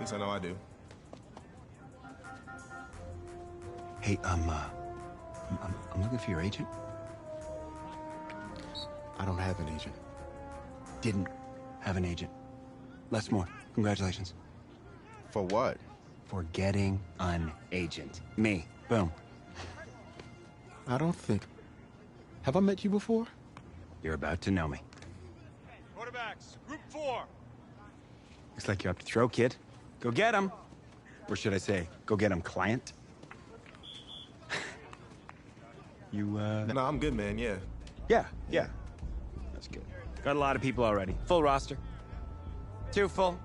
least I know I do. Hey, I'm looking for your agent. I don't have an agent. Didn't have an agent. Les Moore, congratulations. For what? For getting an agent. Me. Boom. I don't think... Have I met you before? You're about to know me. Quarterbacks, group 4. Looks like you're up to throw, kid. Go get him. Or should I say, go get him, client. You, No, I'm good, man, yeah. Yeah. That's good. Got a lot of people already. Full roster. 2 full.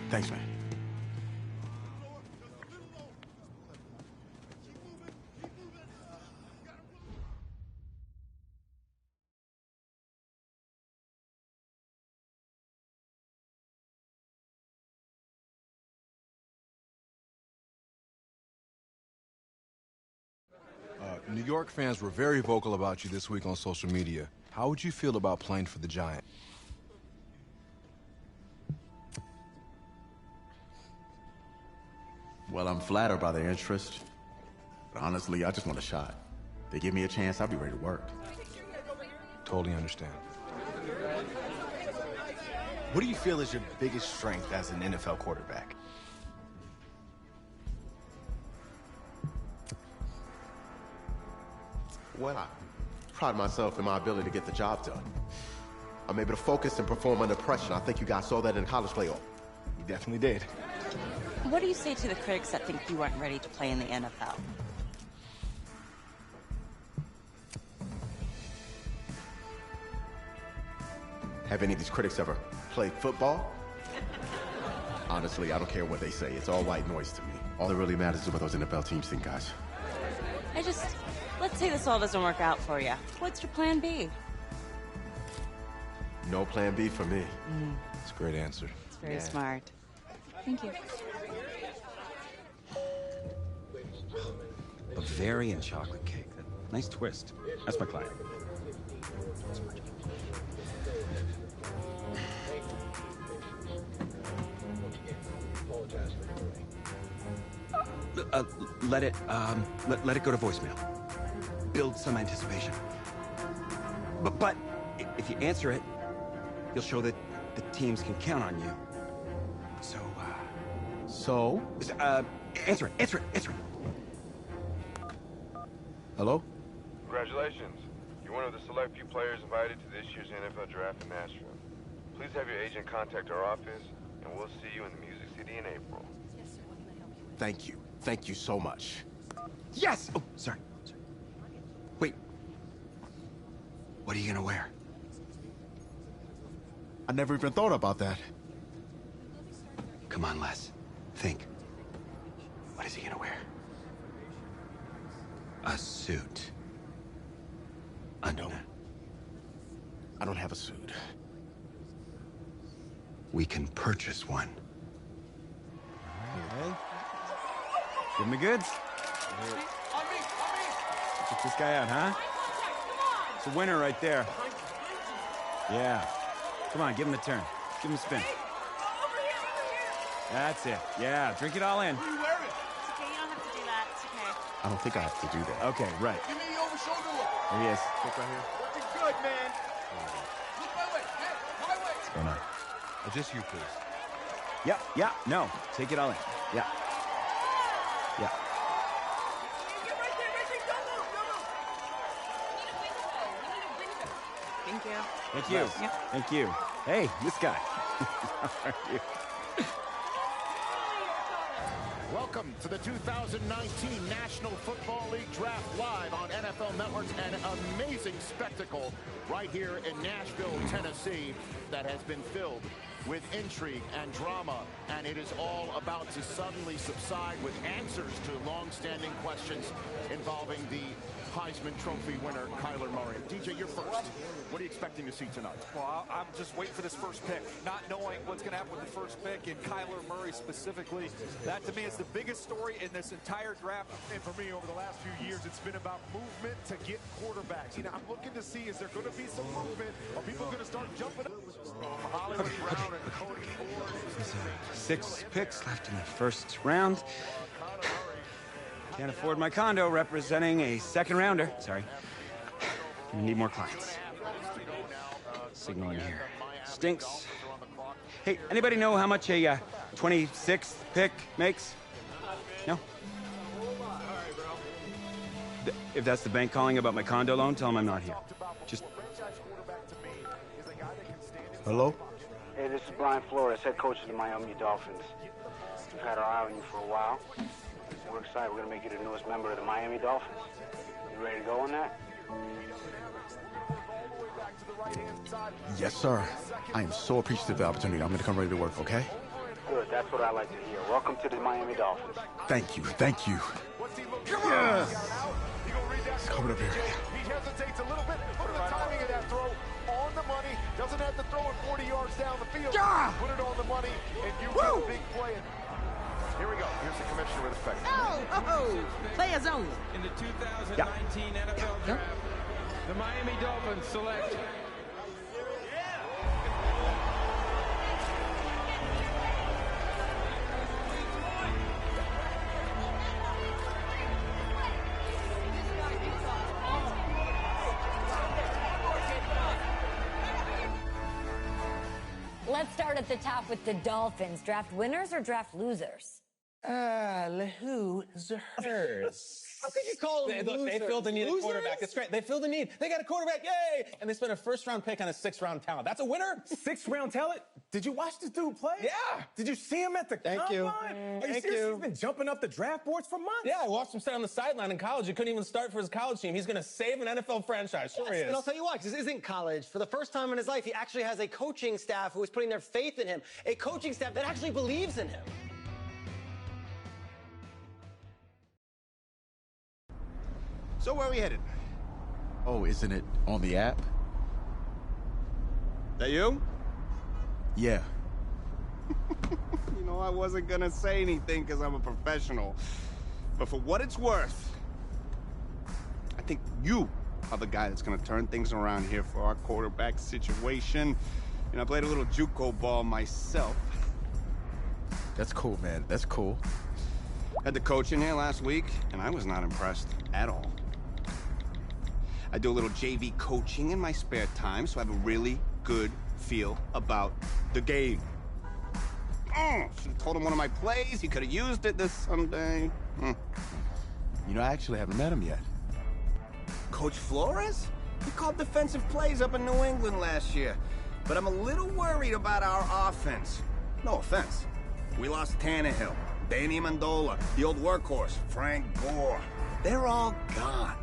Thanks, man. New York fans were very vocal about you this week on social media. How would you feel about playing for the Giants? Well, I'm flattered by their interest. But honestly, I just want a shot. They give me a chance, I'll be ready to work. Totally understand. What do you feel is your biggest strength as an NFL quarterback? Well, I pride myself in my ability to get the job done. I'm able to focus and perform under pressure. I think you guys saw that in college playoff. You definitely did. What do you say to the critics that think you weren't ready to play in the NFL? Have any of these critics ever played football? Honestly, I don't care what they say. It's all white noise to me. All that really matters is what those NFL teams think, guys. Let's say this all doesn't work out for you. What's your plan B? No plan B for me. It's a great answer. It's very smart. Thank you. Bavarian chocolate cake. Nice twist. That's my client. Let it go to voicemail. Build some anticipation. But if you answer it, you'll show that the teams can count on you. So, answer it. Hello? Congratulations. You're one of the select few players invited to this year's NFL draft in Nashville. Please have your agent contact our office, and we'll see you in the Music City in April. Thank you. Thank you so much. Yes! Oh, sorry. Wait. What are you gonna wear? I never even thought about that. Come on, Les. Think. What is he gonna wear? A suit. I don't have a suit. We can purchase one. Okay. Give him the goods. Check this guy out, huh? It's a winner right there. Yeah. Come on, give him a turn. Give him a spin. That's it. Yeah, drink it all in. It's okay, you don't have to do that. It's okay. I don't think I have to do that. Okay, right. Give me the over shoulder look. There he is. Look right here. Looking good, man. Look my way. Hey, my way. What's going on? Just you, please. Yeah, no. Take it all in. Yeah. Yeah. Thank you. Thank you. Yep. Thank you. Hey, this guy. How are you? Welcome to the 2019 National Football League Draft live on NFL Network. An amazing spectacle right here in Nashville, Tennessee, that has been filled with intrigue and drama, and it is all about to suddenly subside with answers to long-standing questions involving the Heisman Trophy winner, Kyler Murray. DJ, you're first. What are you expecting to see tonight? Well, I'm just waiting for this first pick, not knowing what's going to happen with the first pick, and Kyler Murray specifically. That, to me, is the biggest story in this entire draft. And for me, over the last few years, it's been about movement to get quarterbacks. You know, I'm looking to see, is there going to be some movement? Are people going to start jumping up? Hollywood Brown and Cody Ford. There's 6 picks left in the first round. Can't afford my condo representing a second rounder. Sorry. We need more clients. Signal in here. Stinks. Hey, anybody know how much a 26th pick makes? No? If that's the bank calling about my condo loan, tell them I'm not here. Just... Hello? Hey, this is Brian Flores, head coach of the Miami Dolphins. We've had our eye on you for a while. We're excited. We're going to make you the newest member of the Miami Dolphins. You ready to go on that? Yes, sir. I am so appreciative of the opportunity. I'm going to come ready to work, okay? Good. That's what I like to hear. Welcome to the Miami Dolphins. Thank you. Thank you. He's coming up here. He hesitates a little bit. Look at the timing of that throw. On the money. Doesn't have to throw it 40 yards down the field. Put it on the money, and you get a big play. Here we go. Here's the commissioner with effect. Players only. In the 2019 NFL Draft, the Miami Dolphins select... Let's start at the top with the Dolphins. Draft winners or draft losers? Losers. How could you call them losers? They feel the need a quarterback. It's great. They feel the need. They got a quarterback. Yay! And they spent a first-round pick on a sixth-round talent. That's a winner. Sixth-round talent? Did you watch this dude play? Yeah. Did you see him at the combine? Are you serious? He's been jumping up the draft boards for months. Yeah, I watched him sit on the sideline in college. He couldn't even start for his college team. He's going to save an NFL franchise. Sure he is. And I'll tell you why, because this isn't college. For the first time in his life, he actually has a coaching staff who is putting their faith in him. A coaching staff that actually believes in him. So where are we headed? Oh, isn't it on the app? That you? Yeah. You know, I wasn't gonna say anything because I'm a professional. But for what it's worth, I think you are the guy that's gonna turn things around here for our quarterback situation. And I played a little JUCO ball myself. That's cool, man. That's cool. Had the coach in here last week, and I was not impressed at all. I do a little JV coaching in my spare time, so I have a really good feel about the game. Should have told him one of my plays. He could have used it this Sunday. You know, I actually haven't met him yet. Coach Flores? He called defensive plays up in New England last year. But I'm a little worried about our offense. No offense. We lost Tannehill, Danny Amendola, the old workhorse, Frank Gore. They're all gone.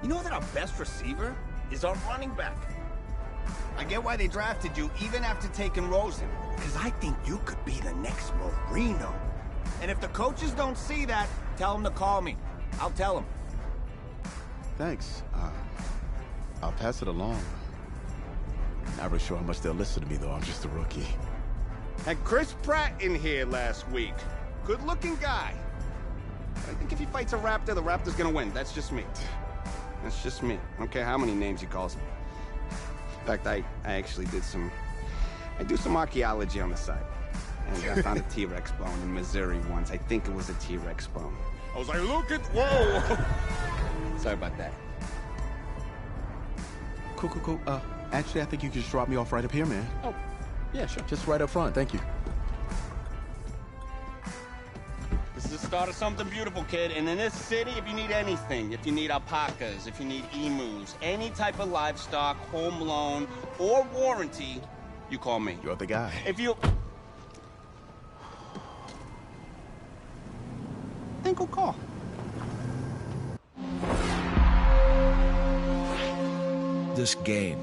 You know that our best receiver is our running back. I get why they drafted you even after taking Rosen, because I think you could be the next Marino. And if the coaches don't see that, tell them to call me. I'll tell them. Thanks. I'll pass it along. Not really sure how much they'll listen to me, though. I'm just a rookie. Had Chris Pratt in here last week. Good-looking guy. I think if he fights a Raptor, the Raptor's gonna win. That's just me. That's just me. I don't care how many names he calls him. In fact, I actually did I do some archaeology on the side. And I found a T-Rex bone in Missouri once. I think it was a T-Rex bone. I was like, look at, whoa! Sorry about that. Cool. Actually, I think you can just drop me off right up here, man. Oh, yeah, sure. Just right up front. Thank you. This is the start of something beautiful, kid. And in this city, if you need anything, if you need alpacas, if you need emus, any type of livestock, home loan, or warranty, you call me. You're the guy. If you... then go call. This game